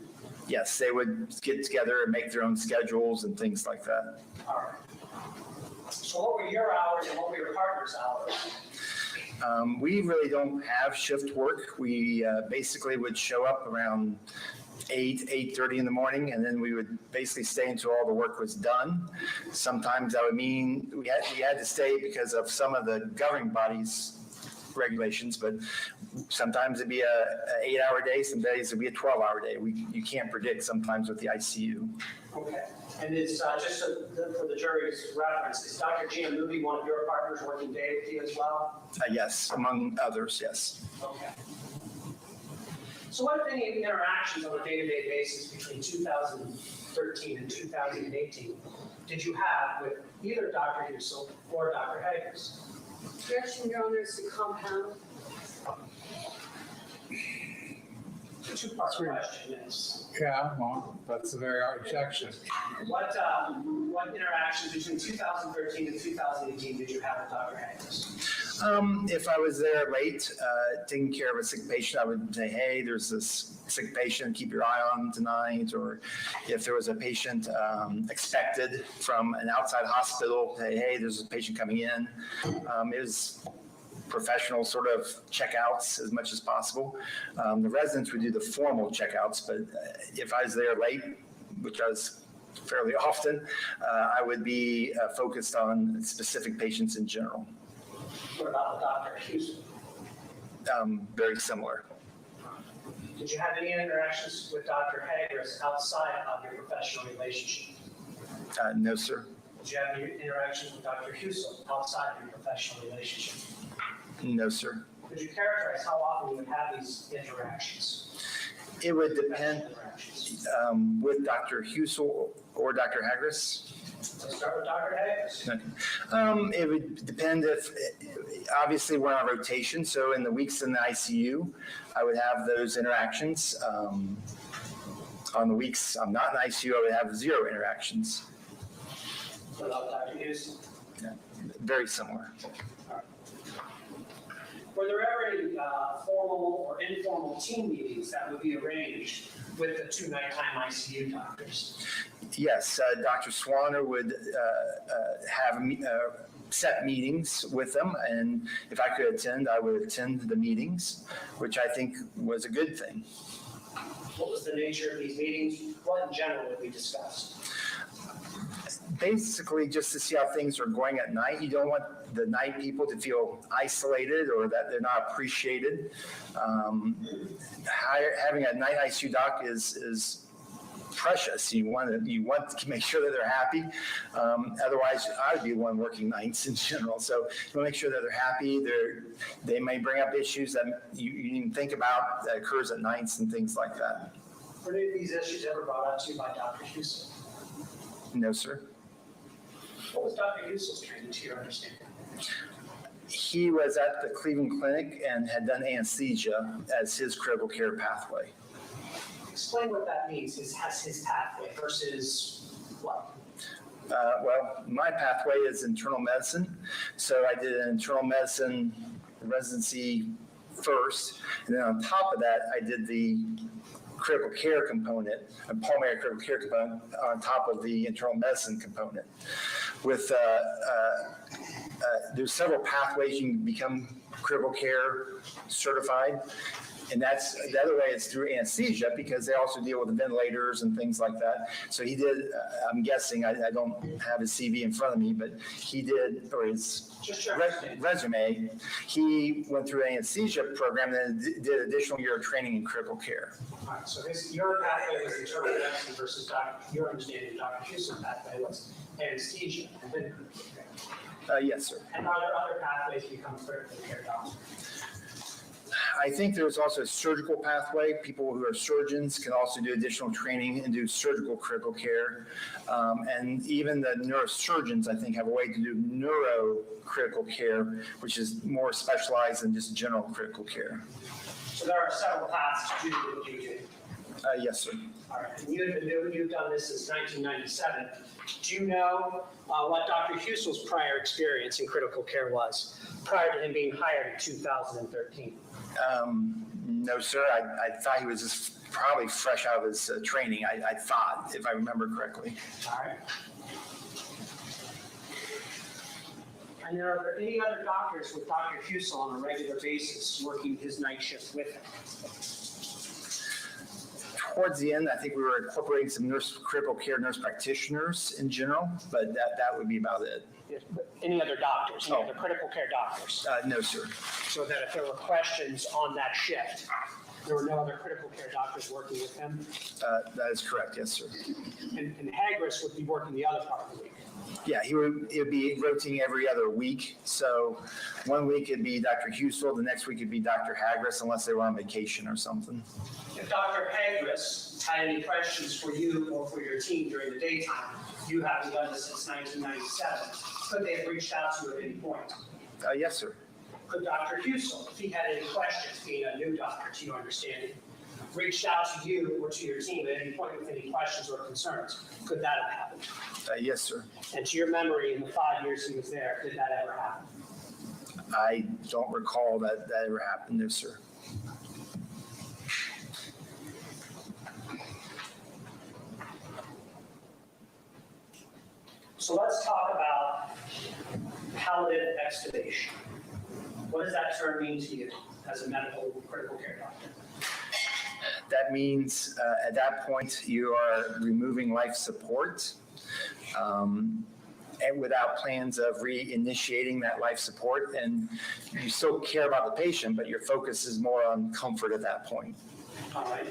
Yes, they would get together and make their own schedules and things like that. All right. So what were your hours and what were your partner's hours? We really don't have shift work. We basically would show up around 8:30 in the morning, and then we would basically stay until all the work was done. Sometimes that would mean we had to stay because of some of the governing bodies regulations, but sometimes it'd be a 8-hour day, some days it'd be a 12-hour day. You can't predict sometimes with the ICU. Okay. And it's just for the jury's reference, is Dr. Gianlupi one of your partners working day with you as well? Yes, among others, yes. Okay. So what, if any, interactions on a day-to-day basis between 2013 and 2018 did you have with either Dr. Husel or Dr. Haggis? Objection, Your Honor, is the compound. The two-part question is, Yeah, well, that's a very objection. what interactions between 2013 and 2018 did you have with Dr. Haggis? If I was there late, taking care of a sick patient, I would say, hey, there's this sick patient, keep your eye on tonight. Or if there was a patient expected from an outside hospital, say, hey, there's a patient coming in. It was professional sort of checkouts as much as possible. The residents would do the formal checkouts, but if I was there late, which I was fairly often, I would be focused on specific patients in general. What about Dr. Husel? Very similar. Did you have any interactions with Dr. Haggis outside of your professional relationship? No, sir. Did you have any interactions with Dr. Husel outside of your professional relationship? No, sir. Could you characterize how often you would have these interactions? It would depend with Dr. Husel or Dr. Haggis. Let's start with Dr. Haggis. It would depend if, obviously we're on rotation, so in the weeks in the ICU, I would have those interactions. On the weeks I'm not in the ICU, I would have 0 interactions. What about Dr. Husel? Yeah, very similar. Were there ever any formal or informal team meetings that would be arranged with the 2 nighttime ICU doctors? Yes, Dr. Swanner would have set meetings with them, and if I could attend, I would attend the meetings, which I think was a good thing. What was the nature of these meetings? What in general would be discussed? Basically, just to see how things are going at night. You don't want the night people to feel isolated or that they're not appreciated. Having a night ICU doc is precious. You want to make sure that they're happy. Otherwise, I would be one working nights in general. So you want to make sure that they're happy. They may bring up issues that you didn't even think about that occurs at nights and things like that. Were any of these issues ever brought up to you by Dr. Husel? No, sir. What was Dr. Husel's training to your understanding? He was at the Cleveland Clinic and had done anesthesia as his critical care pathway. Explain what that means, his pathway versus what? Well, my pathway is internal medicine. So I did an internal medicine residency first. And then on top of that, I did the critical care component, a pulmonary critical care component on top of the internal medicine component. With there's several pathways you can become critical care certified, and that's the other way is through anesthesia because they also deal with the ventilators and things like that. So he did. I'm guessing I don't have his CV in front of me, but he did, or his resume. He went through an anesthesia program and then did additional year of training in critical care. All right, so your pathway was internal medicine versus your understanding of Dr. Husel's pathway was anesthesia and then critical care. Yes, sir. And are there other pathways to become critical care doctor? I think there's also a surgical pathway. People who are surgeons can also do additional training and do surgical critical care. And even the neurosurgeons, I think, have a way to do neuro critical care, which is more specialized than just general critical care. So there are several paths to do what you do. Yes, sir. All right, and you've done this since 1997. Do you know what Dr. Husel's prior experience in critical care was prior to him being hired in 2013? No, sir. I thought he was just probably fresh out of his training. I thought, if I remember correctly. All right. And are there any other doctors with Dr. Husel on a regular basis working his night shift with him? Towards the end, I think we were incorporating some critical care nurse practitioners in general, but that would be about it. any other doctors, any other critical care doctors? No, sir. So that if there were questions on that shift, there were no other critical care doctors working with him? That is correct, yes, sir. And Hagris would be working the other part of the week? Yeah, it would be rotating every other week. So one week it'd be Dr. Husel, the next week it'd be Dr. Hagris, unless they were on vacation or something. If Dr. Hagris had any questions for you or for your team during the daytime, you haven't done this since 1997, could they have reached out to you at any point? Yes, sir. Could Dr. Husel, if he had any questions, being a new doctor to your understanding, reached out to you or to your team at any point with any questions or concerns? Could that have happened? Yes, sir. And to your memory, in the 5 years he was there, did that ever happen? I don't recall that ever happened, no, sir. So let's talk about palliative extubation. What does that term mean to you as a medical critical care doctor? That means at that point you are removing life support and without plans of reinitiating that life support, and you still care about the patient, but your focus is more on comfort at that point. All right.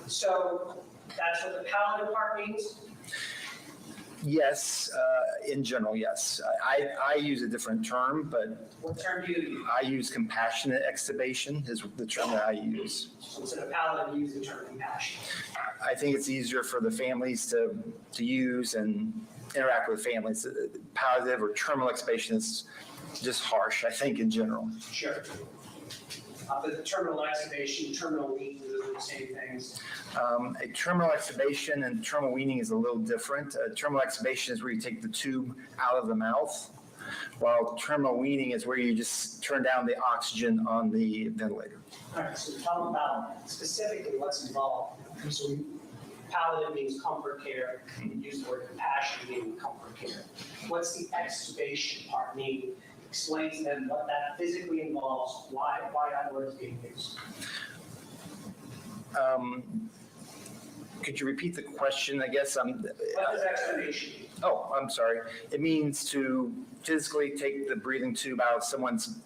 So that's what the palliative part means? Yes, in general, yes. I use a different term, but What term do you use? I use compassionate extubation is the term that I use. So instead of palliative, use the term compassion. I think it's easier for the families to use and interact with families. Palliative or terminal extubation is just harsh, I think, in general. Sure. But the terminal extubation, terminal weaning, those are the same things. A terminal extubation and terminal weaning is a little different. Terminal extubation is where you take the tube out of the mouth, while terminal weaning is where you just turn down the oxygen on the ventilator. All right, so tell them about specifically what's involved. So palliative means comfort care. You use the word compassion meaning comfort care. What's the extubation part mean? Explain to them what that physically involves, why that word is being used. Could you repeat the question? I guess What does extubation mean? Oh, I'm sorry. It means to physically take the breathing tube out of someone's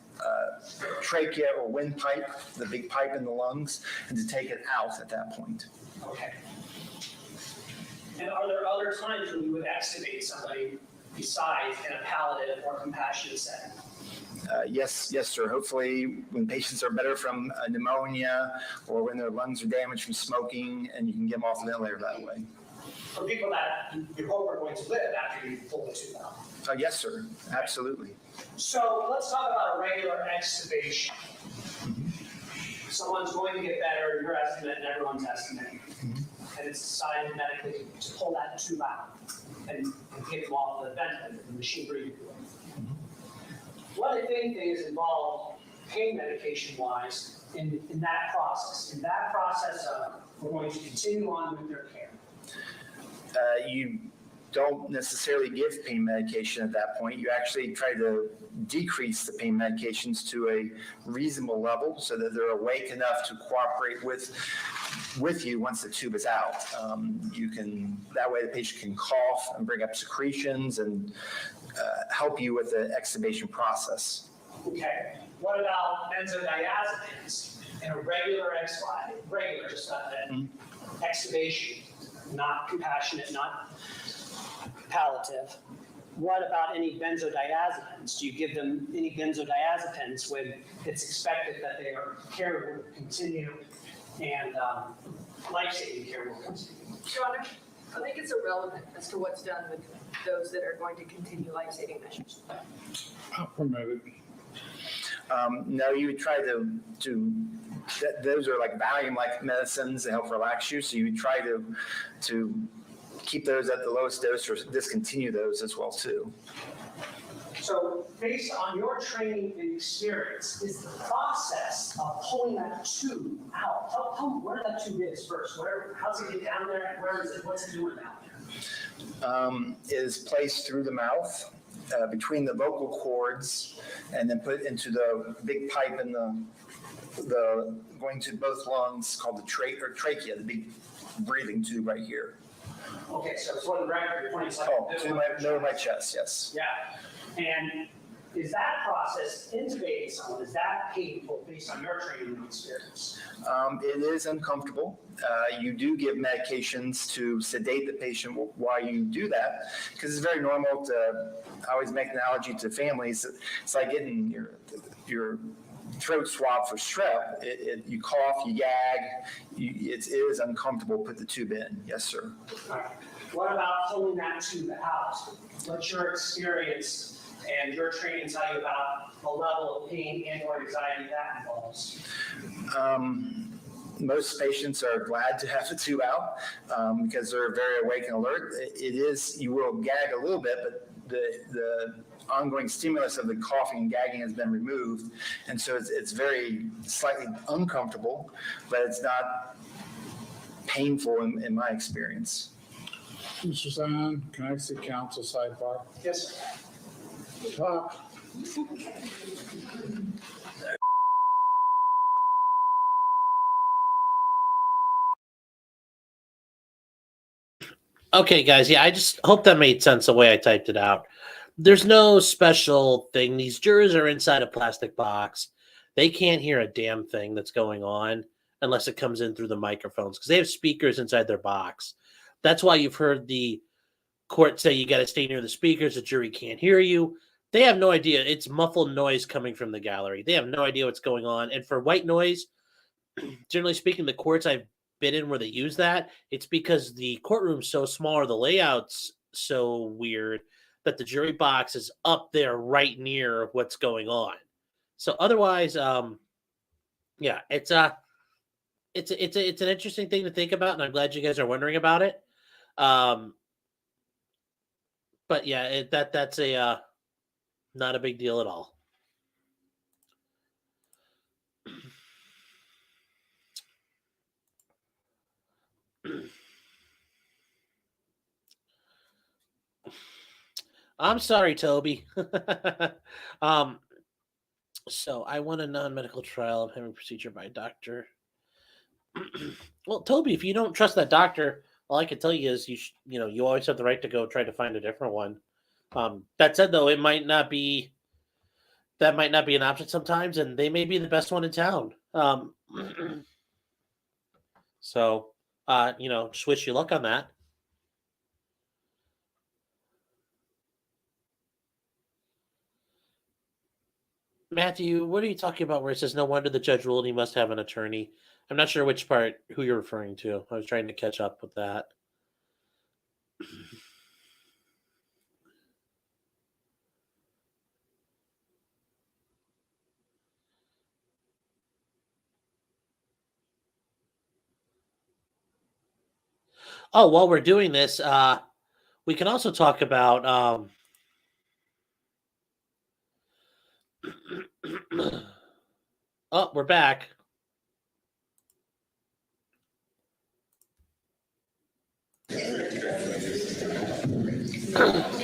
trachea or windpipe, the big pipe in the lungs, and to take it out at that point. Okay. And are there other times when you would extubate somebody besides in a palliative or compassionate setting? Yes, sir. Hopefully when patients are better from pneumonia or when their lungs are damaged from smoking, and you can get them off the ventilator that way. For people that you hope are going to live after you pull the tube out. Yes, sir. Absolutely. So let's talk about a regular extubation. Someone's going to get better, your estimate and everyone's estimate. And it's decided medically to pull that tube out and get them off the ventilator, the machine breathing. What, if anything, is involved pain medication-wise in that process? In that process of we're going to continue on with their care. You don't necessarily give pain medication at that point. You actually try to decrease the pain medications to a reasonable level so that they're awake enough to cooperate with you once the tube is out. That way the patient can cough and bring up secretions and help you with the extubation process. Okay. What about benzodiazepines in a regular just extubation, not compassionate, not palliative? What about any benzodiazepines? Do you give them any benzodiazepines when it's expected that their care will continue and life-saving care will continue? John, I think it's irrelevant as to what's done with those that are going to continue life-saving measures. Permitted. No, you would try those are like Valium-like medicines that help relax you, so you would try to keep those at the lowest dose or discontinue those as well too. So based on your training and experience, is the process of pulling that tube out, tell me where that tube is first. How's it get down there? Where is it? What's it doing down there? Is placed through the mouth between the vocal cords and then put into the big pipe in the going to both lungs called the trachea, the big breathing tube right here. Okay, so for the record, your point is like. Oh, to my chest, yes. Yeah, and is that process, intubating someone, is that painful based on your training and experience? It is uncomfortable. You do give medications to sedate the patient while you do that, because it's very normal to, I always make an analogy to families. It's like getting your throat swab for strep. You cough, you gag, it is uncomfortable. Put the tube in. Yes, sir. All right. What about pulling that tube out? What's your experience and your training tell you about the level of pain and or anxiety that involves? Most patients are glad to have the tube out because they're very awake and alert. It is, you will gag a little bit, but the ongoing stimulus of the coughing and gagging has been removed. And so it's very slightly uncomfortable, but it's not painful in my experience. Mr. Simon, can I see counsel sidebar? Yes, sir. Talk. Okay, guys. Yeah, I just hope that made sense the way I typed it out. There's no special thing. These jurors are inside a plastic box. They can't hear a damn thing that's going on unless it comes in through the microphones because they have speakers inside their box. That's why you've heard the court say you got to stay near the speakers. The jury can't hear you. They have no idea. It's muffled noise coming from the gallery. They have no idea what's going on. And for white noise, generally speaking, the courts I've been in where they use that, it's because the courtroom's so small or the layout's so weird that the jury box is up there right near what's going on. So otherwise, yeah, it's an interesting thing to think about, and I'm glad you guys are wondering about it. But yeah, that's a not a big deal at all. I'm sorry, Toby. So I want a non-medical trial of having procedure by a doctor. Well, Toby, if you don't trust that doctor, all I can tell you is you always have the right to go try to find a different one. That said, though, that might not be an option sometimes, and they may be the best one in town. So, just wish you luck on that. Matthew, what are you talking about where it says no wonder the judge ruled he must have an attorney? I'm not sure who you're referring to. I was trying to catch up with that. Oh, while we're doing this, we can also talk about oh, we're back.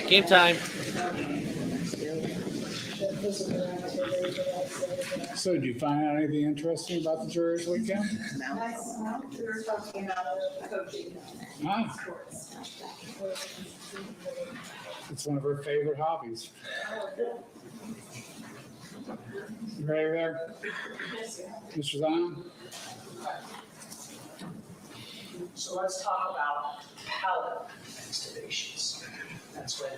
Game time. So did you find out anything interesting about the jurors weekend? We were talking about coaching. Ah, it's one of her favorite hobbies. You ready there? Mr. Zion? so let's talk about palliative extubations. That's when,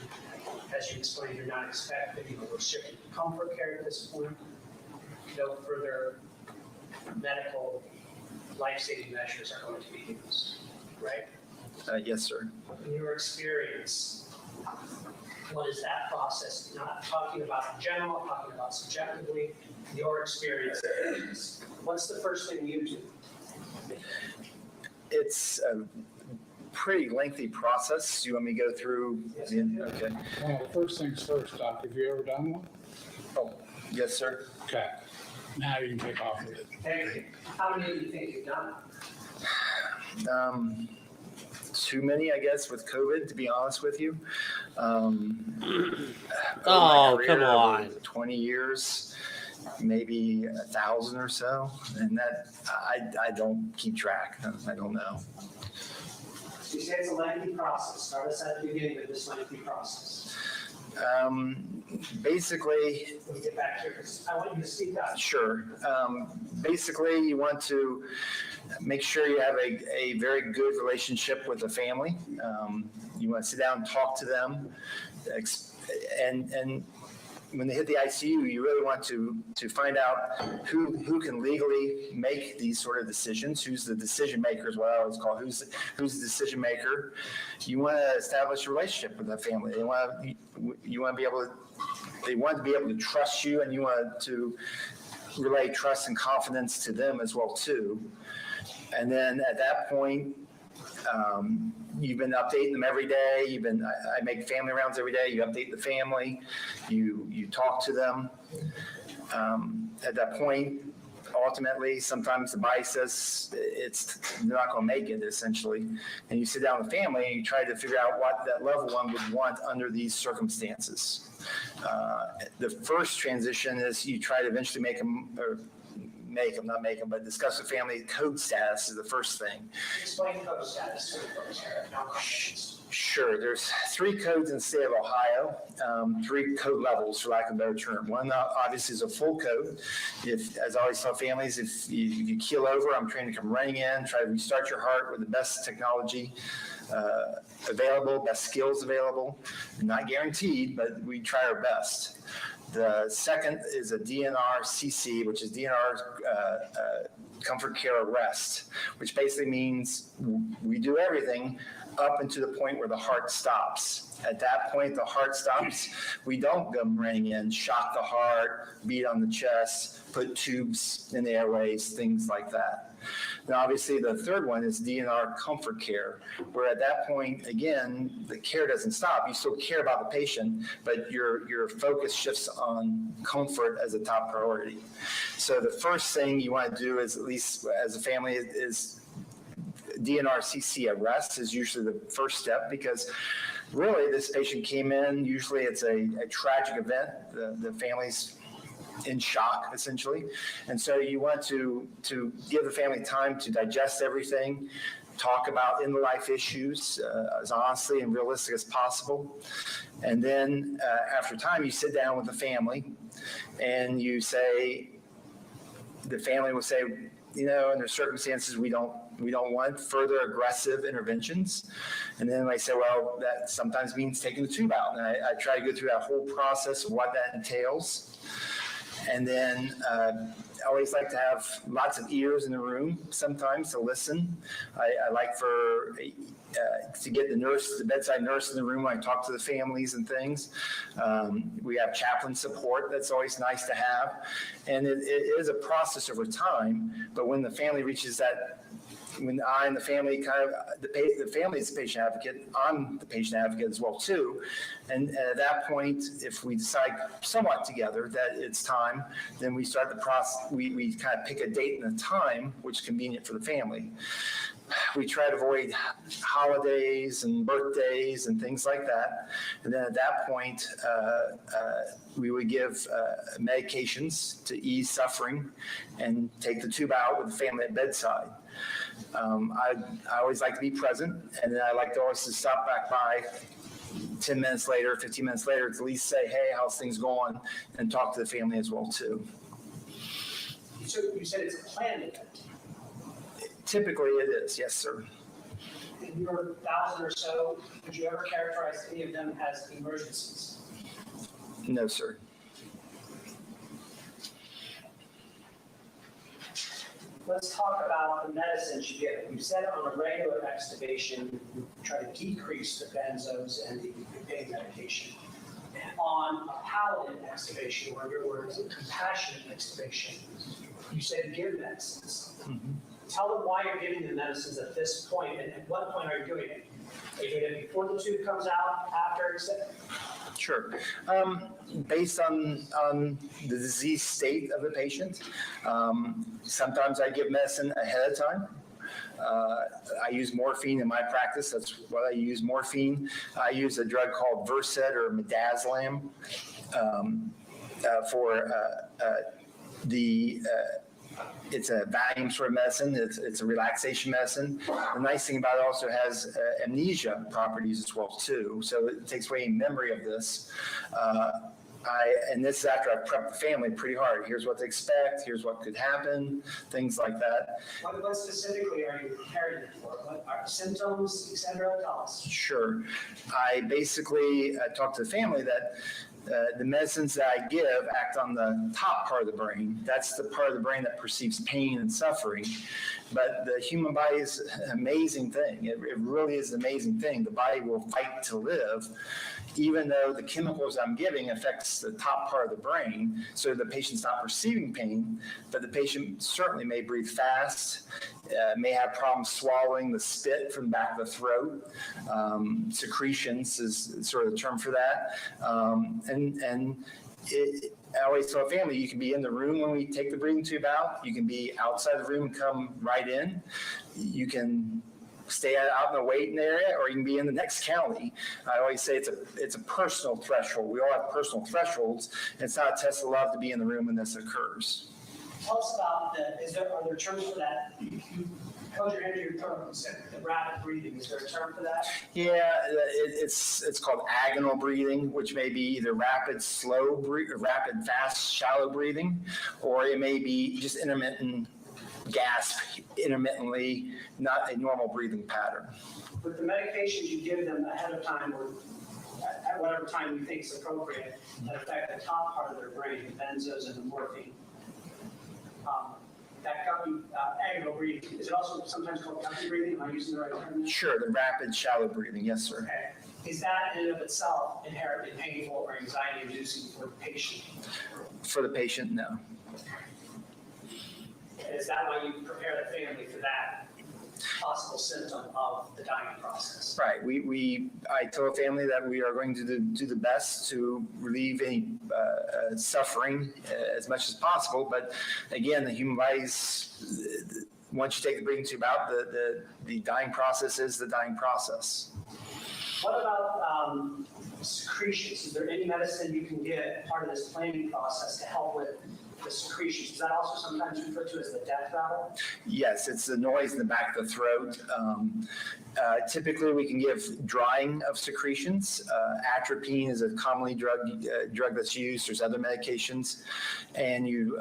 as you explained, you're not expecting, we're shifting to comfort care at this point. No further medical life-saving measures are going to be used, right? Yes, sir. In your experience, what is that process? Not talking about in general, talking about subjectively, your experience. What's the first thing you do? It's a pretty lengthy process. You want me to go through? Yes, Okay. Well, first things first, Doc, have you ever done one? Oh, yes, sir. Okay, now you can take off with it. Thank you. How many do you think you've done? Too many, I guess, with COVID, to be honest with you. Oh, come on. 20 years, maybe 1,000 or so. And that, I don't keep track. I don't know. You say it's a lengthy process. Start us at the beginning of this lengthy process. Basically, Let me get back here, because I want you to speak up. sure. Basically, you want to make sure you have a very good relationship with the family. You want to sit down and talk to them. And when they hit the ICU, you really want to find out who can legally make these sort of decisions. Who's the decision maker is what I always call who's the decision maker. You want to establish a relationship with that family. They want to be able to trust you, and you want to relay trust and confidence to them as well too. And then at that point, you've been updating them every day. I make family rounds every day. You update the family. You talk to them. At that point, ultimately, sometimes the body says they're not going to make it, essentially. And you sit down with the family and you try to figure out what that loved one would want under these circumstances. The first transition is you try to eventually but discuss the family code status is the first thing. Explain code status to the folks here. Sure. There's 3 codes in the state of Ohio, 3 code levels, for lack of a better term. One, obviously, is a full code. As I always tell families, if you keel over, I'm trained to come running in, try to restart your heart with the best technology available, best skills available. Not guaranteed, but we try our best. The second is a Dnr CC, which is Dnr Comfort Care Arrest, which basically means we do everything up into the point where the heart stops. At that point, the heart stops. We don't come running in, shock the heart, beat on the chest, put tubes in the airways, things like that. Now, obviously, the third one is Dnr Comfort Care, where at that point, again, the care doesn't stop. You still care about the patient, but your focus shifts on comfort as a top priority. So the first thing you want to do is, at least as a family, is Dnr CC arrest is usually the first step, because really this patient came in, usually it's a tragic event. The family's in shock, essentially. And so you want to give the family time to digest everything, talk about in-life issues as honestly and realistic as possible. And then after time, you sit down with the family and you say, the family will say, under circumstances, we don't want further aggressive interventions. And then I say, well, that sometimes means taking the tube out. And I try to go through that whole process of what that entails. And then I always like to have lots of ears in the room sometimes to listen. I like to get the bedside nurse in the room when I talk to the families and things. We have chaplain support that's always nice to have. And it is a process over time, but when the family reaches that, when I and the family the family is the patient advocate, I'm the patient advocate as well too. And at that point, if we decide somewhat together that it's time, then we start the process. We kind of pick a date and a time which is convenient for the family. We try to avoid holidays and birthdays and things like that. And then at that point, we would give medications to ease suffering and take the tube out with the family at bedside. I always like to be present, and then I like to always stop back by 10 minutes later, 15 minutes later, to at least say, hey, how's things going, and talk to the family as well too. So you said it's a planned event. Typically it is, yes, sir. In your 1,000 or so, would you ever characterize any of them as emergencies? No, sir. Let's talk about the medicines you give. You said on a regular extubation, you try to decrease the benzos and the pain medication. On a palliative extubation, or a compassionate extubation, you said give medicines. Mm-hmm. Tell them why you're giving the medicines at this point, and at what point are you doing it? Are you doing it before the tube comes out, after, etc.? Sure. Based on the disease state of the patient, sometimes I give medicine ahead of time. I use morphine in my practice. That's what I use, morphine. I use a drug called Versed or midazolam for the It's a Valium sort of medicine. It's a relaxation medicine. The nice thing about it also has amnesia properties as well too. So it takes away memory of this. And this is after I've prepped the family pretty hard. Here's what to expect. Here's what could happen. Things like that. What specifically are you preparing it for? What are symptoms, et cetera? Tell us. Sure. I basically talked to the family that the medicines that I give act on the top part of the brain. That's the part of the brain that perceives pain and suffering. But the human body is an amazing thing. It really is an amazing thing. The body will fight to live, even though the chemicals I'm giving affects the top part of the brain, so the patient's not perceiving pain, but the patient certainly may breathe fast, may have problems swallowing the spit from the back of the throat. Secretions is sort of the term for that. I always tell a family, you can be in the room when we take the breathing tube out. You can be outside the room and come right in. You can stay out in the waiting area, or you can be in the next county. I always say it's a personal threshold. We all have personal thresholds. It's not a test of love to be in the room when this occurs. Tell us about are there terms for that? You held your hand to your throat and said the rapid breathing. Is there a term for that? Yeah, it's called agonal breathing, which may be either rapid, fast, shallow breathing, or it may be just intermittent gasp intermittently, not a normal breathing pattern. With the medications you give them ahead of time or at whatever time you think is appropriate that affect the top part of their brain, the benzos and the morphine, that guppy, agonal breathing, is it also sometimes called guppy breathing? Am I using the right term there? Sure, the rapid, shallow breathing, yes, sir. Okay. Is that in and of itself inherently painful or anxiety-inducing for the patient? For the patient, no. Is that why you prepare the family for that possible symptom of the dying process? Right. I tell the family that we are going to do the best to relieve any suffering as much as possible. But again, the human body's, once you take the breathing tube out, the dying process is the dying process. What about secretions? Is there any medicine you can get part of this planning process to help with the secretions? Is that also sometimes referred to as the death rattle? Yes, it's the noise in the back of the throat. Typically, we can give drying of secretions. Atropine is a commonly drug that's used. There's other medications, and you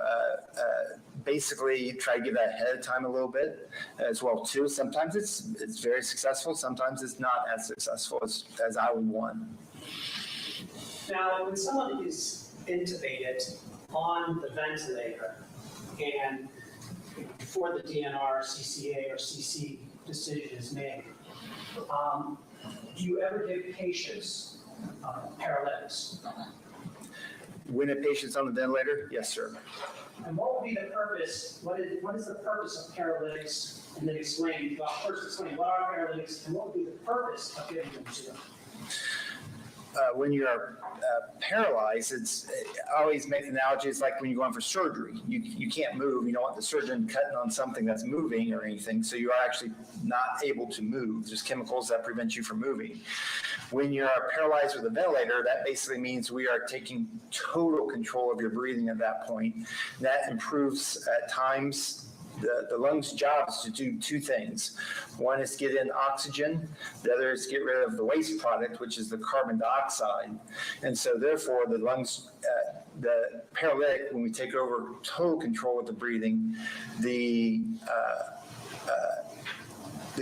basically try to give that ahead of time a little bit as well too. Sometimes it's very successful. Sometimes it's not as successful as I would want. Now, when someone is intubated on the ventilator and before the DNR, CCA, or CC decision is made, do you ever give patients paralytics? When a patient's on the ventilator, yes, sir. And what would be the purpose, what is the purpose of paralytics? And then explain what are paralytics and what would be the purpose of giving them to them? When you're paralyzed, I always make the analogy, it's like when you go in for surgery. You can't move. You don't want the surgeon cutting on something that's moving or anything, so you are actually not able to move. There's chemicals that prevent you from moving. When you're paralyzed with a ventilator, that basically means we are taking total control of your breathing at that point. That improves at times. The lungs' job is to do two things. One is to get in oxygen. The other is to get rid of the waste product, which is the carbon dioxide. And so therefore the lungs, the paralytic, when we take over total control of the breathing, the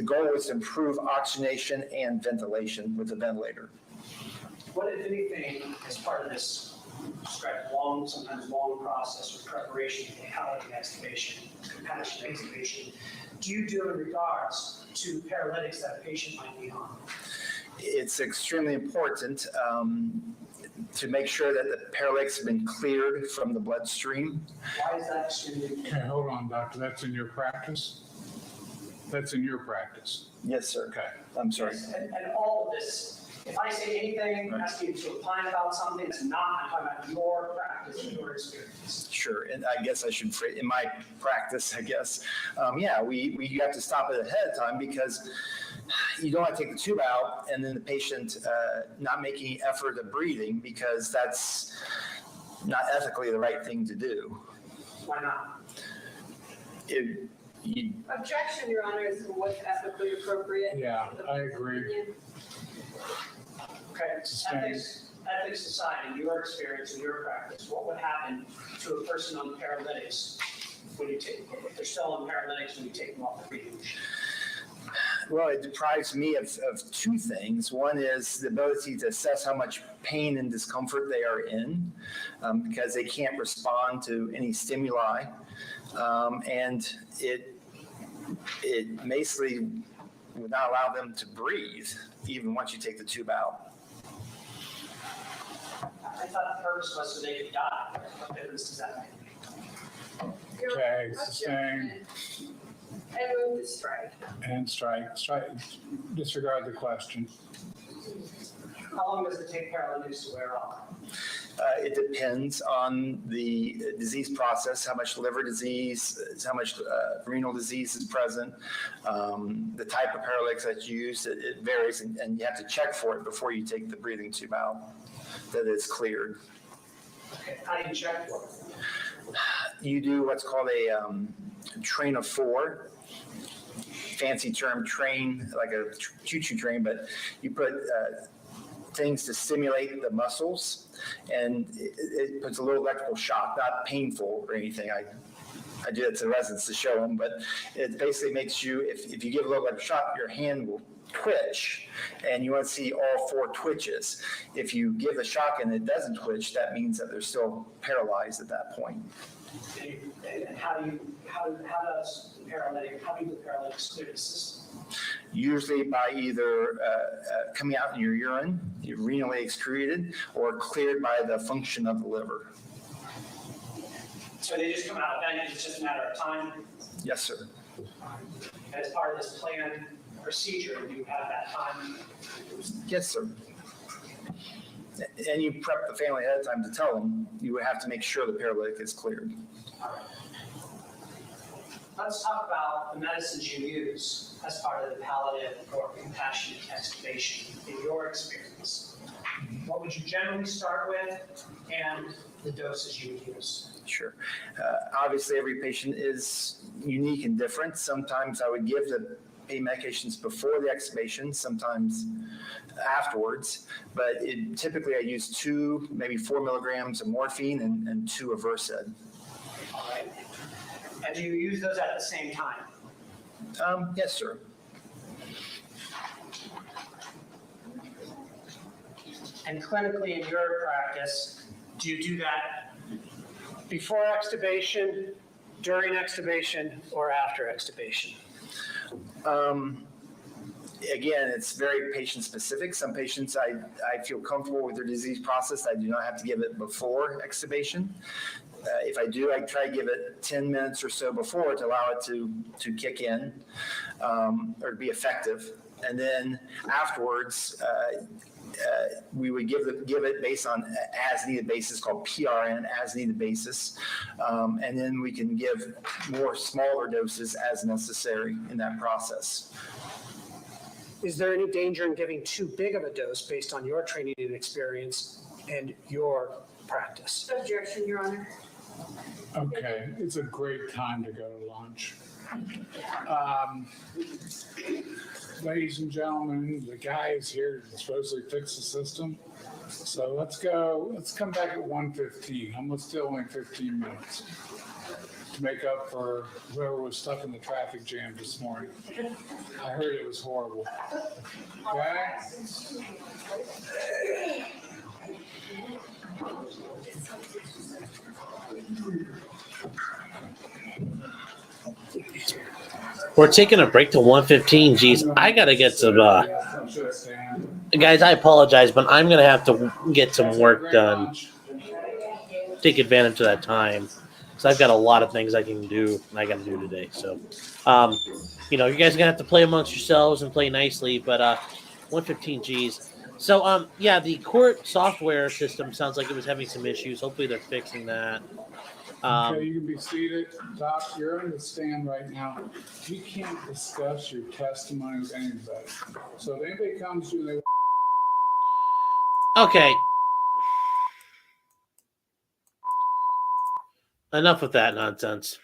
goal is to improve oxygenation and ventilation with the ventilator. What, if anything, as part of this sometimes long process of preparation, palliative extubation, compassionate extubation, do you do in regards to paralytics that a patient might be on? It's extremely important to make sure that the paralytics have been cleared from the bloodstream. Why is that extremely important? Okay, hold on, doctor. That's in your practice? That's in your practice? Yes, sir. Okay. I'm sorry. Yes, and all of this, if I say anything, ask you to opine about something, it's not, I'm talking about your practice and your experience. Sure, and I guess I should phrase, in my practice, I guess, we have to stop it ahead of time because you don't want to take the tube out and then the patient not making effort of breathing, because that's not ethically the right thing to do. Why not? Objection, Your Honor, is what's ethically appropriate. Yeah, I agree. Okay, Sustained. ethics aside, in your experience, in your practice, what would happen to a person on paralytics when you take, if they're still on paralytics when you take them off the breathing machine? Well, it deprives me of two things. One is the ability to assess how much pain and discomfort they are in, because they can't respond to any stimuli. And it basically would not allow them to breathe, even once you take the tube out. I thought the purpose was so they could die. What difference does that make? Okay, sustained. And move to strike. And strike, disregard the question. How long does it take paralytics to wear off? It depends on the disease process, how much liver disease, how much renal disease is present, the type of paralytics that's used. It varies, and you have to check for it before you take the breathing tube out, that it's cleared. Okay, how do you check for it? You do what's called a train of four. Fancy term, train, like a choo-choo train, but you put things to stimulate the muscles, and it puts a little electrical shock, not painful or anything. I do it to the residents to show them, but it basically makes you, if you give a little electrical shock, your hand will twitch, and you want to see all four twitches. If you give the shock and it doesn't twitch, that means that they're still paralyzed at that point. And how do the paralytics clear the system? Usually by either coming out in your urine, you're renally excreted, or cleared by the function of the liver. So they just come out of that, it's just a matter of time? Yes, sir. As part of this planned procedure, do you have that time? Yes, sir. And you prep the family ahead of time to tell them you would have to make sure the paralytic is cleared. Let's talk about the medicines you use as part of the palliative or compassionate extubation in your experience. What would you generally start with and the doses you would use? Sure. Obviously, every patient is unique and different. Sometimes I would give the pain medications before the extubation, sometimes afterwards, but typically I use 2, maybe 4 milligrams of morphine and 2 of Versed. All right. And do you use those at the same time? Yes, sir. And clinically in your practice, do you do that Before extubation, during extubation, or after extubation? Again, it's very patient specific. Some patients I feel comfortable with their disease process. I do not have to give it before extubation. If I do, I try to give it 10 minutes or so before to allow it to kick in or be effective. And then afterwards, we would give it based on as needed basis, called PRN, as needed basis. And then we can give more smaller doses as necessary in that process. Is there any danger in giving too big of a dose based on your training and experience and your practice? Objection, Your Honor. Okay, it's a great time to go to lunch. Ladies and gentlemen, the guy is here to supposedly fix the system. So let's come back at 1:15. Almost still only 15 minutes to make up for whoever was stuck in the traffic jam this morning. I heard it was horrible. Okay? We're taking a break to 1:15. Geez, I gotta get some. Guys, I apologize, but I'm gonna have to get some work done. Take advantage of that time, because I've got a lot of things I can do and I got to do today. So, you guys are gonna have to play amongst yourselves and play nicely. But 1:15, geez. So, yeah, the court software system sounds like it was having some issues. Hopefully, they're fixing that. Okay, you can be seated. Doc, you're on the stand right now. You can't discuss your testimony with anybody. So if anybody comes to you, Okay. Enough with that nonsense.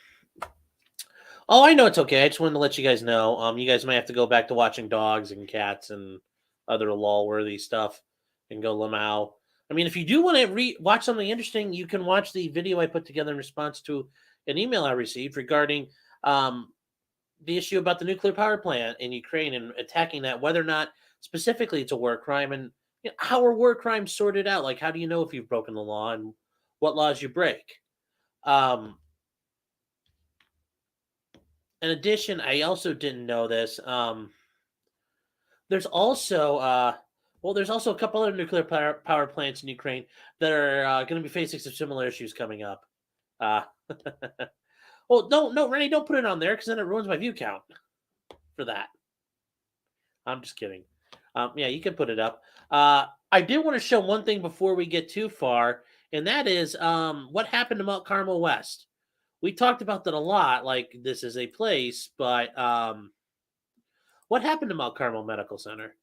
Oh, I know it's okay. I just wanted to let you guys know. You guys might have to go back to watching dogs and cats and other lol-worthy stuff and go Lamau. I mean, if you do want to watch something interesting, you can watch the video I put together in response to an email I received regarding the issue about the nuclear power plant in Ukraine and attacking that, whether or not specifically it's a war crime, and how are war crimes sorted out? Like, how do you know if you've broken the law and what laws you break? In addition, I also didn't know this. There's also there's also a couple other nuclear power plants in Ukraine that are going to be facing some similar issues coming up. Uh, well, no, Rennie, don't put it on there because then it ruins my view count for that. I'm just kidding. Yeah, you can put it up. I did want to show one thing before we get too far, and that is what happened to Mount Carmel West. We talked about that a lot, like this is a place, but what happened to Mount Carmel Medical Center?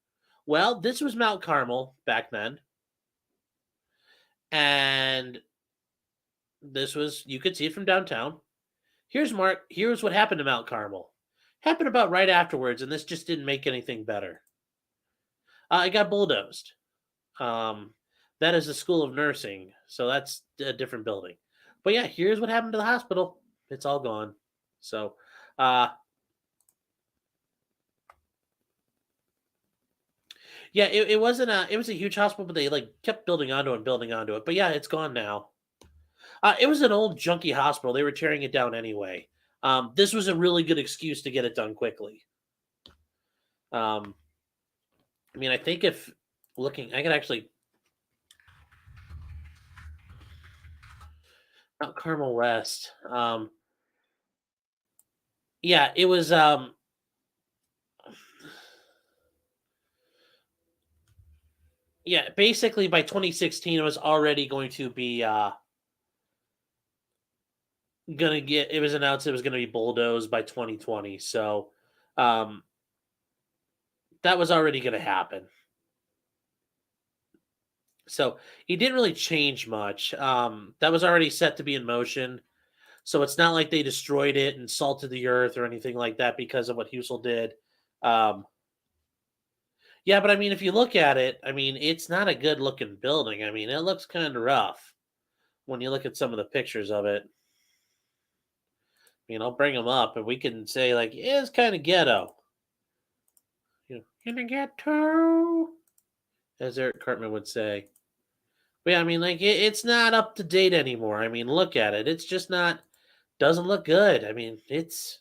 Well, this was Mount Carmel back then. And this was, you could see it from downtown. Here's what happened to Mount Carmel. Happened about right afterwards, and this just didn't make anything better. It got bulldozed. That is the School of Nursing, so that's a different building. But yeah, here's what happened to the hospital. It's all gone. So, yeah, it wasn't it was a huge hospital, but they like kept building onto it. But yeah, it's gone now. It was an old junky hospital. They were tearing it down anyway. This was a really good excuse to get it done quickly. I mean, I think if looking, I could actually Mount Carmel West. Yeah, it was. Yeah, basically by 2016, it was already going to be it was announced it was gonna be bulldozed by 2020. So that was already gonna happen. So he didn't really change much. That was already set to be in motion. So it's not like they destroyed it and salted the earth or anything like that because of what Husel did. Yeah, but I mean, if you look at it, I mean, it's not a good looking building. I mean, it looks kind of rough when you look at some of the pictures of it. I mean, I'll bring them up and we can say, like, yeah, it's kind of ghetto. In the ghetto, as Eric Cartman would say. But yeah, I mean, like, it's not up to date anymore. I mean, look at it. It's just not, doesn't look good. I mean, it's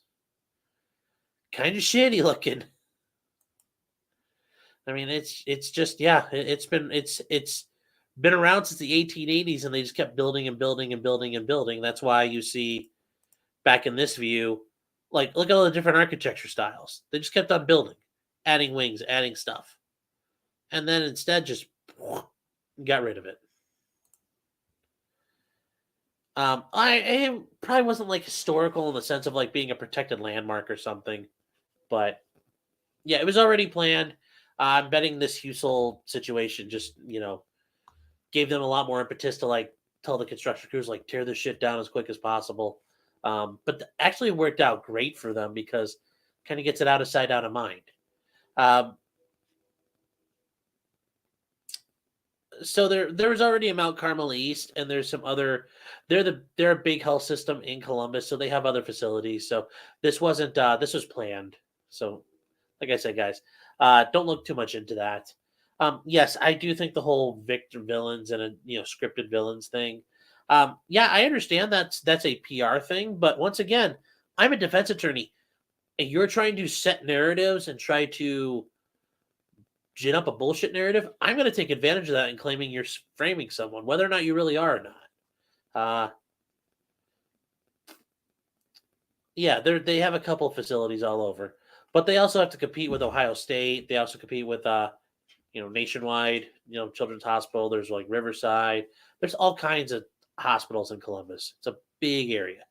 kind of shitty looking. I mean, it's just, yeah, it's been around since the 1880s, and they just kept building and building and building and building. That's why you see back in this view, like, look at all the different architecture styles. They just kept on building, adding wings, adding stuff. And then instead just got rid of it. It probably wasn't like historical in the sense of like being a protected landmark or something. But yeah, it was already planned. I'm betting this Husel situation just, gave them a lot more impetus to like tell the construction crews like tear this shit down as quick as possible. But actually worked out great for them because kind of gets it out of sight, out of mind. So there was already a Mount Carmel East, and there's some other. They're a big health system in Columbus, so they have other facilities. So this wasn't this was planned. So, like I said, guys, don't look too much into that. Yes, I do think the whole victor villains and scripted villains thing. Yeah, I understand that's a PR thing, but once again, I'm a defense attorney, and you're trying to set narratives and try to gin up a bullshit narrative. I'm going to take advantage of that and claiming you're framing someone, whether or not you really are or not. Yeah, they have a couple of facilities all over, but they also have to compete with Ohio State. They also compete with Nationwide, Children's Hospital. There's like Riverside. There's all kinds of hospitals in Columbus. It's a big area.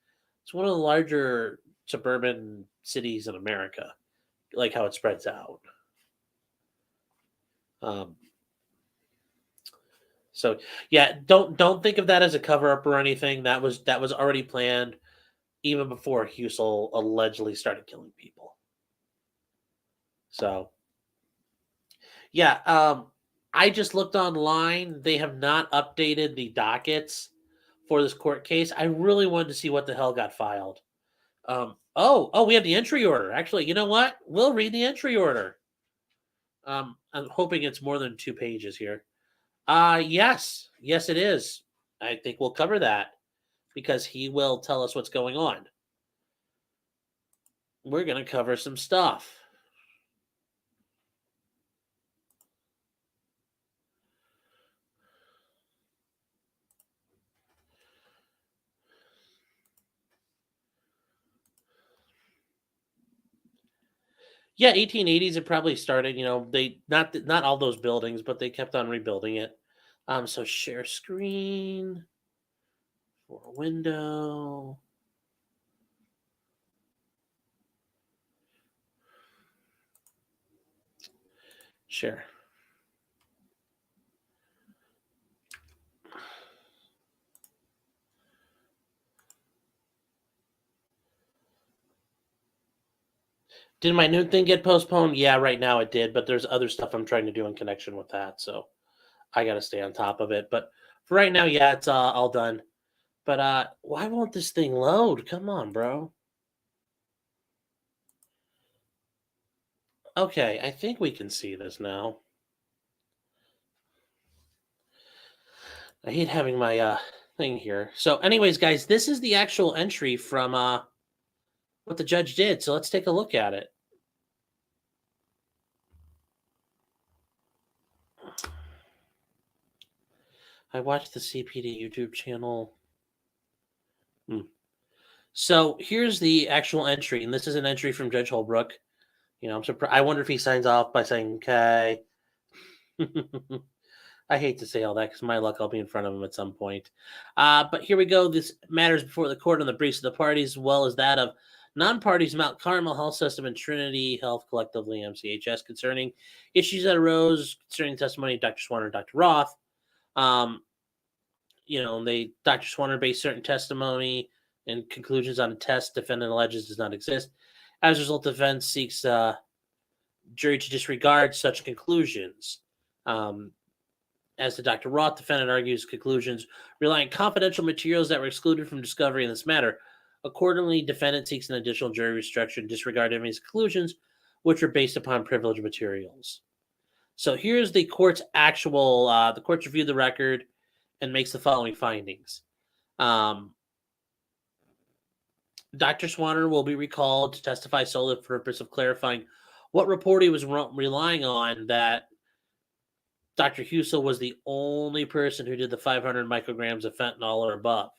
It's one of the larger suburban cities in America, like how it spreads out. So yeah, don't think of that as a cover up or anything. That was already planned. even before Husel allegedly started killing people. So, yeah, I just looked online. They have not updated the dockets for this court case. I really wanted to see what the hell got filed. We have the entry order. Actually, you know what? We'll read the entry order. I'm hoping it's more than 2 pages here. Yes, it is. I think we'll cover that because he will tell us what's going on. We're going to cover some stuff. Yeah, 1880s it probably started, they not all those buildings, but they kept on rebuilding it. So share screen for a window. Share. Did my noon thing get postponed? Yeah, right now it did, but there's other stuff I'm trying to do in connection with that, so I got to stay on top of it. But for right now, yeah, it's all done. But why won't this thing load? Come on, bro. Okay, I think we can see this now. I hate having my thing here. So anyways, guys, this is the actual entry from what the judge did. So let's take a look at it. I watched the CPD YouTube channel. So here's the actual entry, and this is an entry from Judge Holbrook. I'm surprised. I wonder if he signs off by saying, okay. I hate to say all that because my luck, I'll be in front of him at some point. But here we go. This matters before the court on the briefs of the parties, as well as that of non-parties, Mount Carmel Health System and Trinity Health, collectively MCHS, concerning issues that arose concerning testimony of Dr. Swanner and Dr. Roth. Dr. Swanner based certain testimony and conclusions on a test defendant alleges does not exist. As a result, the defense seeks jury to disregard such conclusions. As to Dr. Roth, defendant argues conclusions rely on confidential materials that were excluded from discovery in this matter. Accordingly, defendant seeks an additional jury instruction to disregard any of his conclusions, which are based upon privileged materials. So here's the court's actual, the court's reviewed the record and makes the following findings. Dr. Swanner will be recalled to testify solely for the purpose of clarifying what report he was relying on, that Dr. Husel was the only person who did the 500 micrograms of fentanyl or above.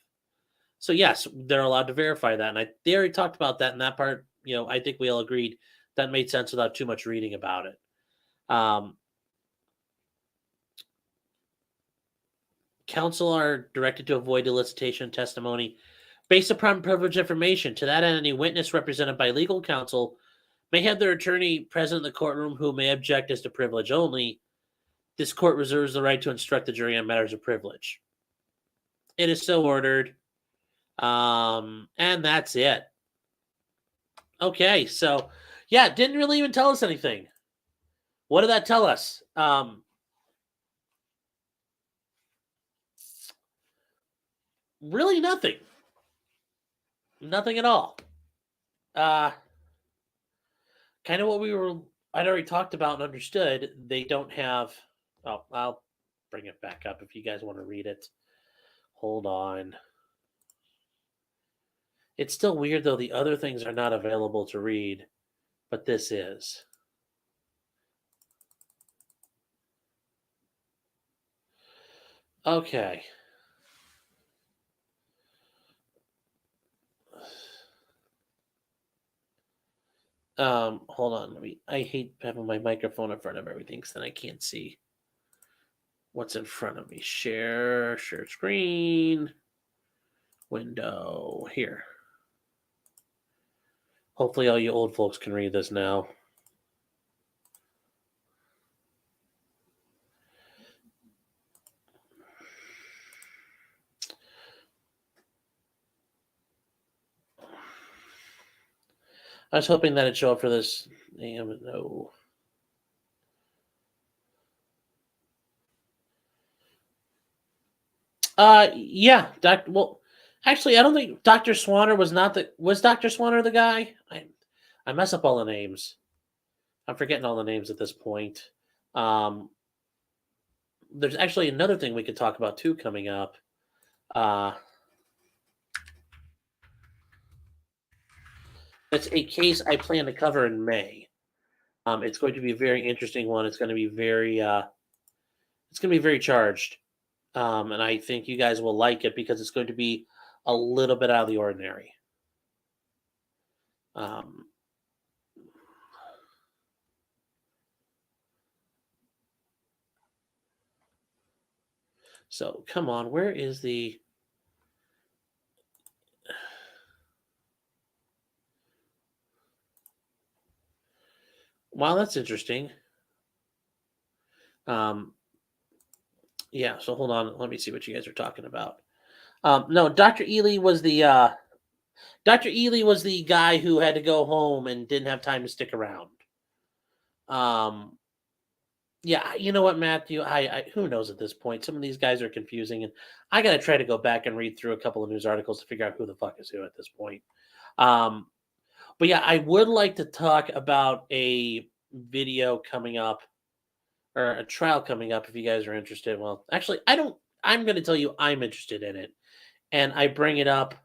So yes, they're allowed to verify that. And they already talked about that in that part. I think we all agreed that made sense without too much reading about it. Counsel are directed to avoid elicitation testimony based upon privileged information. To that end, any witness represented by legal counsel may have their attorney present in the courtroom who may object as to privilege only. This court reserves the right to instruct the jury on matters of privilege. It is so ordered. And that's it. Okay, so yeah, it didn't really even tell us anything. What did that tell us? Really nothing. Nothing at all. Kind of what I'd already talked about and understood. They don't have. Oh, I'll bring it back up if you guys want to read it. Hold on. It's still weird, though. The other things are not available to read, but this is. Okay. Hold on. I hate having my microphone in front of everything because then I can't see what's in front of me. Share screen, window, here. Hopefully all you old folks can read this now. I was hoping that it'd show up for this. Damn, no. Yeah, well, actually, I don't think Dr. Swanner was Dr. Swanner the guy? I mess up all the names. I'm forgetting all the names at this point. There's actually another thing we could talk about too coming up. It's a case I plan to cover in May. It's going to be a very interesting one. It's going to be very charged. And I think you guys will like it because it's going to be a little bit out of the ordinary. So come on, where is the... Wow, that's interesting. Yeah, so hold on. Let me see what you guys are talking about. No, Dr. Ely was the guy who had to go home and didn't have time to stick around. Yeah, you know what, Matthew? I who knows at this point? Some of these guys are confusing, and I got to try to go back and read through a couple of news articles to figure out who the fuck is who at this point. But yeah, I would like to talk about a video coming up or a trial coming up if you guys are interested. Well, actually, I'm going to tell you I'm interested in it. And I bring it up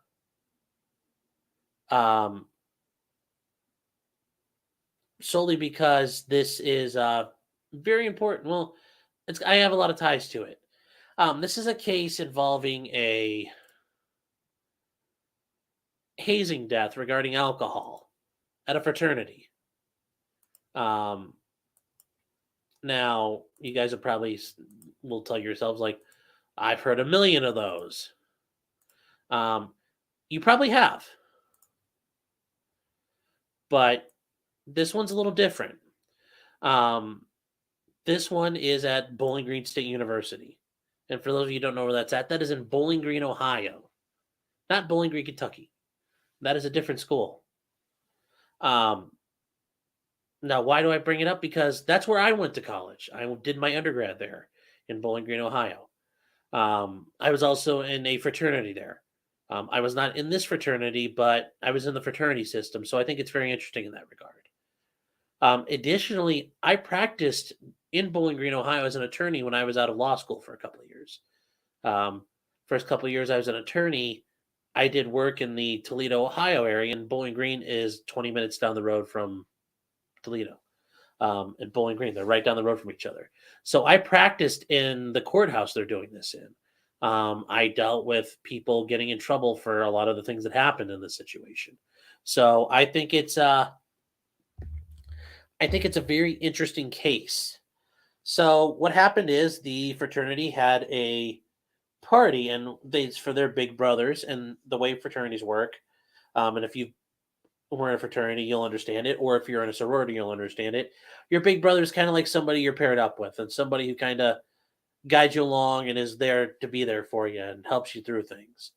solely because this is very important. Well, I have a lot of ties to it. This is a case involving a hazing death regarding alcohol at a fraternity. Now, you guys will tell yourselves, like, I've heard a million of those. You probably have. But this one's a little different. This one is at Bowling Green State University. And for those of you who don't know where that's at, that is in Bowling Green, Ohio. Not Bowling Green, Kentucky. That is a different school. Now, why do I bring it up? Because that's where I went to college. I did my undergrad there in Bowling Green, Ohio. I was also in a fraternity there. I was not in this fraternity, but I was in the fraternity system. So I think it's very interesting in that regard. Additionally, I practiced in Bowling Green, Ohio as an attorney when I was out of law school for a couple of years. First couple of years I was an attorney, I did work in the Toledo, Ohio area, and Bowling Green is 20 minutes down the road from Toledo. And Bowling Green, they're right down the road from each other. So I practiced in the courthouse they're doing this in. I dealt with people getting in trouble for a lot of the things that happened in this situation. So I think it's a very interesting case. So what happened is the fraternity had a party, and it's for their big brothers, and the way fraternities work. And if you were in a fraternity, you'll understand it, or if you're in a sorority, you'll understand it. Your big brother is kind of like somebody you're paired up with, and somebody who kind of guides you along and is there to be there for you and helps you through things.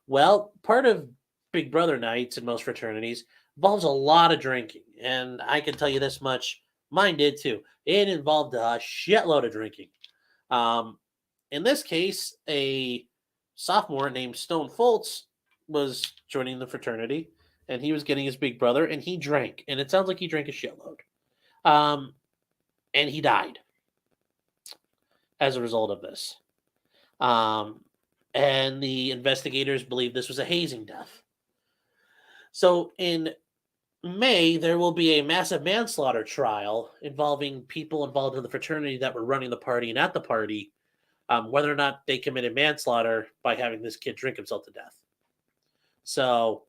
Well, part of Big Brother nights in most fraternities involves a lot of drinking, and I can tell you this much, mine did too. It involved a shitload of drinking. In this case, a sophomore named Stone Foltz was joining the fraternity, and he was getting his big brother, and he drank, and it sounds like he drank a shitload. And he died as a result of this. And the investigators believe this was a hazing death. So in May, there will be a massive manslaughter trial involving people involved in the fraternity that were running the party and at the party, whether or not they committed manslaughter by having this kid drink himself to death. So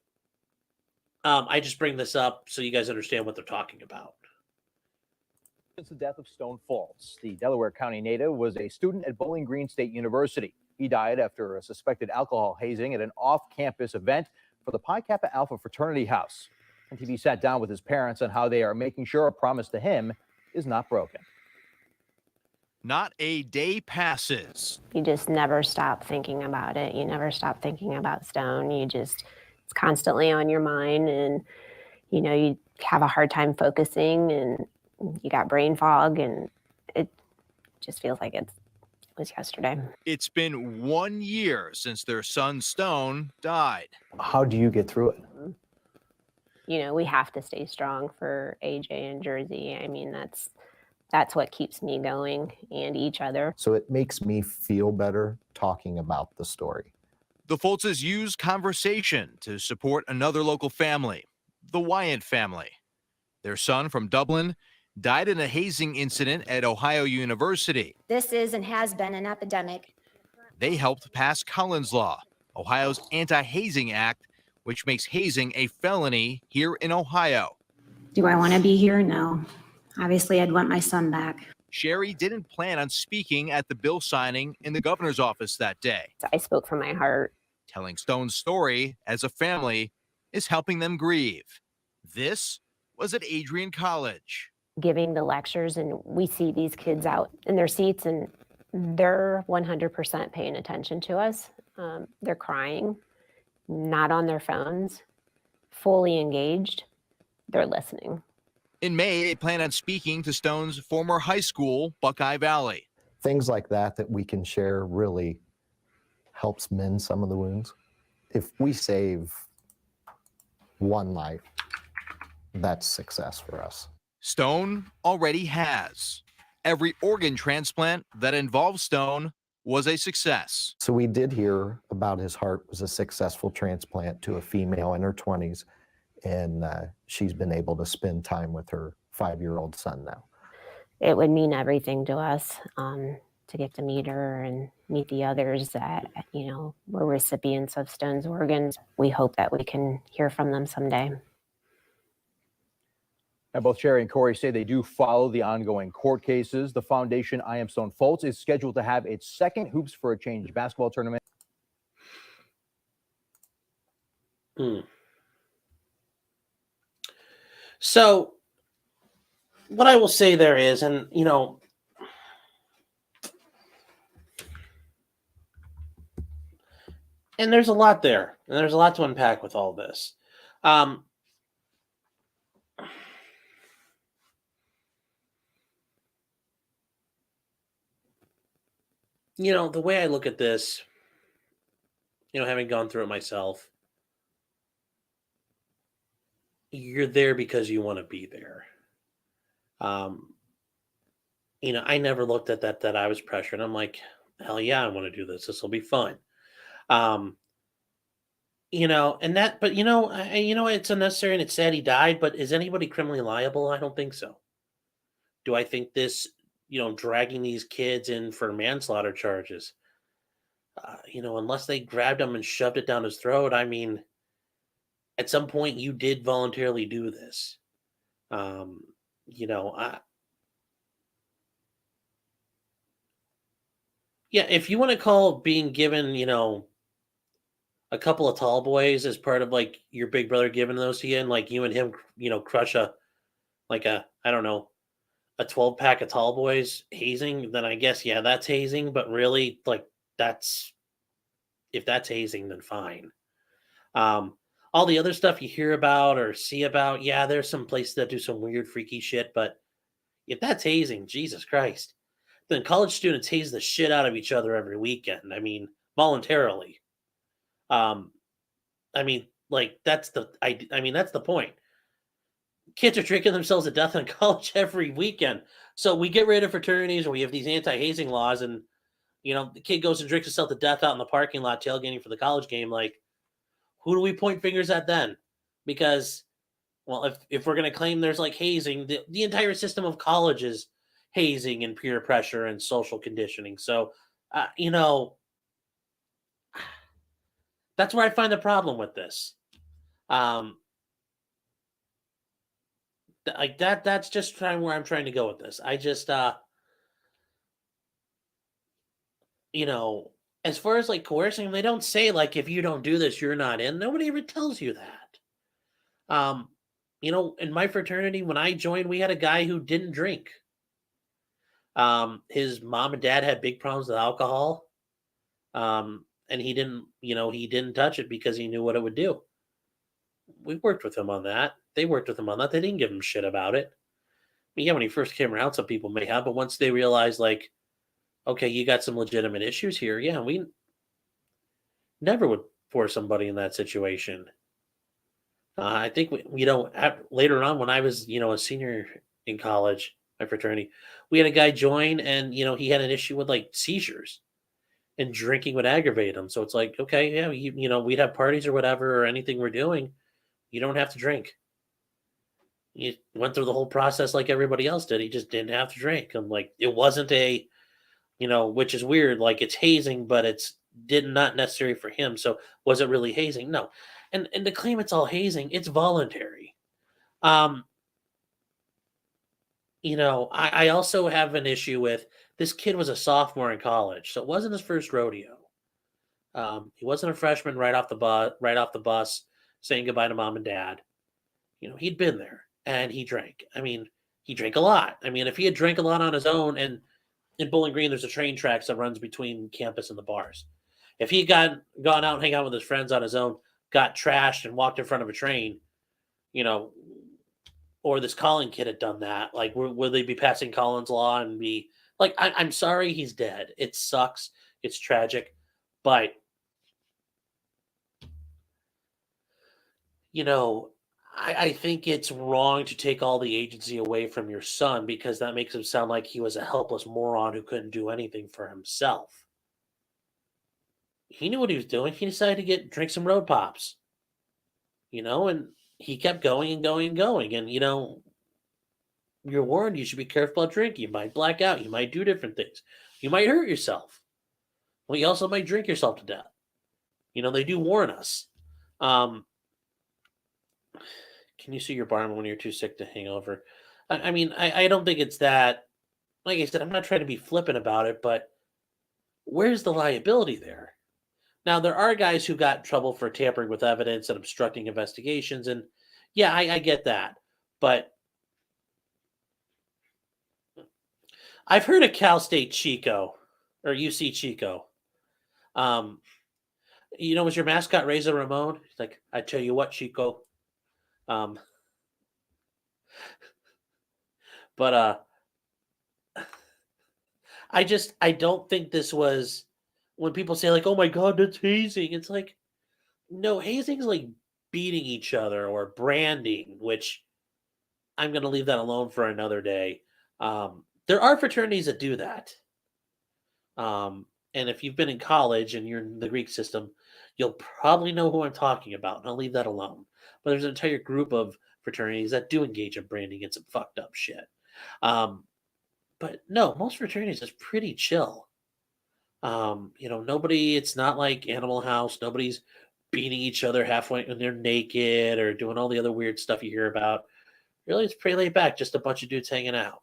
I just bring this up so you guys understand what they're talking about. Since the death of Stone Foltz, the Delaware County native was a student at Bowling Green State University. He died after a suspected alcohol hazing at an off-campus event for the Pi Kappa Alpha fraternity house. NTV sat down with his parents on how they are making sure a promise to him is not broken. Not a day passes. You just never stop thinking about it. You never stop thinking about Stone. It's constantly on your mind, and you have a hard time focusing and you got brain fog, and it just feels like it was yesterday. It's been 1 year since their son Stone died. How do you get through it? We have to stay strong for AJ and Jersey. I mean, that's what keeps me going, and each other. So it makes me feel better talking about the story. The Foltzes used conversation to support another local family, the Wyant family. Their son from Dublin died in a hazing incident at Ohio University. This is and has been an epidemic. They helped pass Collins Law, Ohio's anti-hazing act, which makes hazing a felony here in Ohio. Do I want to be here? No. Obviously, I'd want my son back. Sherry didn't plan on speaking at the bill signing in the governor's office that day. I spoke from my heart. Telling Stone's story as a family is helping them grieve. This was at Adrian College. Giving the lectures, and we see these kids out in their seats, and they're 100% paying attention to us. They're crying, not on their phones, fully engaged. They're listening. In May, they plan on speaking to Stone's former high school, Buckeye Valley. Things like that we can share really helps mend some of the wounds. If we save one life, that's success for us. Stone already has. Every organ transplant that involves Stone was a success. So we did hear about his heart was a successful transplant to a female in her 20s, and she's been able to spend time with her 5-year-old son now. It would mean everything to us to get to meet her and meet the others that, were recipients of Stone's organs. We hope that we can hear from them someday. Now, both Sherry and Corey say they do follow the ongoing court cases. The foundation I Am Stone Foltz is scheduled to have its second Hoops for a Change basketball tournament. So, what I will say there is, and and there's a lot there, and there's a lot to unpack with all this. The way I look at this, having gone through it myself, you're there because you want to be there. I never looked at that I was pressured. I'm like, hell yeah, I want to do this. This will be fun. And that, but it's unnecessary and it's sad he died, but is anybody criminally liable? I don't think so. Do I think this, dragging these kids in for manslaughter charges, unless they grabbed him and shoved it down his throat, I mean, at some point you did voluntarily do this. If you want to call being given, a couple of tall boys as part of like your big brother giving those to you, and like you and him, crush a 12-pack of tall boys hazing, then I guess, yeah, that's hazing. But really, like, if that's hazing, then fine. All the other stuff you hear about or see about, yeah, there's some places that do some weird, freaky shit. But if that's hazing, Jesus Christ, then college students haze the shit out of each other every weekend. I mean, voluntarily. That's the point. Kids are drinking themselves to death in college every weekend. So we get rid of fraternities, or we have these anti-hazing laws, and the kid goes and drinks himself to death out in the parking lot tailgating for the college game. Like, who do we point fingers at then? Because, well, if we're going to claim there's like hazing, the entire system of college is hazing and peer pressure and social conditioning. So, that's where I find the problem with this. That's just where I'm trying to go with this. I just, as far as like coercing, they don't say like, if you don't do this, you're not in. Nobody ever tells you that. In my fraternity, when I joined, we had a guy who didn't drink. His mom and dad had big problems with alcohol. And he didn't touch it because he knew what it would do. we worked with him on that. They worked with him on that. They didn't give him shit about it. I mean, yeah, when he first came around, some people may have, but once they realized, like, okay, you got some legitimate issues here. Yeah, we never would force somebody in that situation. I think later on when I was, a senior in college, my fraternity, we had a guy join, and he had an issue with like seizures, and drinking would aggravate him. So it's like, okay, yeah, we'd have parties or whatever or anything we're doing. You don't have to drink. He went through the whole process like everybody else did. He just didn't have to drink. I'm like, it wasn't which is weird. Like it's hazing, but it's not necessary for him. So was it really hazing? No. And to claim it's all hazing, it's voluntary. I also have an issue with this kid was a sophomore in college, so it wasn't his first rodeo. He wasn't a freshman right off the bus saying goodbye to mom and dad. He'd been there and he drank. I mean, he drank a lot. I mean, if he had drank a lot on his own, and in Bowling Green, there's a train tracks that runs between campus and the bars. If he gone out and hang out with his friends on his own, got trashed and walked in front of a train, or this Colin kid had done that, like, would they be passing Colin's law and be like, I'm sorry, he's dead. It sucks. It's tragic. But, I think it's wrong to take all the agency away from your son, because that makes him sound like he was a helpless moron who couldn't do anything for himself. He knew what he was doing. He decided to drink some road pops, and he kept going and going and going. And, you're warned, you should be careful about drinking. You might black out. You might do different things. You might hurt yourself. Well, you also might drink yourself to death. They do warn us. Can you see your barman when you're too sick to hang over? I mean, I don't think it's that. Like I said, I'm not trying to be flippant about it, but where's the liability there? Now, there are guys who got in trouble for tampering with evidence and obstructing investigations, and yeah, I get that. But I've heard of Cal State Chico, or UC Chico. Was your mascot Razor Ramon? He's like, I tell you what, Chico. But I don't think this was, when people say like, oh my God, that's hazing. It's like, no, hazing's like beating each other or branding, which I'm going to leave that alone for another day. There are fraternities that do that. And if you've been in college and you're in the Greek system, you'll probably know who I'm talking about, and I'll leave that alone. But there's an entire group of fraternities that do engage in branding and some fucked up shit. But no, most fraternities is pretty chill. Nobody, it's not like Animal House. Nobody's beating each other halfway when they're naked or doing all the other weird stuff you hear about. Really, it's pretty laid back, just a bunch of dudes hanging out.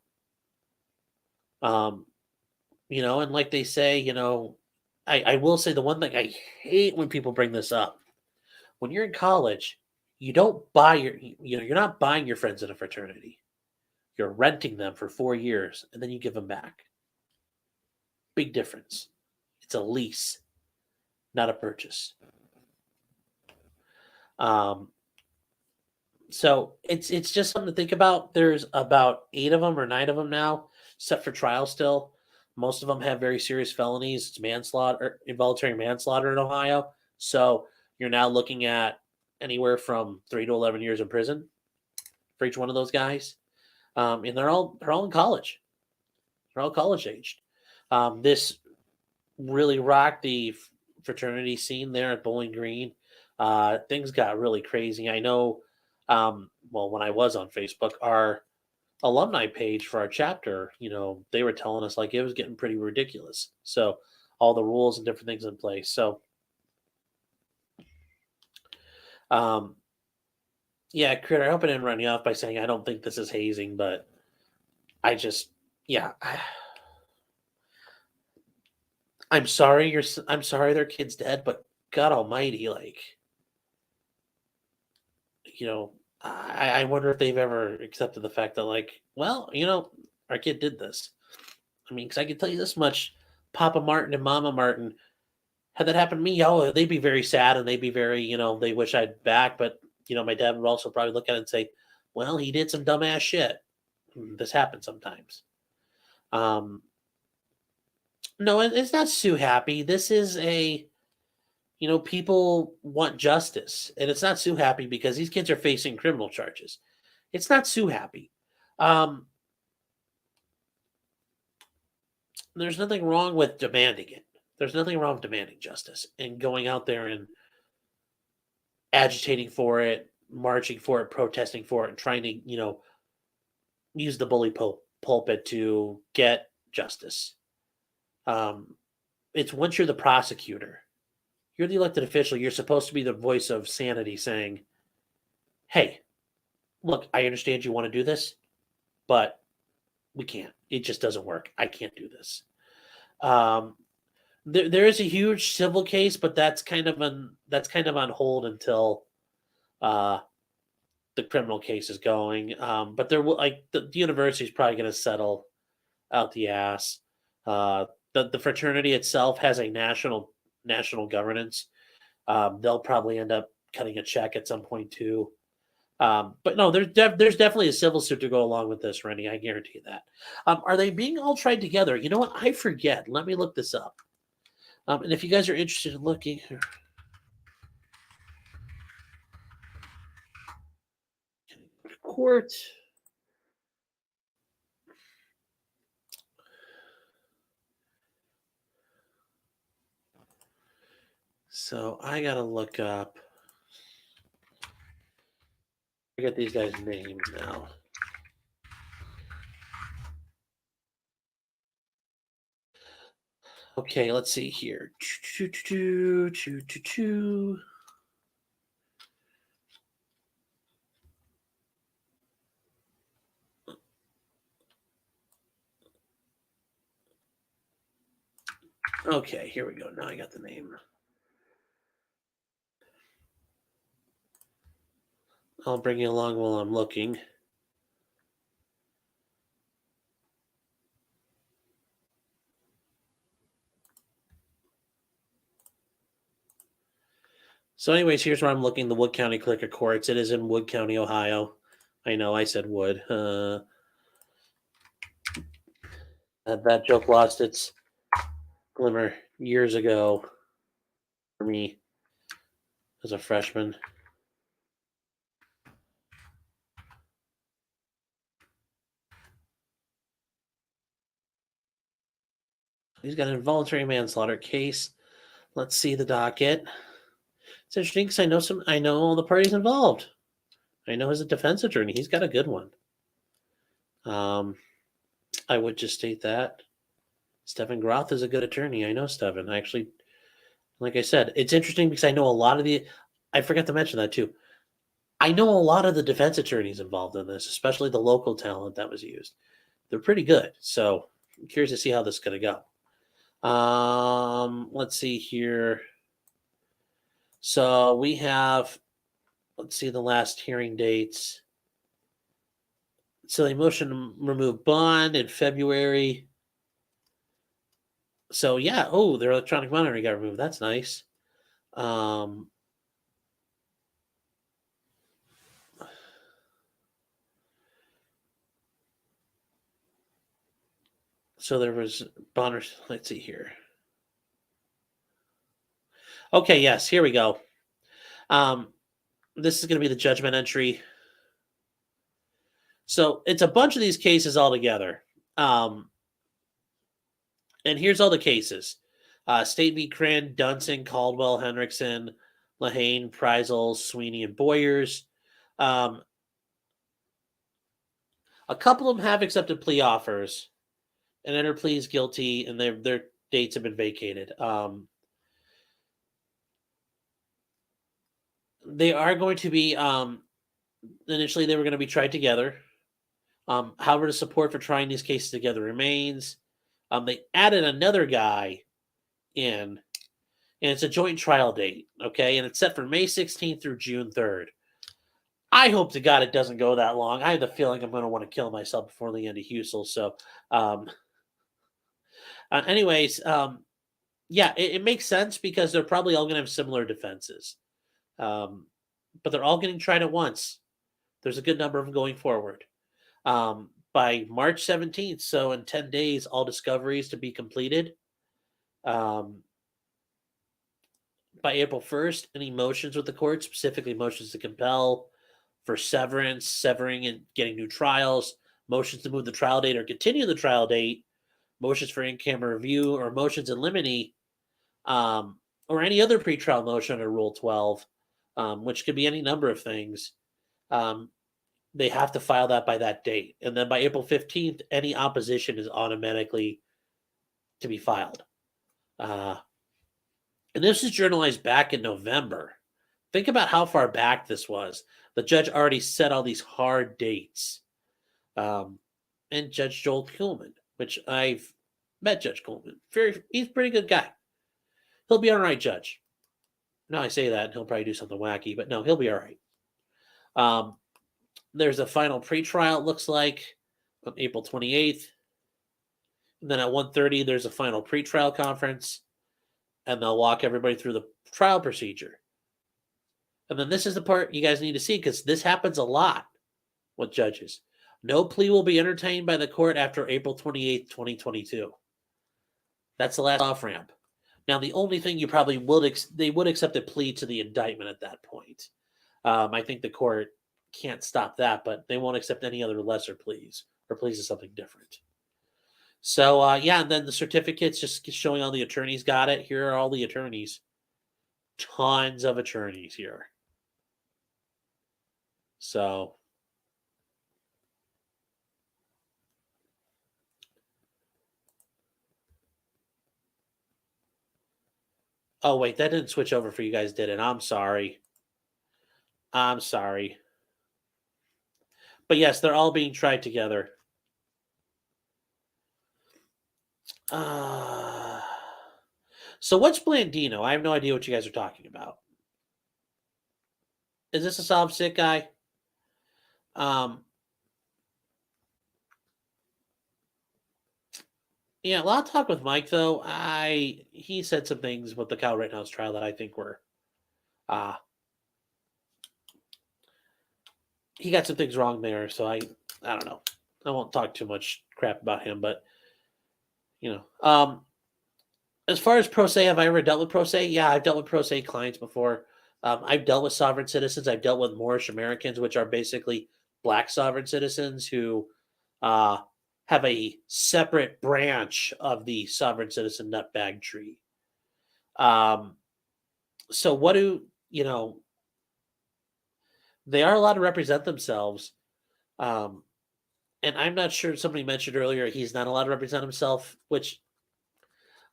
And like they say, I will say the one thing I hate when people bring this up. When you're in college, you don't buy you're not buying your friends in a fraternity. You're renting them for 4 years, and then you give them back. Big difference. It's a lease, not a purchase. So it's just something to think about. There's about 8 of them or 9 of them now, set for trial still. Most of them have very serious felonies. It's manslaughter, involuntary manslaughter in Ohio. So you're now looking at anywhere from 3 to 11 years in prison for each one of those guys. And they're all in college. They're all college aged. This really rocked the fraternity scene there at Bowling Green. Things got really crazy. I know, when I was on Facebook, our alumni page for our chapter, they were telling us like it was getting pretty ridiculous. So all the rules and different things in place. So, yeah, Critter, I hope I didn't run you off by saying I don't think this is hazing, but I'm sorry I'm sorry their kid's dead, but God almighty, like, I wonder if they've ever accepted the fact that, like, well, our kid did this. I mean, because I can tell you this much, Papa Martin and Mama Martin, had that happened to me, they'd be very sad and they'd be very, they wish I'd back, but my dad would also probably look at it and say, well, he did some dumbass shit. This happens sometimes. No, it's not Sue Happy. This is people want justice. And it's not Sue Happy because these kids are facing criminal charges. It's not Sue Happy. There's nothing wrong with demanding it. There's nothing wrong with demanding justice and going out there and agitating for it, marching for it, protesting for it, and trying to, use the bully pulpit to get justice. It's once you're the prosecutor, you're the elected official, you're supposed to be the voice of sanity saying, hey, look, I understand you want to do this, but we can't. It just doesn't work. I can't do this. There is a huge civil case, but that's kind of on hold until the criminal case is going. But there will the university is probably going to settle out the ass. The fraternity itself has a national governance. They'll probably end up cutting a check at some point too. But no, there's definitely a civil suit to go along with this, Rennie. I guarantee you that. Are they being all tried together? You know what? I forget. Let me look this up. And if you guys are interested in looking, court. So I gotta look up. I got these guys' names now. Okay, let's see here. Okay, here we go. Now I got the name. I'll bring you along while I'm looking. So anyways, here's where I'm looking, the Wood County Clerk of Courts. It is in Wood County, Ohio. I know, I said Wood. That joke lost its glimmer years ago for me as a freshman. He's got an involuntary manslaughter case. Let's see the docket. It's interesting because I know all the parties involved. I know as a defense attorney, he's got a good one. I would just state that Stephen Groth is a good attorney. I know Stephen. Actually, like I said, it's interesting because I know a lot of I forgot to mention that too. I know a lot of the defense attorneys involved in this, especially the local talent that was used. They're pretty good. So I'm curious to see how this is going to go. Let's see here. So we have, let's see the last hearing dates. So they motion to remove bond in February. So yeah, their electronic monitoring got removed. That's nice. So there was bonders. Let's see here. Okay, yes, here we go. This is going to be the judgment entry. So it's a bunch of these cases all together. And here's all the cases. State v. Crin, Dunson, Caldwell, Hendrickson, Lahane, Preisel, Sweeney, and Boyers. A couple of them have accepted plea offers and entered pleas guilty, and their dates have been vacated. They are going to be, initially they were going to be tried together. However, the support for trying these cases together remains. They added another guy in, and it's a joint trial date, okay? And it's set for May 16th through June 3rd. I hope to God it doesn't go that long. I have the feeling I'm going to want to kill myself before the end of Husel. So, anyways, yeah, it makes sense because they're probably all going to have similar defenses. but they're all getting tried at once. There's a good number of them going forward. By March 17th, so in 10 days, all discoveries to be completed. By April 1st, any motions with the court, specifically motions to compel for severance, severing and getting new trials, motions to move the trial date or continue the trial date, motions for in-camera review, or motions in limine, or any other pretrial motion under Rule 12, which could be any number of things. They have to file that by that date. And then by April 15th, any opposition is automatically to be filed. And this is journalized back in November. Think about how far back this was. The judge already set all these hard dates. And Judge Joel Kuhlman, which I've met Judge Kuhlman. He's a pretty good guy. He'll be all right, Judge. No, I say that, and he'll probably do something wacky, but no, he'll be all right. There's a final pretrial, it looks like, on April 28th. And then at 1:30, there's a final pretrial conference, and they'll walk everybody through the trial procedure. And then this is the part you guys need to see, because this happens a lot with judges. No plea will be entertained by the court after April 28th, 2022. That's the last off-ramp. Now, the only thing you probably they would accept a plea to the indictment at that point. I think the court can't stop that, but they won't accept any other lesser pleas or pleas to something different. So, yeah, and then the certificates just showing all the attorneys got it. Here are all the attorneys. Tons of attorneys here. So, oh, wait, that didn't switch over for you guys, did it? I'm sorry. I'm sorry. But yes, they're all being tried together. So what's Blandino? I have no idea what you guys are talking about. Is this a solved sick guy? Yeah, a lot of talk with Mike, though. He said some things with the Kyle Rittenhouse trial that I think were he got some things wrong there, so I don't know. I won't talk too much crap about him, but as far as pro se, have I ever dealt with pro se? Yeah, I've dealt with pro se clients before. I've dealt with sovereign citizens. I've dealt with Moorish Americans, which are basically black sovereign citizens who have a separate branch of the sovereign citizen nutbag tree. So what do they are allowed to represent themselves. And I'm not sure, somebody mentioned earlier, he's not allowed to represent himself, which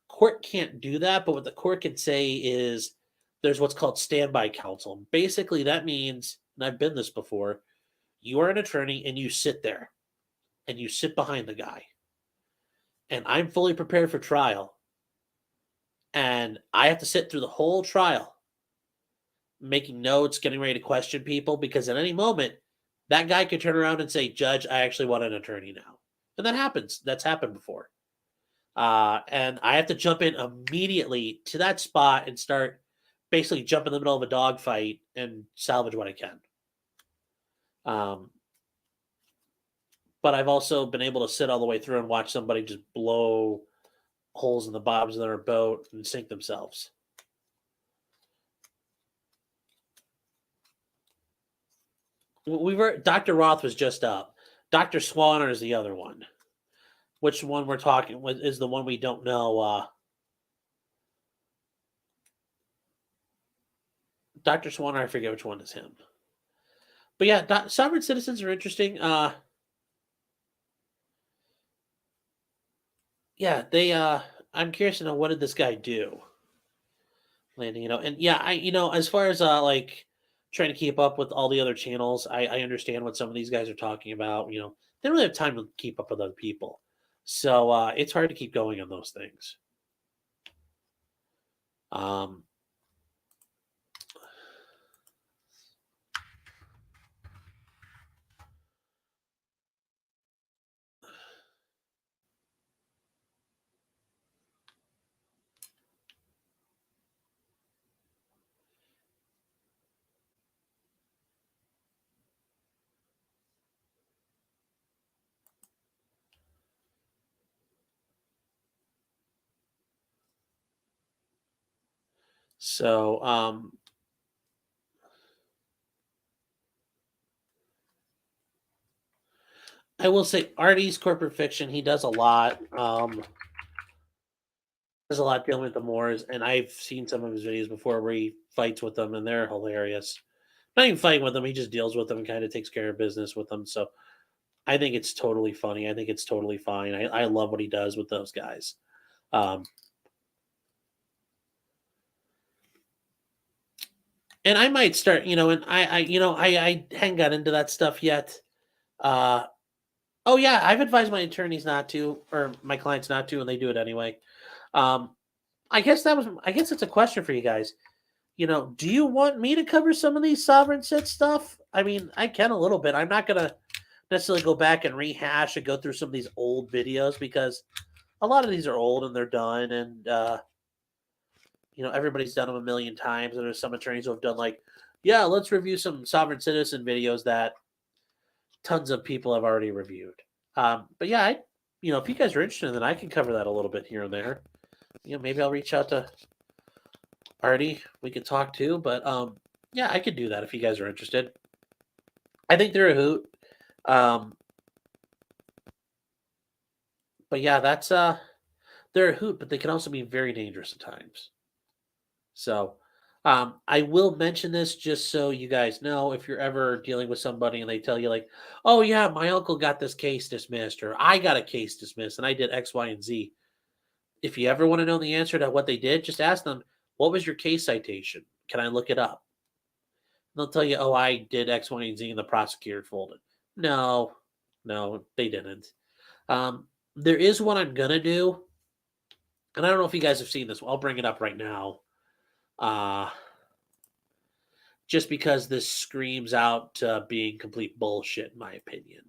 court can't do that. But what the court can say is there's what's called standby counsel. Basically, that means, and I've been this before, you are an attorney and you sit there and you sit behind the guy. And I'm fully prepared for trial. And I have to sit through the whole trial, making notes, getting ready to question people, because at any moment, that guy could turn around and say, Judge, I actually want an attorney now. And that happens. That's happened before. And I have to jump in immediately to that spot and start basically jump in the middle of a dogfight and salvage what I can. But I've also been able to sit all the way through and watch somebody just blow holes in the bottoms of their boat and sink themselves. Dr. Roth was just up. Dr. Swanner is the other one. Which one we're talking with is the one we don't know. Dr. Swanner, I forget which one is him. But yeah, sovereign citizens are interesting. Yeah, they. I'm curious to know, what did this guy do? Landing, and yeah, as far as like trying to keep up with all the other channels, I understand what some of these guys are talking about. They don't really have time to keep up with other people, so it's hard to keep going on those things. So, I will say Artie's corporate fiction, he does a lot. There's a lot dealing with the Moors, and I've seen some of his videos before where he fights with them, and they're hilarious. Not even fighting with them, he just deals with them and kind of takes care of business with them. So I think it's totally funny. I think it's totally fine. I love what he does with those guys. And I might start, and I haven't got into that stuff yet. Oh yeah, I've advised my attorneys not to, or my clients not to, and they do it anyway. I guess it's a question for you guys. Do you want me to cover some of these sovereign sit stuff? I mean, I can a little bit. I'm not gonna necessarily go back and rehash and go through some of these old videos because a lot of these are old and they're done, and everybody's done them a million times. And there's some attorneys who have done let's review some sovereign citizen videos that tons of people have already reviewed. But yeah, if you guys are interested, then I can cover that a little bit here and there. Maybe I'll reach out to Artie. We could talk too, but yeah, I could do that if you guys are interested. I think they're a hoot. But yeah, that's they're a hoot, but they can also be very dangerous at times. So I will mention this just so you guys know, if you're ever dealing with somebody and they tell you oh yeah, my uncle got this case dismissed, or I got a case dismissed and I did X, Y, and Z. If you ever want to know the answer to what they did, just ask them, what was your case citation? Can I look it up? And they'll tell you, oh, I did X, Y, and Z and the prosecutor folded. No, they didn't. There is one I'm going to do. And I don't know if you guys have seen this. I'll bring it up right now. Just because this screams out being complete bullshit, in my opinion.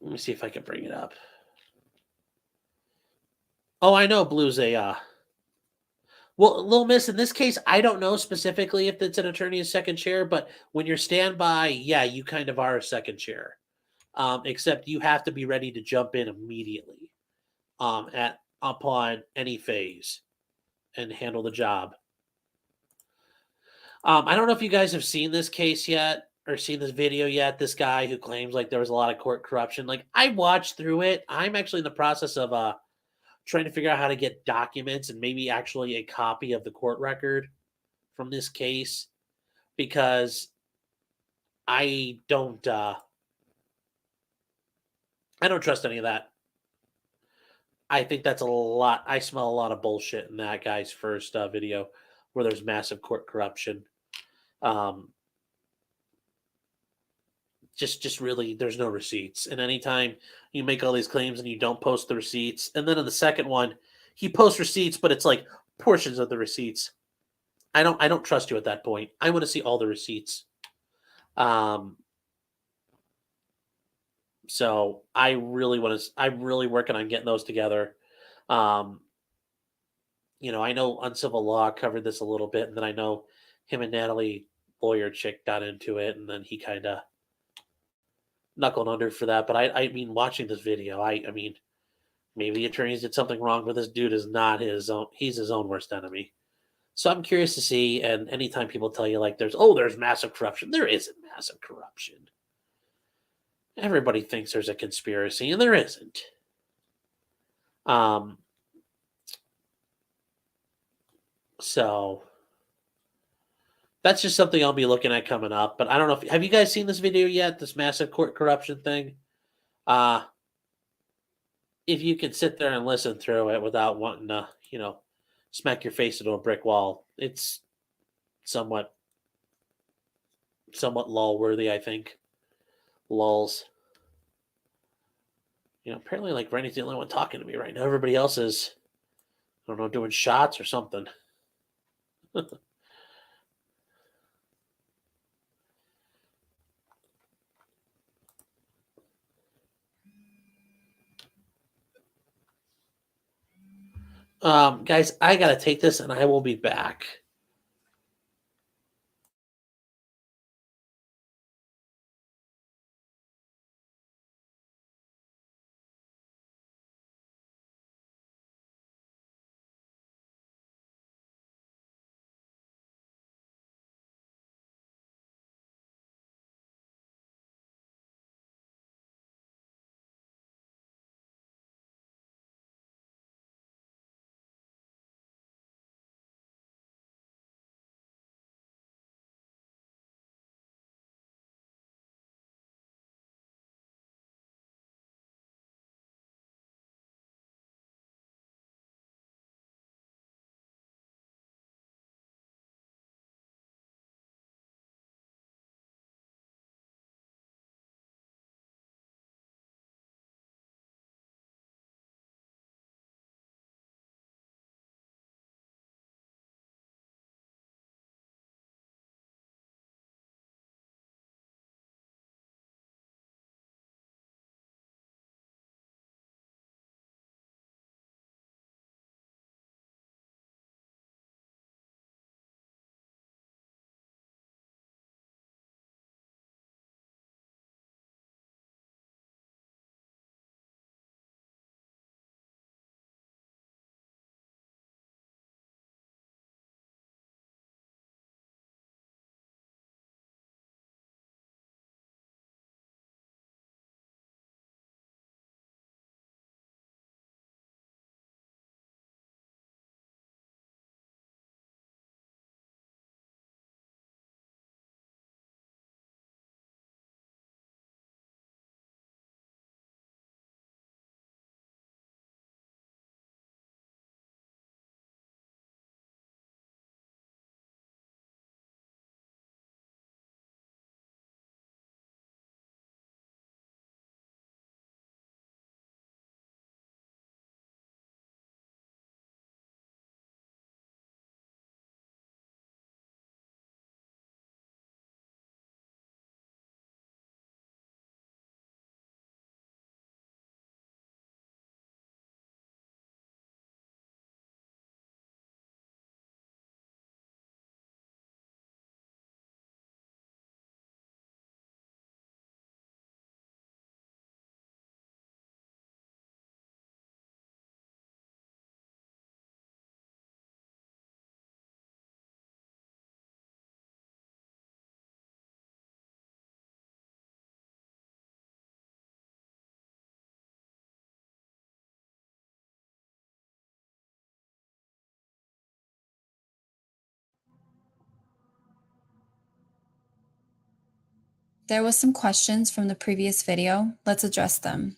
Let me see if I can bring it up. Oh, I know Blue's a well, Little Miss, in this case, I don't know specifically if it's an attorney as second chair, but when you're standby, yeah, you kind of are a second chair. Except you have to be ready to jump in immediately upon any phase and handle the job. I don't know if you guys have seen this case yet or seen this video yet. This guy who claims there was a lot of court corruption. I watched through it. I'm actually in the process of trying to figure out how to get documents and maybe actually a copy of the court record from this case, because I don't trust any of that. I think that's a lot. I smell a lot of bullshit in that guy's first video where there's massive court corruption. Just really, there's no receipts. And anytime you make all these claims and you don't post the receipts, and then in the second one, he posts receipts, but it's portions of the receipts. I don't trust you at that point. I want to see all the receipts. So I'm really working on getting those together. I know Uncivil Law covered this a little bit, and then I know him and Natalie Lawyer Chick got into it, and then he kind of knuckled under for that. But I mean, watching this video, I mean, maybe the attorneys did something wrong, but this dude is not his own. He's his own worst enemy. So I'm curious to see. And anytime people tell you there's massive corruption, there isn't massive corruption. Everybody thinks there's a conspiracy, and there isn't. So that's just something I'll be looking at coming up. But I don't know have you guys seen this video yet? This massive court corruption thing. If you can sit there and listen through it without wanting to, smack your face into a brick wall, it's somewhat lull worthy, I think. Lulls. Apparently Rennie's the only one talking to me right now. Everybody else is, I don't know, doing shots or something. Guys, I gotta take this, and I will be back. There was some questions from the previous video. Let's address them.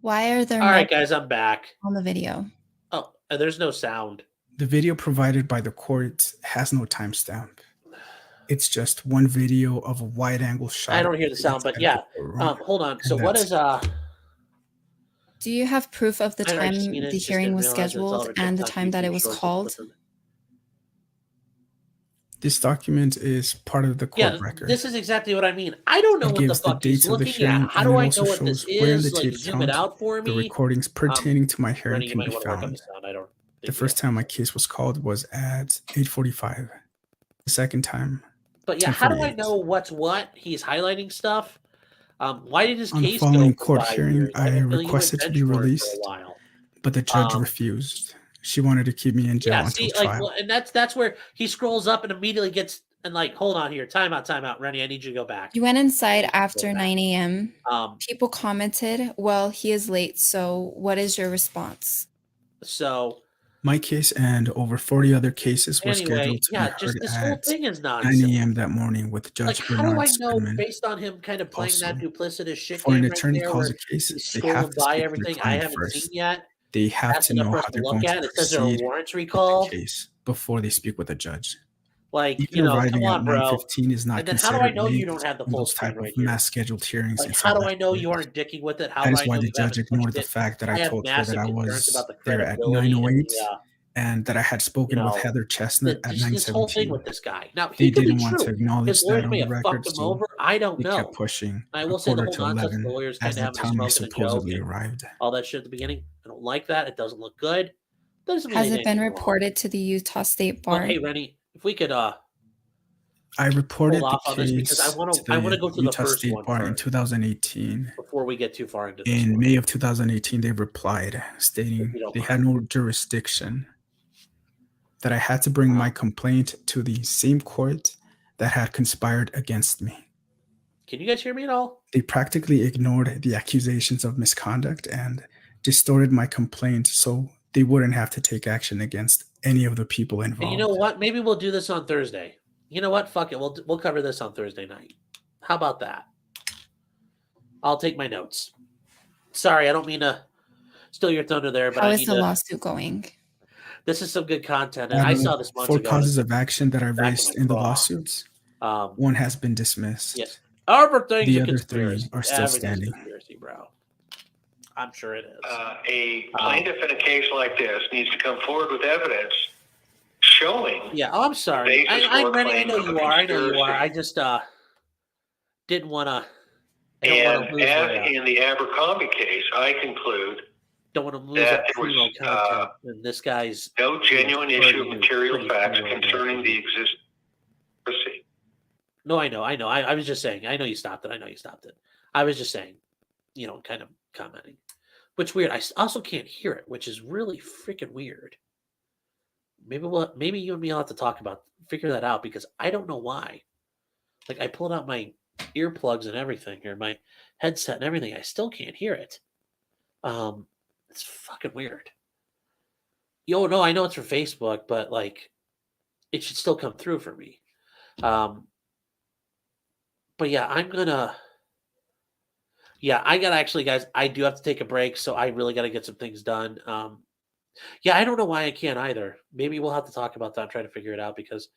Why are there All no right, guys, I'm back. on the video? Oh, there's no sound. The video provided by the court has no timestamp. It's just one video of a wide-angle shot. I don't hear the sound, but yeah. Hold on. So what is Do you have proof of the I time just seen it, the just hearing didn't was realize it's all scheduled over and the TikTok, time that it YouTube was Shorts, called? This document is part of the court Yeah, record. this is exactly what I mean. I don't know It what the gives the fuck he's dates of the looking hearing, at. How and do it I know also what this shows where in the is? Like, tape zoom it count out for the me. recordings pertaining to my hearing Rennie, you can might be want to work on found. the sound. I don't. The first time my case was called was at 8:45. The second time, But yeah, how do I 10:48. know what's what? He's highlighting stuff. Why did his On the case go following for court 5 hearing, years? I didn't know you went requested to be bench warrant released, for a while. but the judge refused. She wanted to keep me in jail Yeah, until see, like, trial. well, and that's where he scrolls up and immediately gets and like, hold on here, time out, Rennie, I need you to go back. You went inside after 9 a.m. Um, People commented, well, he is late, so what is your response? So My case and over 40 other cases were anyway, scheduled to yeah, be just heard this whole at thing is 9 nonsense. a.m. that morning with Like, Judge how do Bernard I know Spinman. based on him kind of playing that Also, duplicitous shit For an game right attorney there calls where a case, he's they have scrolling to by speak to their everything I client haven't seen first. yet? They have That's to enough know for us how to they're look going to at. It says there are proceed warrants with recalled. the case before they speak with the judge. Like, Even you know, come arriving at on, bro. 9:15 is not And then how do I considered know you late don't have the in full those screen type right of here? mass scheduled hearings Like, inside how do that I know court. you aren't dicking with it? How That do is I why know the you judge haven't pushed ignored the it? fact that I I have told her massive that I concerns was about the there at credibility and 9:08 the, and that I had spoken you with know, Heather Chestnut at just this whole thing 9:17. with this guy. Now, They he could be didn't want to true. acknowledge His that lawyers on may the have record, fucked him so over. I don't they kept know. pushing And I a will say the quarter whole to nonsense 11 the lawyers kind as of the having a time I smoke and a joke. supposedly arrived. All that shit at the beginning. don't like that. It doesn't look good. Doesn't mean Has they it did been anything wrong. reported to the Utah State But Bar? hey, Rennie, if we could I hold reported the off on this because case to I want to the go to the Utah first State one Bar in first 2018. before we get too far into this In one. May of 2018, they replied If stating you don't they mind. had no jurisdiction, that I had to bring my complaint to the same court that had conspired against me. Can you guys hear me at all? They practically ignored the accusations of misconduct and distorted my complaint so they wouldn't have to take action against any of the people And involved. you know what? Maybe we'll do this on Thursday. You know what? Fuck it. We'll cover this on Thursday night. How about that? I'll take my notes. Sorry, I don't mean to steal your thunder there, but How I is need the to. lawsuit going? This is some good content, and I saw this months 4 ago. causes of action that I Back in raised my in the craw. lawsuits. One has been dismissed. Yes. Everything's The a other conspiracy. 3 are still Everything's a standing. conspiracy, bro. I'm sure it is. A plaintiff in a case like this needs to come forward with evidence showing. Yeah, I'm sorry. I'm ready. I know you are. I know you are. I just didn't want to. And as in the Abercrombie case, I conclude don't want to lose that that there was content. And this guy's no genuine issue of material pretty facts clear. concerning the existence. No, I know. I was just saying. I know you stopped it. I was just saying, kind of commenting. Which weird. I also can't hear it, which is really freaking weird. Maybe you and me will have to figure that out because I don't know why. Like I pulled out my earplugs and everything, or my headset and everything. I still can't hear it. It's fucking weird. No, I know it's for Facebook, but like, it should still come through for me. But yeah, I gotta actually, guys, I do have to take a break, so I really gotta get some things done. Yeah, I don't know why I can't either. Maybe we'll have to talk about that and try to figure it out because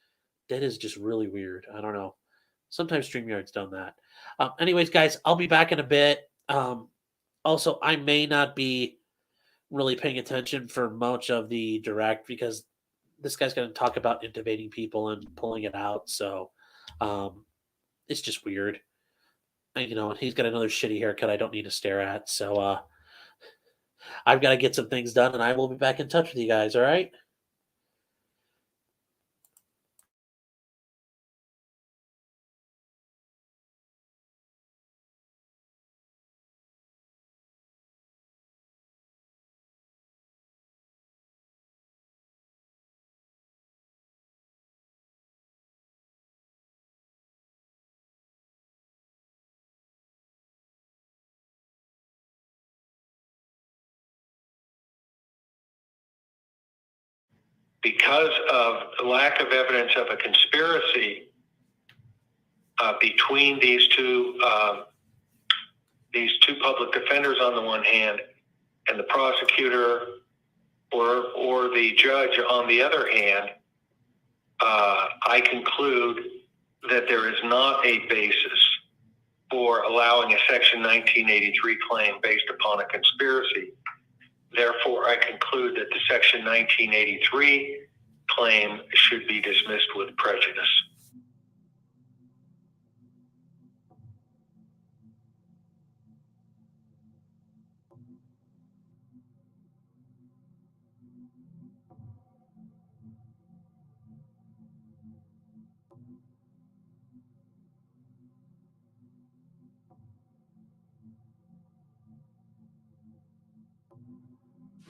that is just really weird. I don't know. Sometimes StreamYard's done that. Anyways, guys, I'll be back in a bit. Also, I may not be really paying attention for much of the direct because this guy's going to talk about intubating people and pulling it out. So it's just weird. And, he's got another shitty haircut I don't need to stare at. So I've got to get some things done, and I will be back in touch with you guys. All right? Because of the lack of evidence of a conspiracy between these two public defenders on the one hand and the prosecutor or the judge on the other hand, I conclude that there is not a basis for allowing a Section 1983 claim based upon a conspiracy. Therefore, I conclude that the Section 1983 claim should be dismissed with prejudice.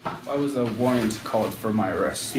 I was a warrant called for my arrest.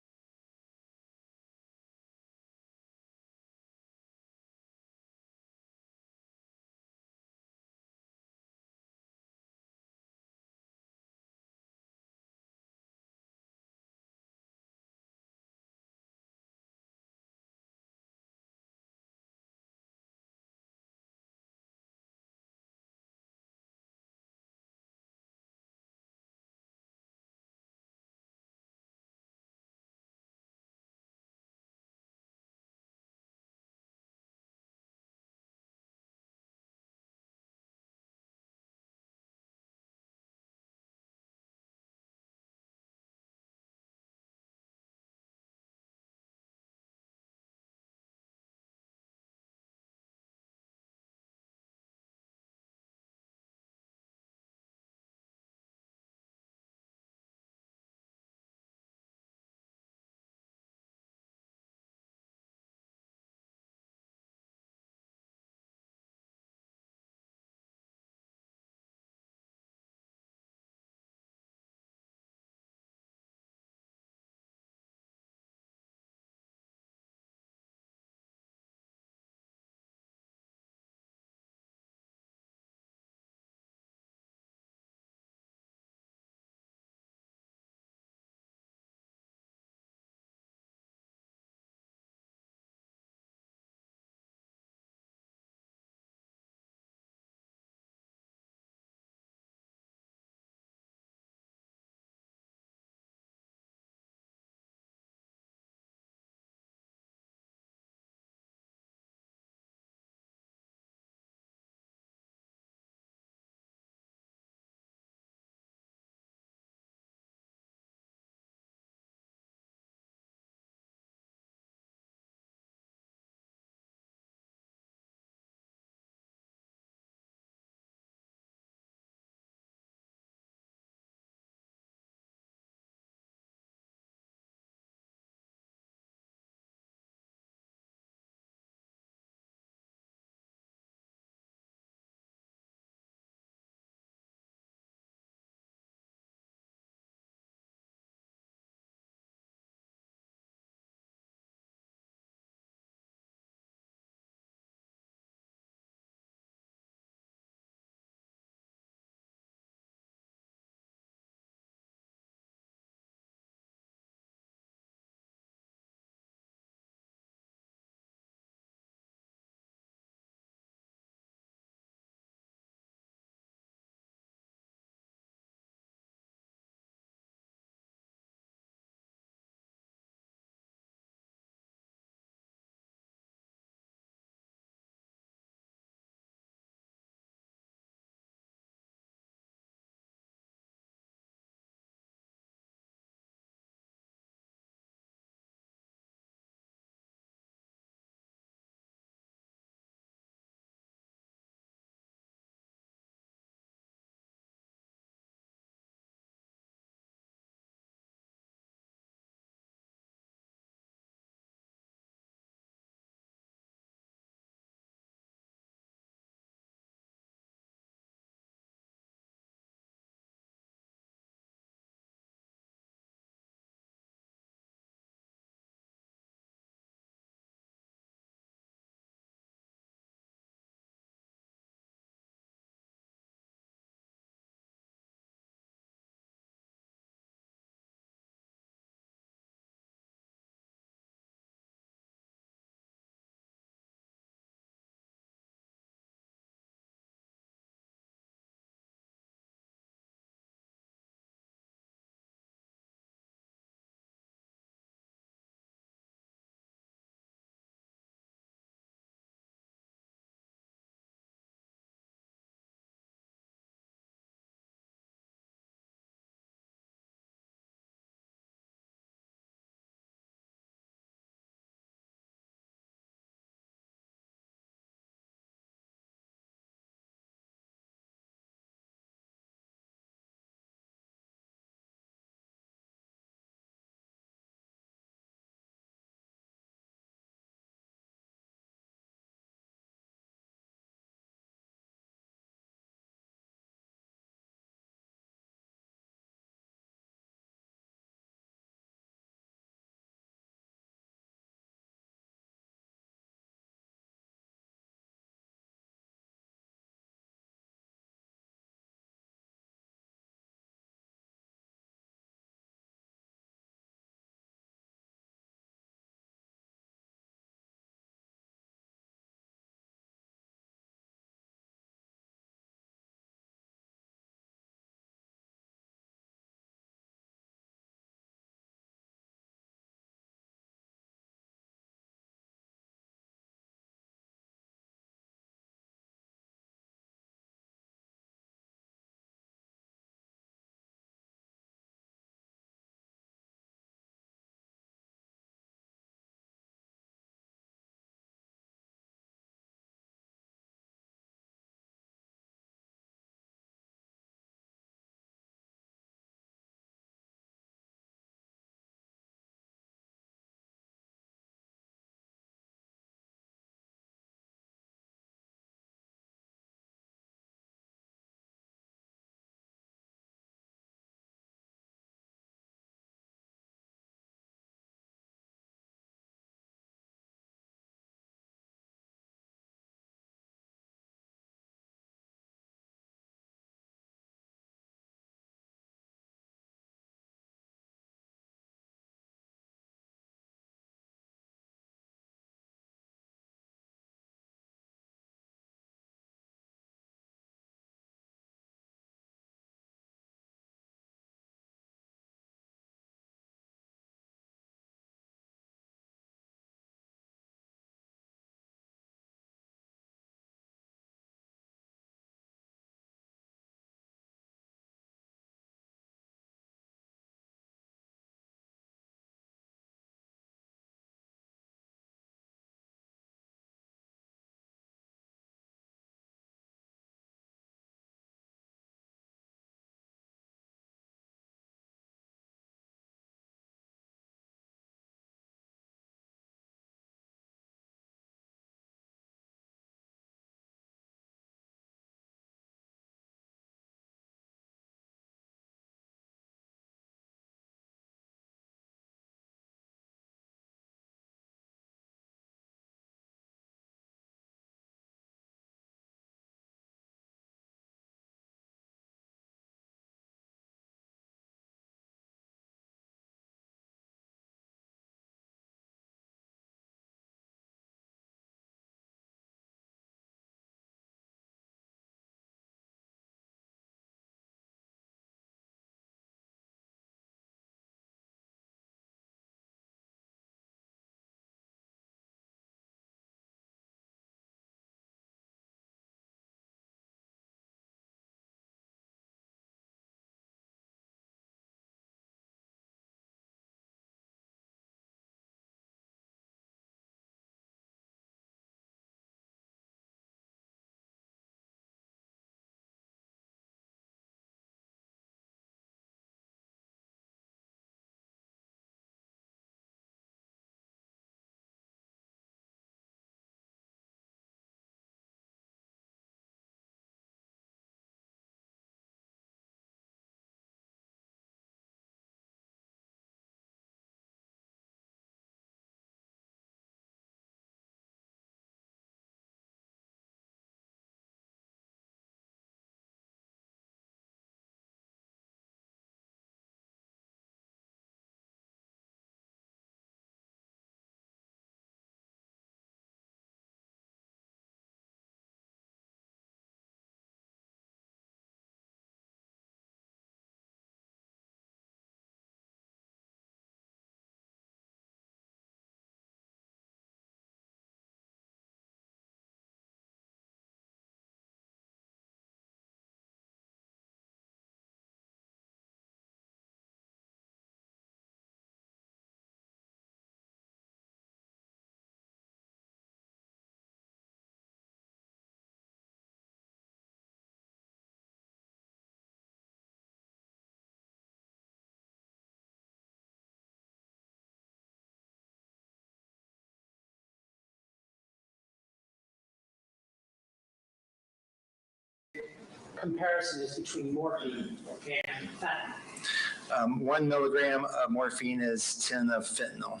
comparison is between morphine and fentanyl. 1 milligram of morphine is 10 of fentanyl,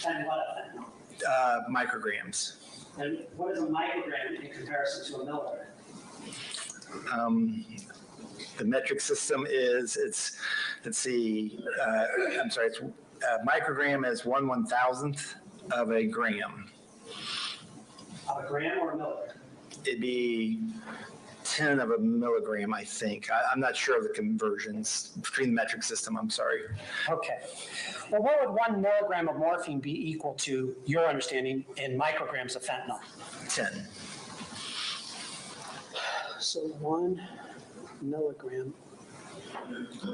And what of fentanyl? micrograms. And what is a microgram in comparison to a milligram? The metric system is, let's see, microgram is 1/1000th of a gram. Of a gram or a milligram? It'd be 10 of a milligram, I think. I'm not sure of the conversions between the metric system, I'm sorry. Okay. Well, what would 1 milligram of morphine be equal to, your understanding, in micrograms of fentanyl? 10. So 1 milligram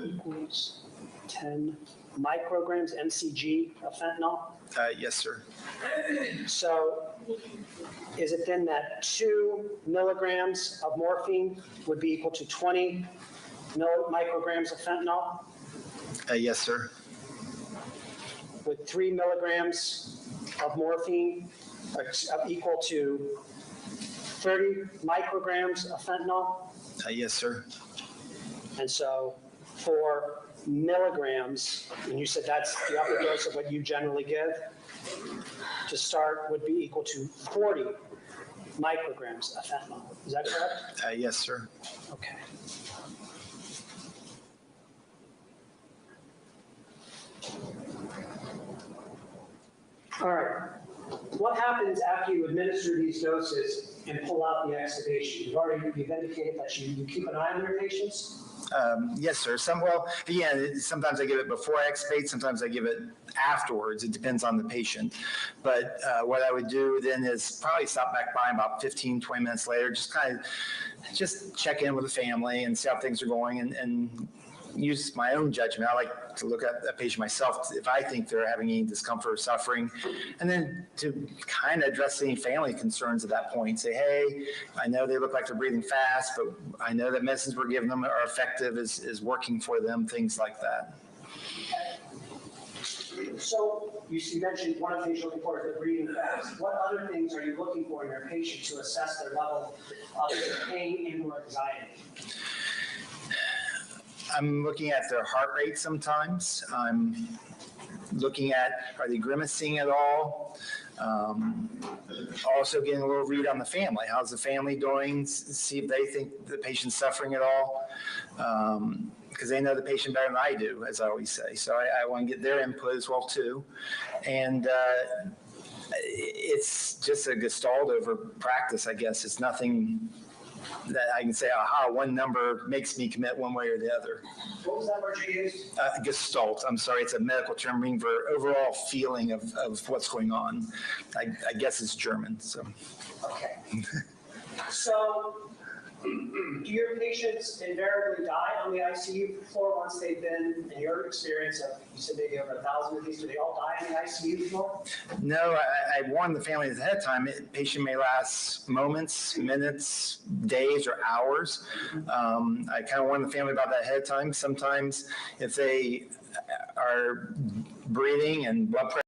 equals 10 micrograms mcg of fentanyl? Yes, sir. So is it then that 2 milligrams of morphine would be equal to 20 micrograms of fentanyl? Yes, sir. Would 3 milligrams of morphine equal to 30 micrograms of fentanyl? Yes, sir. And so 4 milligrams, and you said that's the upper dose of what you generally give, to start would be equal to 40 micrograms of fentanyl. Is that correct? Yes, sir. Okay. All right. What happens after you administer these doses and pull out the extubation? You've indicated that you keep an eye on your patients? Yes, sir. Sometimes I give it before I extubate, sometimes I give it afterwards. It depends on the patient. But what I would do then is probably stop back by about 15, 20 minutes later, just check in with the family and see how things are going and use my own judgment. I like to look at a patient myself if I think they're having any discomfort or suffering, and then to kind of address any family concerns at that point. Say, hey, I know they look like they're breathing fast, but I know that medicines we're giving them are effective, is working for them, things like that. So you mentioned one of the things you're looking for is the breathing fast. What other things are you looking for in your patient to assess their level of pain and or anxiety? I'm looking at their heart rate sometimes. I'm looking at, are they grimacing at all? Also getting a little read on the family. How's the family doing? See if they think the patient's suffering at all. Because they know the patient better than I do, as I always say. So I want to get their input as well too. And it's just a gestalt over practice, I guess. It's nothing that I can say, aha, one number makes me commit one way or the other. What was that word you used? Gestalt. I'm sorry, it's a medical term meaning for overall feeling of what's going on. I guess it's German. So. Okay. So do your patients invariably die on the ICU floor once they've been, in your experience of, you said maybe over 1,000 of these, do they all die on the ICU floor? No, I warned the families ahead of time. The patient may last moments, minutes, days, or hours. I kind of warned the family about that ahead of time. Sometimes if they are breathing and blood pressure